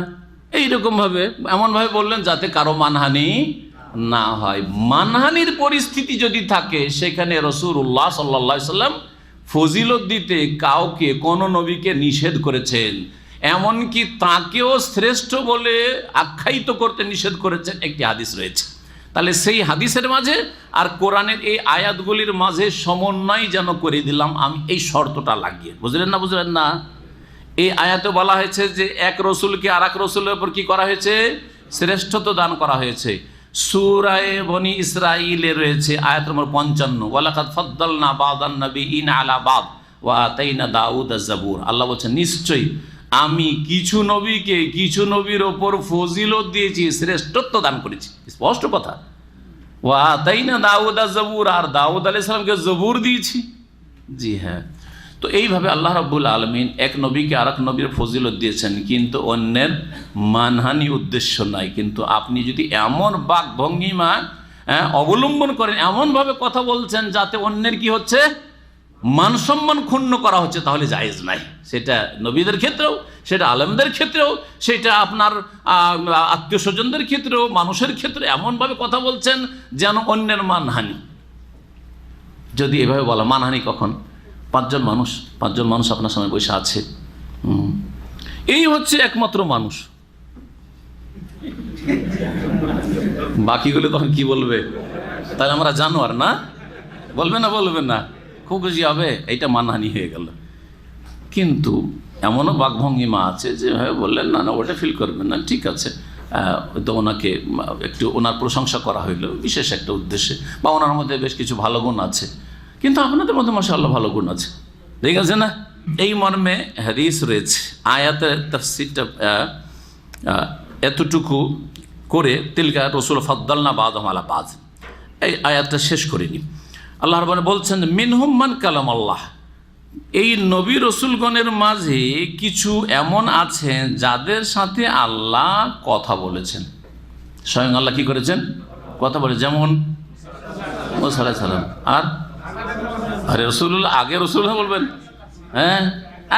এইরকমভাবে এমনভাবে বললেন যাতে কারো মানহানি না হয়। মানহানির পরিস্থিতি যদি থাকে, সেখানে রাসূলুল্লাহ সাল্লাল্লাহু আলাইহি সাল্লাম ফজিলত দিতে কাউকে, কোনো নবীকে নিষেধ করেছেন, এমনকি তাকেও শ্রেষ্ঠ বলে আখ্যায়িত করতে নিষেধ করেছেন। একটি হাদিস রয়েছে, তাহলে সেই হাদিসের মাঝে আর কোরআনের এই আয়াতগুলির মাঝে সমন্বয় যেন করে দিলাম আমি এই শর্তটা লাগিয়ে। বুঝলেন না? এই আয়াতে বলা হয়েছে যে এক রসুলকে আর এক রসুলের উপর কি করা হয়েছে? শ্রেষ্ঠত্ব দান করা হয়েছে। সূরা বনি ইসরাঈলে রয়েছে আয়াত নম্বর 55, ওয়ালাকাদ ফাদ্দালনা বা'দান নাবিয়িনা আলা বা'দ ওয়া আতাইনা দাউদা যাবুর। আল্লাহ বলছেন নিশ্চয়ই আমি কিছু নবীকে কিছু নবীর ওপর ফজিলত দিয়েছি, শ্রেষ্ঠত্ব দান করেছি। স্পষ্ট কথা। ওয়া আতাইনা দাউদা যাবুর, আর দাউদ আলাইহিস সালামকে জবুর দিয়েছি। জি হ্যাঁ। তো এইভাবে আল্লাহ রাব্বুল আলামিন এক নবীকে আর এক নবীর ফজিলত দিয়েছেন, কিন্তু অন্যের মানহানি উদ্দেশ্য নাই। কিন্তু আপনি যদি এমন বাক ভঙ্গিমা অবলম্বন করেন, এমনভাবে কথা বলছেন যাতে অন্যের কি হচ্ছে? মান সম্মান ক্ষুণ্ণ করা হচ্ছে, তাহলে জায়েজ নাই। সেটা নবীদের ক্ষেত্রেও, সেটা আলেমদের ক্ষেত্রেও, সেটা আপনার আত্মীয় স্বজনদের ক্ষেত্রেও, মানুষের ক্ষেত্রে এমনভাবে কথা বলছেন যেন অন্যের মানহানি। যদি এভাবে বলা, মানহানি কখন? পাঁচজন মানুষ আপনার সামনে বসে আছে, এই হচ্ছে একমাত্র মানুষ, বাকিগুলো তখন কি বলবে? তাহলে আমরা জানোয়ার না? বলবে না, খুব খুশি হবে, এইটা মানহানি হয়ে গেল। কিন্তু এমনও বাকভঙ্গিমা আছে যে বললেন না ওটা ফিল করবেন না, ঠিক আছে, তো ওনাকে একটু ওনার প্রশংসা করা হইলো বিশেষ একটা উদ্দেশ্যে, বা ওনার মধ্যে বেশ কিছু ভালো গুণ আছে, কিন্তু আপনাদের মধ্যে মাশাআল্লাহ ভালো গুণ আছে, ঠিক আছে না? এই মর্মে হাদিস রয়েছে। আয়াতের তাফসীরটা এতটুকু করে তিলকা রাসূল ফাদ্দালনা বা'দাহুম আলা বা'দ, এই আয়াতটা শেষ করিনি। আল্লাহ রাব্বুল বলছেন মিনহুম মান কালামাল্লাহ, এই নবী রসুলগণের মাঝে কিছু এমন আছে যাদের সাথে আল্লাহ কথা বলেছেন। স্বয়ং আল্লাহ কি করেছেন? কথা বলে। যেমন মুসা আলাইহিস সালাম। আর আরে রসুল্লাহ, আগে রসুল্লাহ বলবেন, হ্যাঁ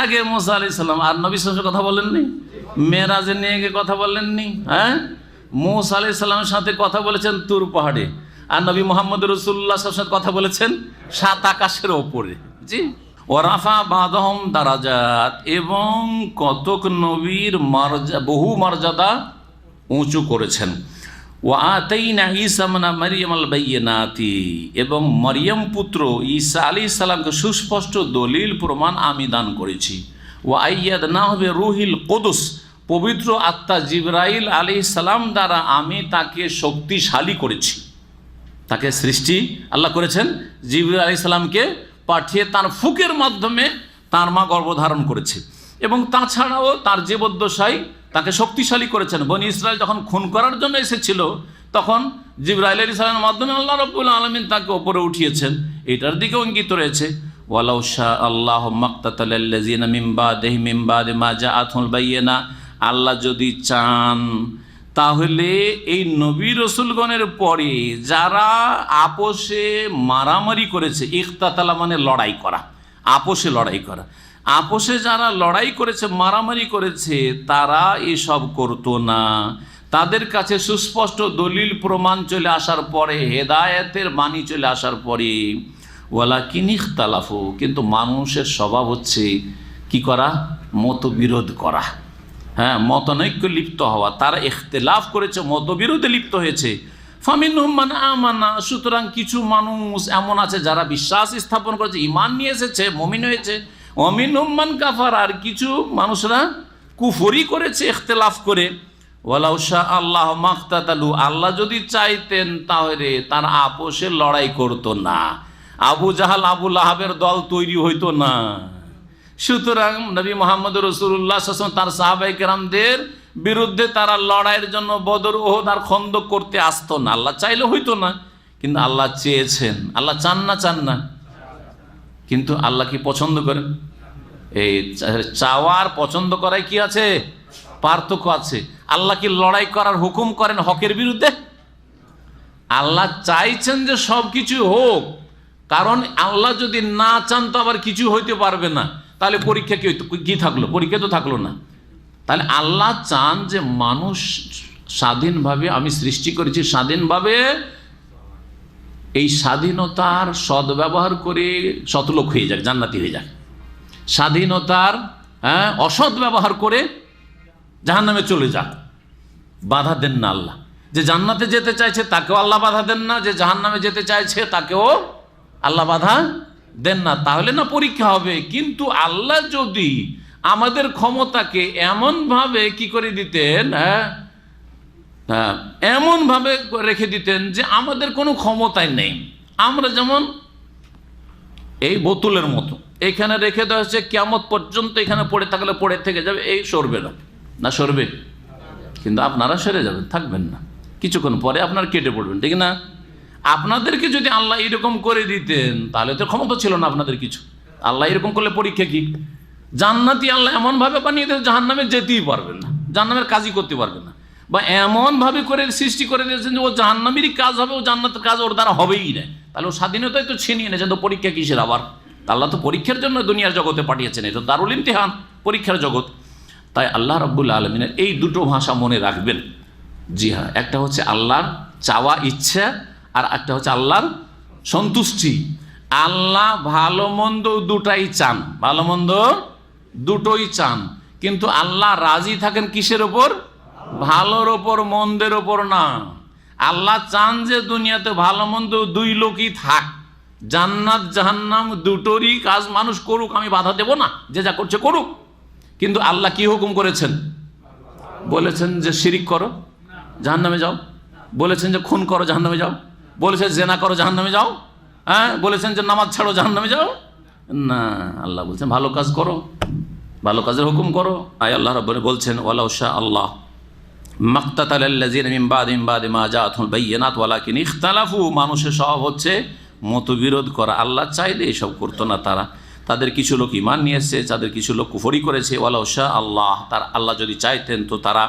আগে মুসা আলাইহিস সালাম। আর নবী সাল্লাল্লাহু আলাইহি ওয়াসাল্লাম কথা বলেননি? মেরাজে নিয়ে গিয়ে কথা বলেননি? হ্যাঁ, মুসা আলাইহিস সালামের সাথে কথা বলেছেন তুর পাহাড়ে, আর নবী মুহাম্মদ রাসূলুল্লাহ সাল্লাল্লাহু আলাইহি ওয়াসাল্লাম কথা বলেছেন 7 আকাশের ওপরে। জি। ওয়ারাফা বা'দাহুম দারাজাত, এবং কতক নবীর বহু মর্যাদা উঁচু করেছেন। ওয়া আতাইনা ঈসা ইবনা মারইয়ামাল বাইয়িনাতি, এবং মরিয়ম পুত্র ঈসা আলাইহিস সালামকে সুস্পষ্ট দলিল প্রমাণ আমি দান করেছি। ওয়া আইয়াদনাহু বিরূহিল কুদুস, পবিত্র আত্মা জিবরাইল আলাইহিস সালাম দ্বারা আমি তাকে শক্তিশালী করেছি। তাকে সৃষ্টি আল্লাহ করেছেন, জিবরাইল আলাইহিস সালামকে পাঠিয়ে তার ফুকের মাধ্যমে তার মা গর্ভধারণ করেছে, এবং তাছাড়াও তার জীবদ্দশায় তাকে শক্তিশালী করেছেন। বনি ইসরাইল যখন খুন করার জন্য এসেছিল, তখন জিবরাইল আলাইহিস সালামের মাধ্যমে আল্লাহ রাব্বুল আলামিন তাকে উপরে উঠিয়েছেন। এটার দিকে অঙ্কিত রয়েছে ওয়ালাউ শা আল্লাহু মাক্তাতালাল্লাযিনা মিন বাদিহি মিন বাদি মা জাআতুল বায়িনা, আল্লাহ যদি চান তাহলে এই নবী রসুলগণের পরে যারা আপোষে মারামারি করেছে, ইখতাতালা মানে লড়াই করা, আপোষে লড়াই করা, আপোষে যারা লড়াই করেছে, মারামারি করেছে, তারা এসব করতো না। তাদের কাছে সুস্পষ্ট দলিল প্রমাণ চলে আসার পরে, হেদায়েতের বাণী চলে আসার পরে, ওয়ালাকিন ইখতালাফু, কিন্তু মানুষের স্বভাব হচ্ছে কি করা? মতবিরোধ করা, হ্যাঁ, মতনৈক্য লিপ্ত হওয়া। তারা ইখতিলাফ করেছে, মতবিরোধে লিপ্ত হয়েছে। ফামিনহুম মান আমানা, সুতরাং কিছু মানুষ এমন আছে যারা বিশ্বাস স্থাপন করেছে, ঈমান নিয়ে এসেছে, মুমিন হয়েছে। ওয়ামিনহুম মান কাফার, আর কিছু মানুষরা কুফরি করেছে ইখতিলাফ করে। ওয়ালাউ শা আল্লাহু মাক্তাতালু, আল্লাহ যদি চাইতেন তাহলে তার আপোষে লড়াই করতো না, আবু জাহাল আবু লাহাবের দল তৈরি হইতো না। সুতরাং নবী মুহাম্মদ রাসূলুল্লাহ সাল্লাল্লাহু আলাইহি ওয়াসাল্লাম তার সাহাবায়ে কেরামদের বিরুদ্ধে তারা লড়াইয়ের জন্য বদর, ওহদ আর খন্দক করতে আসতো না। আল্লাহ চাইলে হইতো না, কিন্তু আল্লাহ চেয়েছেন। আল্লাহ চান না? কিন্তু আল্লাহ কি পছন্দ করেন? এই চাওয়ার পছন্দ করায় কি আছে? পার্থক্য আছে। আল্লাহ কি লড়াই করার হুকুম করেন হকের বিরুদ্ধে? আল্লাহ চাইছেন যে সব কিছু হোক, কারণ আল্লাহ যদি না চান তো আবার কিছু হইতে পারবে না। তাহলে পরীক্ষা কি থাকলো? পরীক্ষা তো থাকলো না। তাহলে আল্লাহ চান যে মানুষ স্বাধীনভাবে, আমি সৃষ্টি করেছি স্বাধীনভাবে, এই স্বাধীনতার সদ্ব্যবহার করে শতলোক হয়ে যাক, জান্নাতি হয়ে যাক। স্বাধীনতার অসৎ ব্যবহার করে জাহান্নামে চলে যাক, বাধা দেন না আল্লাহ। যে জান্নাতে যেতে চাইছে তাকেও আল্লাহ বাধা দেন না, যে জাহান্নামে যেতে চাইছে তাকেও আল্লাহ বাধা দেন না। তাহলে না পরীক্ষা হবে। কিন্তু আল্লাহ যদি আমাদের ক্ষমতাকে এমনভাবে কি করে দিতেন, এমনভাবে রেখে দিতেন যে আমাদের কোনো ক্ষমতাই নেই, আমরা যেমন এই বোতলের মতো এখানে রেখে দেওয়া হচ্ছে, কিয়ামত পর্যন্ত এখানে পড়ে থাকলে পড়ে থেকে যাবে, এই সরবে না, না সরবে? কিন্তু আপনারা সরে যাবেন, থাকবেন না, কিছুক্ষণ পরে আপনার কেটে পড়বেন, ঠিক না? আপনাদেরকে যদি আল্লাহ এরকম করে দিতেন তাহলে তো ক্ষমতা ছিল না আপনাদের কিছু। আল্লাহ এরকম করলে পরীক্ষা কি? জান্নাতি আল্লাহ এমনভাবে বানিয়ে দিয়েছে জাহান্নামে যেতেই পারবেন না, জাহান্নামের কাজই করতে পারবেন না, বা এমনভাবে করে সৃষ্টি করে দিয়েছেন যে ও জাহান্নামেরই কাজ হবে, ও জান্নাতের কাজ ওর দ্বারা হবেই না। তাহলে ও স্বাধীনতাই তো ছিনিয়ে নিয়েছেন, তো পরীক্ষা কিসের আবার? আল্লাহ তো পরীক্ষার জন্য দুনিয়ার জগতে পাঠিয়েছেন, এটা দারুল ইমতিহান, পরীক্ষার জগৎ। তাই আল্লাহ রাব্বুল আলামিনের এই দুটো ভাষা মনে রাখবেন। জি হ্যাঁ, একটা হচ্ছে আল্লাহর চাওয়া ইচ্ছা, আর একটা হচ্ছে আল্লাহর সন্তুষ্টি। আল্লাহ ভালো মন্দ দুটাই চান, ভালো মন্দ দুটোই চান, কিন্তু আল্লাহ রাজি থাকেন কিসের ওপর? ভালোর ওপর, মন্দের ওপর না। আল্লাহ চান যে দুনিয়াতে ভালো মন্দ দুই লোকই থাক, জান্নাত জাহান্নাম দুটোরই কাজ মানুষ করুক, আমি বাধা দেব না, যে যা করছে করুক। কিন্তু আল্লাহ কি হুকুম করেছেন? বলেছেন যে শিরিক করো, জাহান্নামে যাও। বলেছেন যে খুন করো, জাহান্নামে যাও। বলেছেন জেনা করো, জাহান্নামে যাও। হ্যাঁ, বলেছেন যে নামাজ ছাড়ো, জাহান্নামে যাও। না, আল্লাহ বলছেন ভালো কাজ করো, ভালো কাজের হুকুম করো। আয় আল্লাহ রাব্বুল বলছেন ওয়ালাউ শাআ আল্লাহ মাক্তাতালাল্লাযীনা মিন বাদি মা জাআতুল বায়্যিনাত ওয়ালাকিন ইখতালাফু। মানুষের স্বভাব হচ্ছে মতবিরোধ করা। আল্লাহ চাইলে এসব করতো না তারা। তাদের কিছু লোক ঈমান নিয়ে এসেছে, তাদের কিছু লোক কুফরি করেছে। ওয়ালাউ শাআ আল্লাহ, তার আল্লাহ যদি চাইতেন তো তারা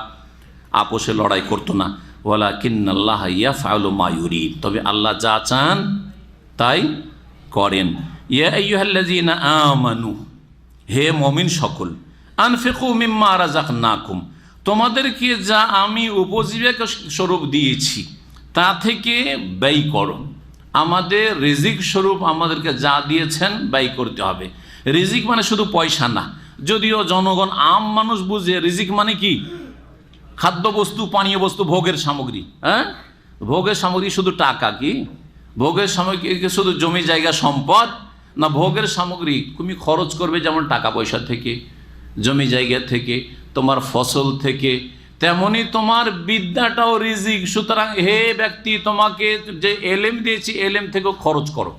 আপোষে লড়াই করতো না। ওয়ালাকিন্নাল্লাহা ইয়াফআলু মা ইউরিদ, তবে আল্লাহ যা চান তাই করেন। ইয়া আইয়ুহাল্লাযীনা আমানু, হে মুমিন সকল, আনফিকু মিম্মা রাযাকনাকুম, তোমাদেরকে যা আমি উপজীবিকা স্বরূপ দিয়েছি তা থেকে ব্যয় করো। আমাদের রিজিক স্বরূপ আমাদেরকে যা দিয়েছেন ব্যয় করতে হবে। রিজিক মানে শুধু পয়সা না, যদিও জনগণ আম মানুষ বুঝে রিজিক মানে কি? খাদ্যবস্তু, পানীয় বস্তু, ভোগের সামগ্রী। হ্যাঁ, ভোগের সামগ্রী শুধু টাকা কি? ভোগের সামগ্রী শুধু জমি জায়গা সম্পদ না? ভোগের সামগ্রী তুমি খরচ করবে যেমন টাকা পয়সা থেকে, জমি জায়গা থেকে, তোমার ফসল থেকে, তেমনি তোমার বিদ্যাটাও রিজিক। সুতরাং হে ব্যক্তি, তোমাকে যে এলেম দিয়েছি এলেম থেকেও খরচ করো।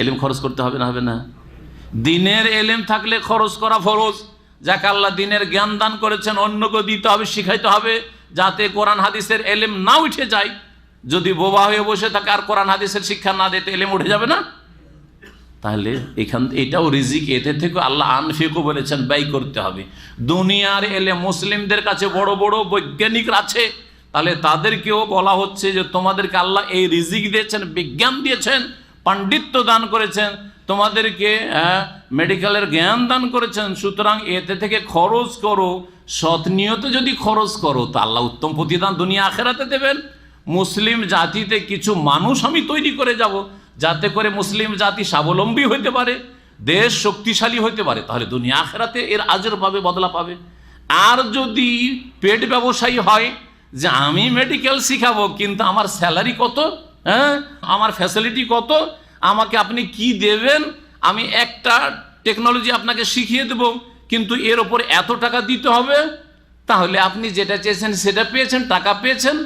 এলেম খরচ করতে হবে না? হবে না? দিনের এলেম থাকলে খরচ করা ফরজ। যাকে আল্লাহ দিনের জ্ঞান দান করেছেন অন্যকে দিতে হবে, শিখাইতে হবে, যাতে কোরআন হাদিসের এলেম না উঠে যায়। যদি বোবা হয়ে বসে থাকে আর কোরআন হাদিসের শিক্ষা না দিতে এলেম উঠে যাবে না? তাহলে এটাও রিজিক। এতে থেকে আল্লাহ আনফিকু বলেছেন, ব্যয় করতে হবে। দুনিয়ার এলেম মুসলিমদের কাছে বড় বড় বৈজ্ঞানিক আছে, তাহলে তাদেরকেও বলা হচ্ছে যে তোমাদেরকে আল্লাহ এই রিজিক দিয়েছেন, বিজ্ঞান দিয়েছেন, পাণ্ডিত্য দান করেছেন, তোমাদেরকে মেডিকেলের জ্ঞান দান করেছেন। সুতরাং এতে থেকে খরচ করো। সৎ নিয়তে যদি খরচ করো তো আল্লাহ উত্তম প্রতিদান দুনিয়া আখেরাতে দেবেন। মুসলিম জাতিতে কিছু মানুষ আমি তৈরি করে যাব, যাতে করে মুসলিম জাতি স্বাবলম্বী হইতে পারে, দেশ শক্তিশালী হইতে পারে, তাহলে দুনিয়া আখেরাতে এর আজর পাবে, বদলা পাবে। আর যদি পেট ব্যবসায়ী হয় যে আমি মেডিকেল শিখাবো কিন্তু আমার স্যালারি কত, হ্যাঁ, আমার ফ্যাসিলিটি কত, আমাকে আপনি কি দেবেন, আমি একটা টেকনোলজি আপনাকে শিখিয়ে দেব কিন্তু এর ওপর এত টাকা দিতে হবে, তাহলে আপনি যেটা চেয়েছেন সেটা পেয়েছেন, টাকা পেয়েছেন,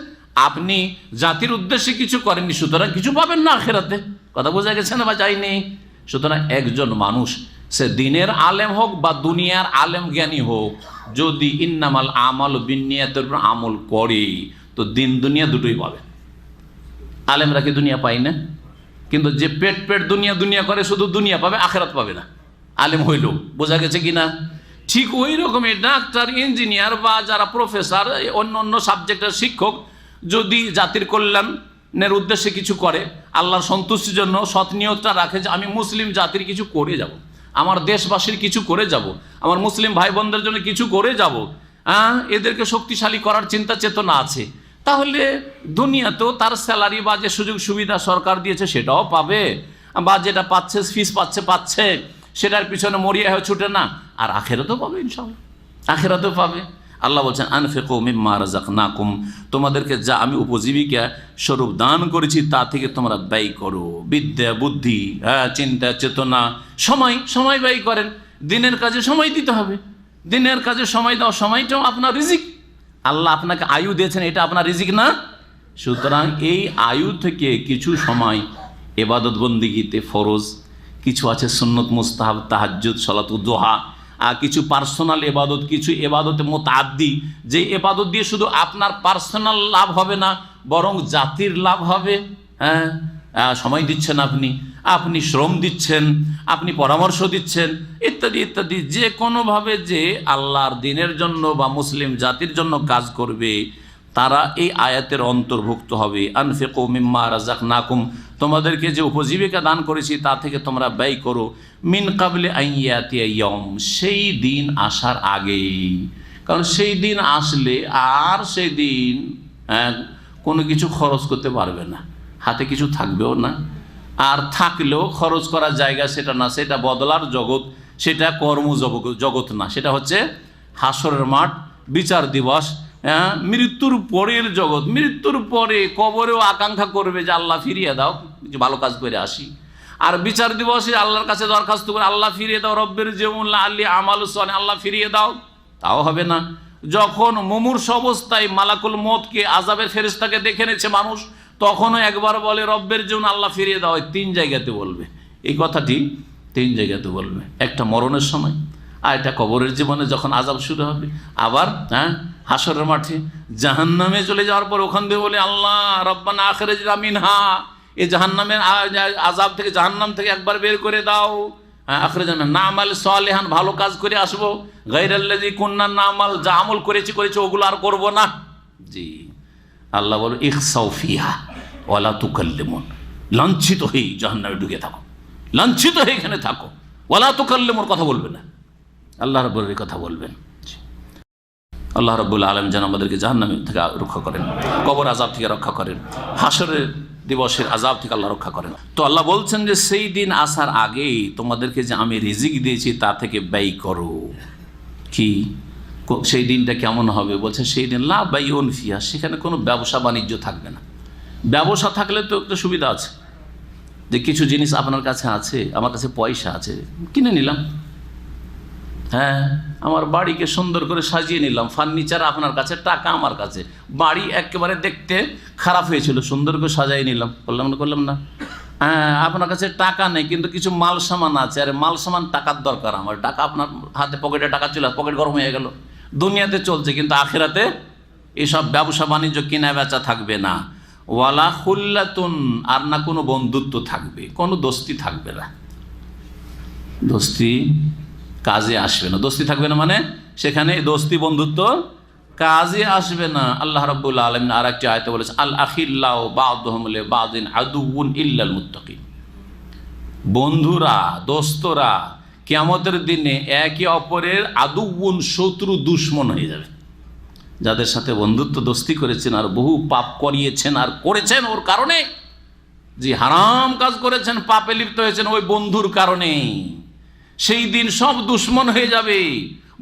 আপনি জাতির উদ্দেশ্যে কিছু করেননি, সুতরাং কিছু পাবেন না আখেরাতে। কথা বোঝা গেছে না বা যায়নি? সুতরাং একজন মানুষ, সে দিনের আলেম হোক বা দুনিয়ার আলেম জ্ঞানী হোক, যদি ইন্নামাল আমাল বিন্নিয়াতের উপর আমল করে তো দিন দুনিয়া দুটোই পাবে। আলেমরা কি দুনিয়া পায় না? কিন্তু যে পেট পেট দুনিয়া দুনিয়া করে শুধু দুনিয়া পাবে, আখেরাত পাবে না আলেম হইল। বোঝা গেছে কিনা? ঠিক ওই রকমই ডাক্তার, ইঞ্জিনিয়ার বা যারা প্রফেসর, অন্য অন্য সাবজেক্টের শিক্ষক যদি জাতির কল্যাণের উদ্দেশ্যে কিছু করে, আল্লাহর সন্তুষ্টির জন্য সৎ নিয়তটা রাখে যে আমি মুসলিম জাতির কিছু করে যাব, আমার দেশবাসীর কিছু করে যাব, আমার মুসলিম ভাই বোনদের জন্য কিছু করে যাব, এদেরকে শক্তিশালী করার চিন্তা চেতনা আছে, তাহলে দুনিয়াতেও তার স্যালারি বা যে সুযোগ সুবিধা সরকার দিয়েছে সেটাও পাবে, বা যেটা পাচ্ছে ফিস পাচ্ছে সেটার পিছনে মরিয়া হয়ে ছুটে না, আর আখেরাতেও পাবে, ইনশাআল্লাহ আখেরাতেও পাবে। আল্লাহ বলছেন আনফিকু মিম্মা রাযাকনাকুম, তোমাদেরকে যা আমি উপজীবিকা স্বরূপ দান করেছি তা থেকে তোমরা ব্যয় করো। বিদ্যা, বুদ্ধি, চিন্তা, চেতনা, সময় ব্যয় করেন। দিনের কাজে সময় দিতে হবে, দিনের কাজে সময় দাও। সময়টাও আপনার রিজিক। আল্লাহ আপনাকে আয়ু দিয়েছেন, এটা আপনার রিজিক না? সুতরাং এই আয়ু থেকে কিছু সময় ইবাদত বন্দিগিতে ফরজ, কিছু আছে সুন্নত মুস্তাহাব, তাহাজ্জুদ, সালাতুদ দুহা, আর কিছু পার্সোনাল এবাদত, কিছু এবাদতে মুতাআদ্দি, যে এবাদত দিয়ে শুধু আপনার পার্সোনাল লাভ হবে না, বরং জাতির লাভ হবে। সময় দিচ্ছেন আপনি শ্রম দিচ্ছেন, আপনি পরামর্শ দিচ্ছেন, ইত্যাদি ইত্যাদি। যে কোনোভাবে যে আল্লাহর দিনের জন্য বা মুসলিম জাতির জন্য কাজ করবে তারা এই আয়াতের অন্তর্ভুক্ত হবে। আনফিকু মিম্মা রাযাকনাকুম, তোমাদেরকে যে উপজীবিকা দান করেছি তা থেকে তোমরা ব্যয় করো। মিন কাবলি আন ইয়াতিয়া ইয়াউম, সেই দিন আসার আগেই। কারণ সেই দিন আসলে আর সেই দিন কোনো কিছু খরচ করতে পারবে না, হাতে কিছু থাকবেও না, আর থাকলেও খরচ করার জায়গা সেটা না, সেটা বদলার জগৎ, সেটা কর্মজগৎ না, সেটা হচ্ছে হাসরের মাঠ, বিচার দিবস, মৃত্যুর পরের জগৎ। মৃত্যুর পরে কবরেও আকাঙ্ক্ষা করবে যে আল্লাহ ফিরিয়ে দাও, কিছু ভালো কাজ করে আসি। আর বিচার দিবসে আল্লাহর কাছে দরখাস্ত করে আল্লাহ ফিরিয়ে দাও, রব্বের জিউল্লাহ আল্লি আমাল সালেহ, আল্লাহ ফিরিয়ে দাও, তাও হবে না। যখন মুমূর্ষ অবস্থায় মালাকুল মউতকে, আযাবের ফেরেশতাকে দেখে নেছে মানুষ, তখনও একবার বলে রব্বের জিউন, আল্লাহ ফিরিয়ে দাও। 3 জায়গাতে বলবে এই কথাটি, 3 জায়গাতে বলবে। একটা মরণের সময়, আর এটা কবরের জীবনে যখন আযাব শুরু হবে, আবার হাসরের মাঠে জাহান্নামে চলে যাওয়ার পর ওখান থেকে বলে আল্লাহ রব্বানা আখরিজনা মিনহা, এই জাহান্নামের আযাব থেকে, জাহান্নাম থেকে একবার বের করে দাও। আখরিজনা না'মাল সালিহান, ভালো কাজ করে আসবো। গায়রাল্লাযী কুন্না না'মাল, যা আমল করেছি ওগুলো আর করব না। জি, আল্লাহ বলে ইখসাউ ফিহা ওয়ালা তুকাল্লিমুন, লাঞ্ছিত হয়ে জাহান্নামে ঢুকে থাকো, লাঞ্ছিত হয়ে এখানে থাকো, ওয়ালা তুকাল্লিমুন, কথা বলবে না। আল্লাহ রাব্বুল আলামিন কথা বলবেন। আল্লাহ রাব্বুল আলামিন যেন আমাদেরকে জাহান্নাম থেকে রক্ষা করেন, কবর আযাব থেকে রক্ষা করেন, হাসরের দিবসের আযাব থেকে আল্লাহ রক্ষা করেন। তো আল্লাহ বলছেন যে সেই দিন আসার আগেই তোমাদেরকে যে আমি রিজিক দিয়েছি তা থেকে ব্যয় করো। কি সেই দিনটা কেমন হবে? বলছে সেই দিন লা বাইউন ফিহা, সেখানে কোনো ব্যবসা বাণিজ্য থাকবে না। ব্যবসা থাকলে তো একটা সুবিধা আছে, যে কিছু জিনিস আপনার কাছে আছে, আমার কাছে পয়সা আছে, কিনে নিলাম। আমার বাড়িকে সুন্দর করে সাজিয়ে নিলাম, ফার্নিচার আপনার কাছে, টাকা আমার কাছে। বাড়ি একেবারে দেখতে খারাপ হয়েছিল, সুন্দর করে সাজিয়ে নিলাম, করলাম না? আপনার কাছে টাকা নেই কিন্তু কিছু মাল সামান আছে, আরে মাল সামান টাকার দরকার আমার, টাকা আপনার হাতে, পকেটে টাকা চলে, পকেট গরম হয়ে গেল। দুনিয়াতে চলছে, কিন্তু আখিরাতে এসব ব্যবসা বাণিজ্য কেনা বেচা থাকবে না। ওয়ালা খুল্লাতুন, আর না কোনো বন্ধুত্ব থাকবে, কোনো দোস্তি থাকবে না। দোস্তি কাজে আসবে না, দোস্তি থাকবে না মানে সেখানে দোস্তি বন্ধুত্ব কাজে আসবে না। আল্লাহ রাব্বুল আলামিন আর একটি আয়াতে বলেছেন আল আখিল্লাহু বা'দুহুম লিবা'দিন আদুউন ইল্লাল মুত্তাকিন, বন্ধুরা, দোস্তরা কিয়ামতের দিনে একে অপরের আদুউন, শত্রু, দুশমন হয়ে যাবে। যাদের সাথে বন্ধুত্ব দোস্তি করেছেন আর বহু পাপ করিয়েছেন আর করেছেন ওর কারণে, যে হারাম কাজ করেছেন, পাপে লিপ্ত হয়েছেন ওই বন্ধুর কারণে, সেই দিন সব দুশমন হয়ে যাবে।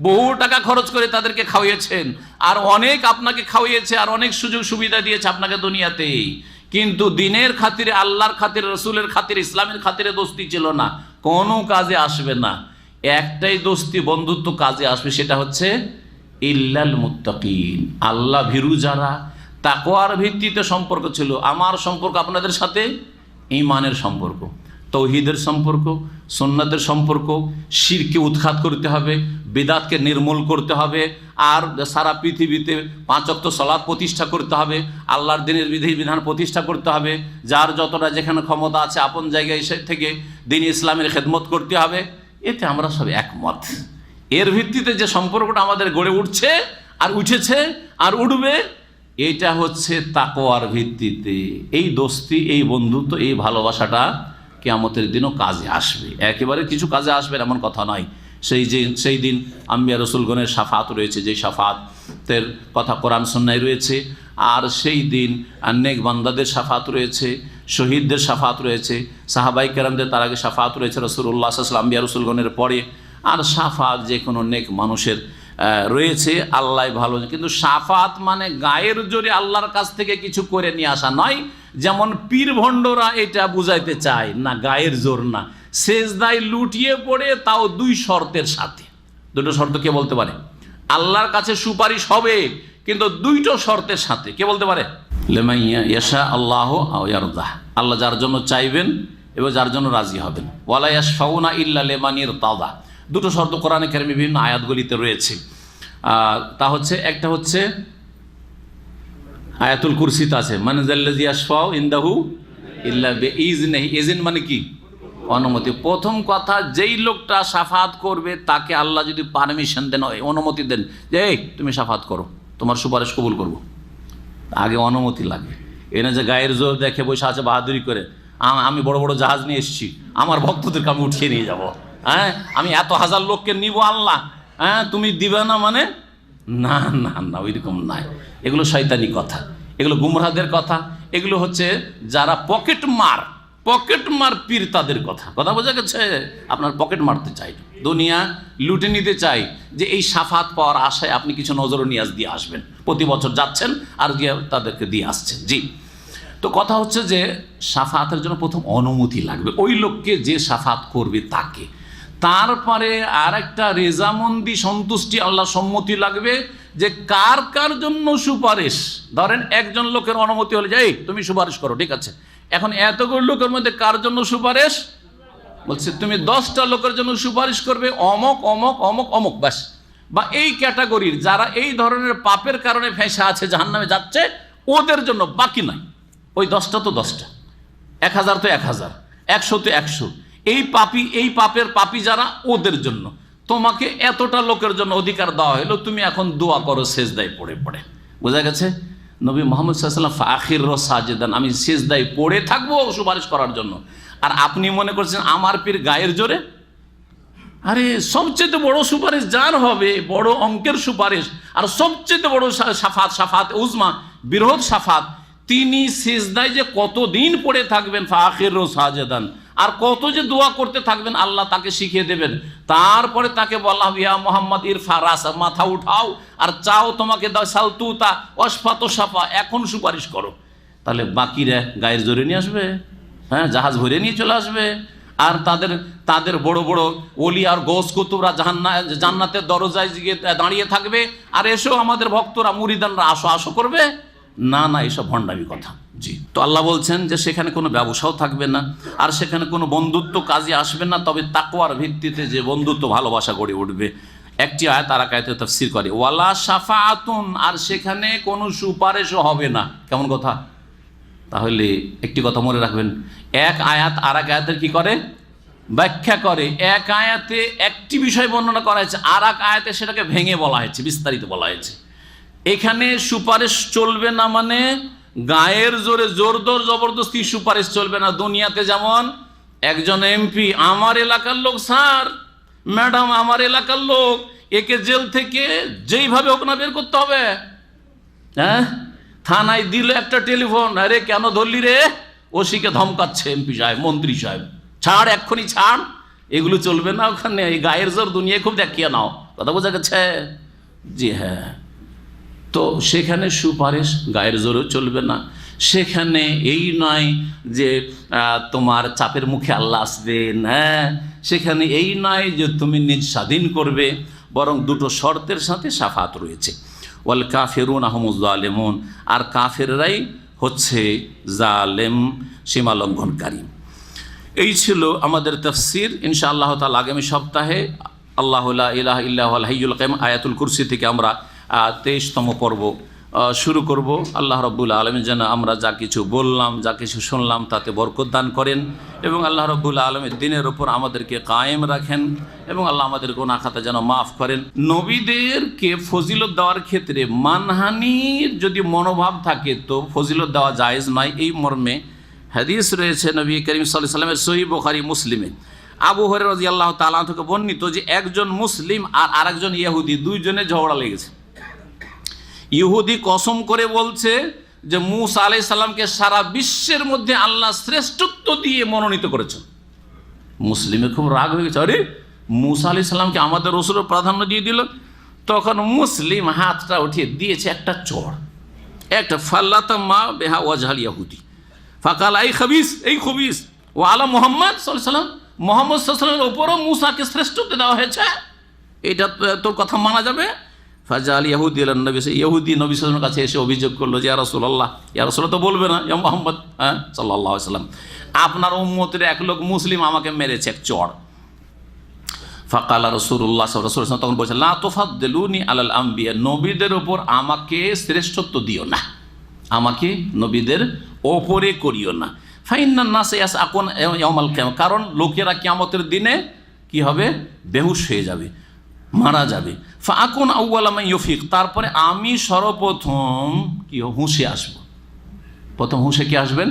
বহু টাকা খরচ করে তাদেরকে খাওয়িয়েছেন, আর অনেক আপনাকে খাওয়িয়েছে, আর অনেক সুযোগ সুবিধা দিয়েছে আপনাকে দুনিয়াতে, কিন্তু দিনের খাতিরে, আল্লাহর খাতিরে, রসুলের খাতিরে, ইসলামের খাতিরে দোস্তি ছিল না, কোনো কাজে আসবে না। একটাই দোস্তি, বন্ধুত্ব কাজে আসবে, সেটা হচ্ছে ইল্লাল মুত্তাকিন, আল্লাহ ভীরু যারা, তাকওয়ার ভিত্তিতে সম্পর্ক ছিল। আমার সম্পর্ক আপনাদের সাথে ঈমানের সম্পর্ক, তৌহিদের সম্পর্ক, সুন্নাতের সম্পর্ক, শিরকে উৎখাত করতে হবে, বিদআতকে নির্মূল করতে হবে, আর সারা পৃথিবীতে 5 ওয়াক্ত সালাত প্রতিষ্ঠা করতে হবে, আল্লাহর দিনের বিধিবিধান প্রতিষ্ঠা করতে হবে। যার যতটা যেখানে ক্ষমতা আছে আপন জায়গায় এসে থেকে দিন ইসলামের খেদমত করতে হবে। এতে আমরা সব একমত। এর ভিত্তিতে যে সম্পর্কটা আমাদের গড়ে উঠছে আর উঠেছে আর উঠবে, এটা হচ্ছে তাকওয়ার ভিত্তিতে। এই দোস্তি, এই বন্ধুত্ব, এই ভালোবাসাটা কিয়ামতের দিনও কাজে আসবে। একেবারে কিছু কাজে আসবে এমন কথা নয়। সেই দিন আম্বিয়া রসুলগণের শাফাত রয়েছে, যে শাফাতের কথা কোরআন সুন্নায় রয়েছে। আর সেই দিন নেক বান্দাদের শাফাত রয়েছে, শহীদদের শাফাত রয়েছে, সাহাবাই কেরামদের তার আগে শাফাত রয়েছে, রাসূলুল্লাহ সাল্লাল্লাহু আলাইহি ওয়াসাল্লাম আম্বিয়া রসুলগণের পরে। আর শাফাত যে কোনো নেক মানুষের রয়েছে, আল্লাহ ভালো। কিন্তু শাফাত মানে গায়ের জোরে আল্লাহর কাছ থেকে কিছু করে নিয়ে আসা নয়, যেমন পীর ভণ্ডরা এটা বুঝাইতে চায় না, গায়ের জোর না, সেজদায় লুটিয়ে পড়ে, তাও 2 শর্তের সাথে। 2টো শর্ত কে বলতে পারে? আল্লাহর কাছে সুপারিশ হবে কিন্তু 2টো শর্তের সাথে। কে বলতে পারে? লিমাইয়া ইয়াশা আল্লাহু আও ইয়ারদা, আল্লাহ যার জন্য চাইবেন এবং যার জন্য রাজি হবেন। ওয়ালা ইয়াশফাউনা ইল্লা লিমান ইরতাদা, 2টো শর্ত কোরআনে কারিমে বিভিন্ন আয়াতগুলিতে রয়েছে। তা হচ্ছে, একটা হচ্ছে আয়াতুল কুরসিতে আছে, মানে জাল্লাযী ইয়াশফাউ ইনদাহু ইল্লা বিইজনিহি। ইজন মানে কি? অনুমতি। প্রথম কথা, যেই লোকটা শাফাত করবে তাকে আল্লাহ যদি পারমিশন দেন, অনুমতি দেন যে এই তুমি শাফাত করো, তোমার সুপারিশ কবুল করব, আগে অনুমতি লাগে। এনে যে গায়ের জোর দেখে বসে আছে বাহাদুরি করে, আমি বড় বড় জাহাজ নিয়ে এসেছি, আমার ভক্তদেরকে আমি উঠিয়ে নিয়ে যাব, হ্যাঁ আমি এত হাজার লোককে নিব আল্লাহ, হ্যাঁ তুমি দিবে না, মানে না না না, ওইরকম নাই। এগুলো শয়তানি কথা, এগুলো গুমরাহদের কথা, এগুলো হচ্ছে যারা পকেট মার পীর, তাদের কথা বোঝা গেছে। আপনার পকেট মারতে চাই, দুনিয়া লুটে নিতে চাই, যে এই শাফাত পাওয়ার আশায় আপনি কিছু নজর নিয়াজ দিয়ে আসবেন, প্রতি বছর যাচ্ছেন আর গিয়ে তাদেরকে দিয়ে আসছেন। জি, তো কথা হচ্ছে যে শাফাতের জন্য প্রথম অনুমতি লাগবে, ওই লোককে যে শাফাত করবে তাকে। তারপরে আর একটা রেজামন্দি, সন্তুষ্টি, আল্লাহ সম্মতি লাগবে যে কার কার জন্য সুপারিশ। ধরেন একজন লোকের অনুমতি হলে যে এই তুমি সুপারিশ করো, ঠিক আছে। এখন এতগুলো লোকের মধ্যে কার জন্য সুপারিশ? বলছে তুমি 10টা লোকের জন্য সুপারিশ করবে, অমক অমক অমক অমক, ব্যাস। বা এই ক্যাটাগরির যারা এই ধরনের পাপের কারণে ফেঁসে আছে, জাহান্নামে যাচ্ছে, ওদের জন্য, বাকি নাই। ওই 10টা তো 10টা, 1000 তো 1000, 100 তো 100। এই পাপের পাপী যারা, ওদের জন্য তোমাকে এতটা লোকের জন্য অধিকার দেওয়া হলো, তুমি এখন দোয়া করো সেজদায় পড়ে পড়ে। বোঝা গেছে? নবী মুহাম্মদ সাল্লাল্লাহু আলাইহি ওয়াসাল্লাম ফাখির সাজিদান, আমি সেজদায় পড়ে থাকবো সুপারিশ করার জন্য। আর আপনি মনে করছেন আমার পীর গায়ের জোরে? আরে সবচেয়ে বড় সুপারিশ যার হবে, বড় অঙ্কের সুপারিশ, আর সবচেয়ে বড় শাফাত উজমা, বৃহৎ শাফাত, তিনি সেজদায় যে কতদিন পড়ে থাকবেন, ফাখির সাজিদান, আর কত যে দোয়া করতে থাকবেন, আল্লাহ তাকে শিখিয়ে দেবেন। তারপরে তাকে বলা হবে ইয়া মুহাম্মদ ইরফা রাসা, মাথা উঠাও আর চাও তোমাকে দাও, সালতুতা ওয়াসফাতু শাফা, এখন সুপারিশ করো। তাহলে বাকিরা গায়ের জোরে নিয়ে আসবে, হ্যাঁ জাহাজ ভরে নিয়ে চলে আসবে। আর তাদের বড় বড় ওলি আর গৌস কুতুবরা জান্নাতের দরজায় গিয়ে দাঁড়িয়ে থাকবে, আর এসো আমাদের ভক্তরা মুরিদানরা আসো আসো করবে। না না, এসব ভণ্ডামি কথা। জি, তো আল্লাহ বলছেন যে সেখানে কোনো ব্যবসাও থাকবে না, আর সেখানে কোনো বন্ধুত্ব কাজে আসবে না, তবে তাকওয়ার ভিত্তিতে যে বন্ধুত্ব ভালোবাসা গড়ে উঠবে। একটি আয়াত আর এক আয়াতে তাফসীর করে ওয়ালা শাফাআতুন, আর সেখানে কোনো সুপারিশও হবে না। কেমন কথা? তাহলে একটি কথা মনে রাখবেন, এক আয়াত আর এক আয়াতের কি করে? ব্যাখ্যা করে। এক আয়াতে একটি বিষয় বর্ণনা করা হয়েছে, আর এক আয়াতে সেটাকে ভেঙে বলা হয়েছে, বিস্তারিত বলা হয়েছে। এখানে সুপারিশ চলবে না মানে গায়ের জোরে জোরদোর জবরদস্তি সুপারিশ চলবে না। দুনিয়াতে যেমন একজন এমপি, আমার এলাকার লোক স্যার, ম্যাডাম আমার এলাকার লোক, একে জেল থেকে যেইভাবে হোক না বের করতে হবে। হ্যাঁ, থানায় দিল একটা টেলিফোন, আরে কেন ধরলি রে, ওসিকে ধমকাচ্ছে এমপি সাহেব, মন্ত্রী সাহেব, ছাড় এক্ষুনি ছাড়। এগুলো চলবে না ওখানে। এই গায়ের জোর দুনিয়ায় খুব দেখিয়ে নাও, কথা বোঝা গেছে? জি হ্যাঁ। তো সেখানে সুপারিশ গায়ের জোরেও চলবে না। সেখানে এই নয় যে তোমার চাপের মুখে আল্লাহ আসবেন, হ্যাঁ, সেখানে এই নয় যে তুমি নিজ স্বাধীন করবে, বরং 2টো শর্তের সাথে শাফাত রয়েছে। ওয়াল কাফিরুনা হুমুজ জালিমুন, আর কাফেররাই হচ্ছে জালেম, সীমা লঙ্ঘনকারী। এই ছিল আমাদের তাফসীর। ইনশাআল্লাহ তাআলা আগামী সপ্তাহে আল্লাহু লা ইলাহা ইল্লা হুয়াল হাইয়ুল কাইয়ুম আয়াতুল কুরসি থেকে আমরা 23তম পর্ব শুরু করব। আল্লাহ রাব্বুল আলামিন যেন আমরা যা কিছু বললাম, যা কিছু শুনলাম তাতে বরকত দান করেন, এবং আল্লাহ রাব্বুল আলামিন দ্বীনের উপর আমাদেরকে কায়েম রাখেন, এবং আল্লাহ আমাদের গুনাহ খাতা যেন মাফ করেন। নবীদেরকে ফজিলত দেওয়ার ক্ষেত্রে মানহানির যদি মনোভাব থাকে তো ফজিলত দেওয়া জায়েজ নয়। এই মর্মে হাদিস রয়েছে নবী করিম সাল্লাল্লাহু আলাইহি ওয়াসাল্লামের সহিহ বুখারী মুসলিমে। আবু হুরায়রা রাদিয়াল্লাহু তাআলা থেকে বর্ণিত যে একজন মুসলিম আর আরেকজন ইহুদি, দুইজনে ঝগড়া লেগেছে। ইহুদি কসম করে বলছে যে মূসা আলাইহিস সালামকে সারা বিশ্বের মধ্যে আল্লাহ শ্রেষ্ঠত্ব দিয়ে মনোনীত করেছেন। মুসলিমে খুব রাগ হয়ে গেছে, আরে মূসা আলাইহিস সালামকে আমাদের রাসূলের প্রাধান্য দিয়ে দিল, তখন মুসলিম হাতটা উঠিয়ে দিয়েছে একটা চড়, একটা ফাল্লাতা মা বেহা ওয়াজহাল ইয়াহুদি ফাকাল এই খবিস, এই খবিস ও আলা মোহাম্মদ সাল্লাল্লাহু আলাইহি ওয়াসাল্লাম, মোহাম্মদ সাল্লাল্লাহু আলাইহি ওয়াসাল্লামের উপরও মুসাকে শ্রেষ্ঠত্ব দেওয়া হয়েছে, এটা তোর কথা মানা যাবে? ফাজাল ইয়াহুদি আল নবী, ইহুদি নবী সাল্লাল্লাহু আলাইহি ওয়াসাল্লামের কাছে এসে অভিযোগ করলো যে ইয়া রাসূলুল্লাহ, ইয়া রাসূলুল্লাহ তো বলবে না ইয়া মুহাম্মদ, হ্যাঁ সাল্লাল্লাহু আলাইহি ওয়াসাল্লাম, আপনার উম্মতের এক লোক মুসলিম আমাকে মেরেছে এক চড়। ফাকালা রাসূলুল্লাহ সাল্লাল্লাহু আলাইহি ওয়াসাল্লাম তখন বলছেন লা তুফাদ্দিলুনি আলাল আম্বিয়া, নবীদের ওপর আমাকে শ্রেষ্ঠত্ব দিও না, আমাকে নবীদের ওপরে করিও না। ফাইন্নান নাস ইয়াসআকুন ইয়াউমাল কিয়ামা, কারণ লোকেরা কিয়ামতের দিনে কি হবে? বেহুশ হয়ে যাবে, মারা যাবে। ফাআকুন আউওয়ালা মান ইউফিক, তারপরে আমি সর্বপ্রথম কি হুঁশে আসব। প্রথম হুঁশে কি আসবেন?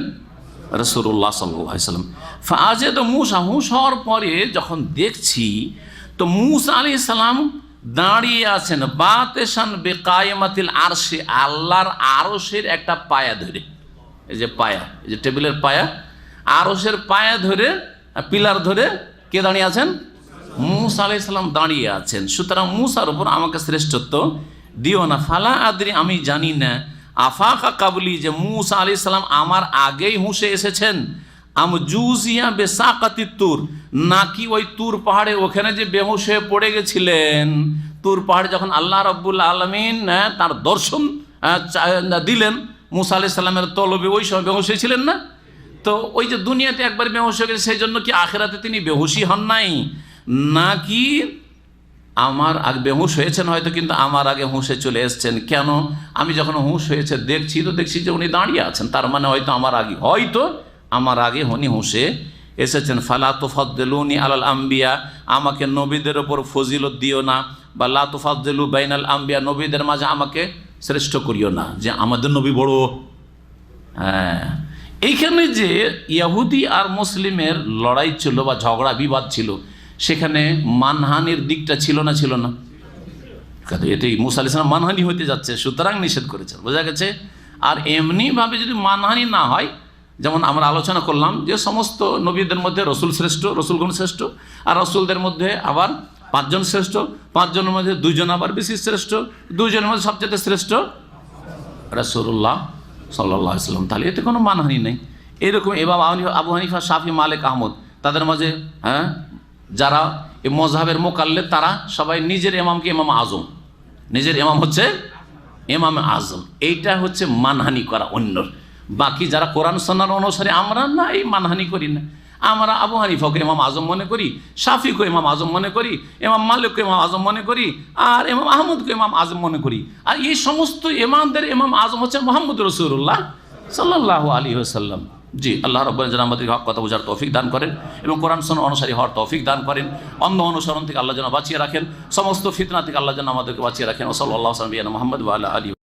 রাসূলুল্লাহ সাল্লাল্লাহু আলাইহি ওয়াসাল্লাম। ফাআজাদু মূসা, হুঁশ হওয়ার পরে যখন দেখছি তো মূসা আলাইহিস সালাম দাঁড়িয়ে আছেন বাতেশান বিকায়মাতিল আরশে, আল্লাহর আরশের একটা পায়া ধরে, এই যে পায়া, এই যে টেবিলের পায়া, আরশের পায়া ধরে, পিলার ধরে কে দাঁড়িয়ে আছেন? মূসা আলাইহিস সালাম দাঁড়িয়ে আছেন। সুতরাং মূসার উপর আমাকে শ্রেষ্ঠত্ব দিও না। ফালা আদরি, আমি জানি না, আফাকা কাবলি, যে মূসা আলাইহিস সালাম আমার আগেই হুঁশে এসেছেন, আম জুজিয়া বেসাকাতি তুর, নাকি ওই তুর পাহাড়ে ওখানে যে বেহুশ হয়ে পড়ে গেছিলেন, তুর পাহাড়ে যখন আল্লাহ রাব্বুল আলামিন তার দর্শন দিলেন মূসা আলাইহিস সালামের তলবে, ওই সময় বেহুশ হয়েছিলেন না? তো ওই যে দুনিয়াতে একবার বেহুশ হয়ে গেছে, সেই জন্য কি আখিরাতে তিনি বেহুশই হন নাই? নাকি আমার আগে বেহুশ হয়েছেন হয়তো, কিন্তু আমার আগে হুঁশে চলে এসছেন। কেন? আমি যখন হুঁশ হয়েছে দেখছি তো দেখছি যে উনি দাঁড়িয়ে আছেন, তার মানে হয়তো আমার আগে উনি হুঁশে এসেছেন। ফালা তুফাদ্দিলুনি আলাল আম্বিয়া, আমাকে নবীদের ওপর ফজিলত দিও না, বা লা তুফাদ্দিলু বাইনাল আম্বিয়া, নবীদের মাঝে আমাকে শ্রেষ্ঠ করিও না, যে আমাদের নবী বড়। হ্যাঁ, এইখানে যে ইহুদি আর মুসলিমের লড়াই ছিল বা ঝগড়া বিবাদ ছিল, সেখানে মানহানির দিকটা ছিল না? ছিল না? এতে মূসা আলাইহিস সালাম মানহানি হতে যাচ্ছে, সুতরাং নিষেধ করেছেন, বোঝা গেছে। আর এমনিভাবে যদি মানহানি না হয়, যেমন আমরা আলোচনা করলাম যে সমস্ত নবীদের মধ্যে রসুল শ্রেষ্ঠ, রসুলগণ শ্রেষ্ঠ, আর রসুলদের মধ্যে আবার 5 জন শ্রেষ্ঠ, 5 জনের মধ্যে 2 জন আবার বেশি শ্রেষ্ঠ, 2 জনের মধ্যে সবচেয়ে শ্রেষ্ঠ রাসূলুল্লাহ সাল্লাল্লাহু আলাইহি ওয়াসাল্লাম। তাহলে এতে কোনো মানহানি নেই। এরকম এবার আবু হানিফা, শাফি, মালিক, আহমদ, তাদের মাঝে যারা এই মযহাবের মুকাল্লিদ, তারা সবাই নিজের ইমামকে ইমাম আজম, নিজের ইমাম হচ্ছে ইমাম আজম। এইটা হচ্ছে মানহানি করা অন্যর। বাকি যারা কোরআন সুন্নাহর অনুসারে, আমরা না, এই মানহানি করি না। আমরা আবু হানিফাকে ইমাম আজম মনে করি, শাফিকে ইমাম আজম মনে করি, ইমাম মালিককে ইমাম আজম মনে করি, আর ইমাম আহমদকে ইমাম আজম মনে করি। আর এই সমস্ত ইমামদের ইমাম আজম হচ্ছে মুহাম্মদ রাসূলুল্লাহ সাল্লাল্লাহু আলাইহি ওয়াসাল্লাম। জি, আল্লাহ রাব্বুল আলামিন যেন আমাদেরকে হক কথা বোঝার তৌফিক দান করেন এবং কোরআন সুন্নাহ অনুসারী হওয়ার তৌফিক দান করেন। অন্ধ অনুসরণ থেকে আল্লাহ যেন বাঁচিয়ে রাখেন, সমস্ত ফিতনা থেকে আল্লাহ যেন আমাদেরকে বাঁচিয়ে রাখেন। সাল্লাল্লাহু আলাইহি ওয়া সাল্লাম মুহাম্মদ ওয়া আলা আলিহি।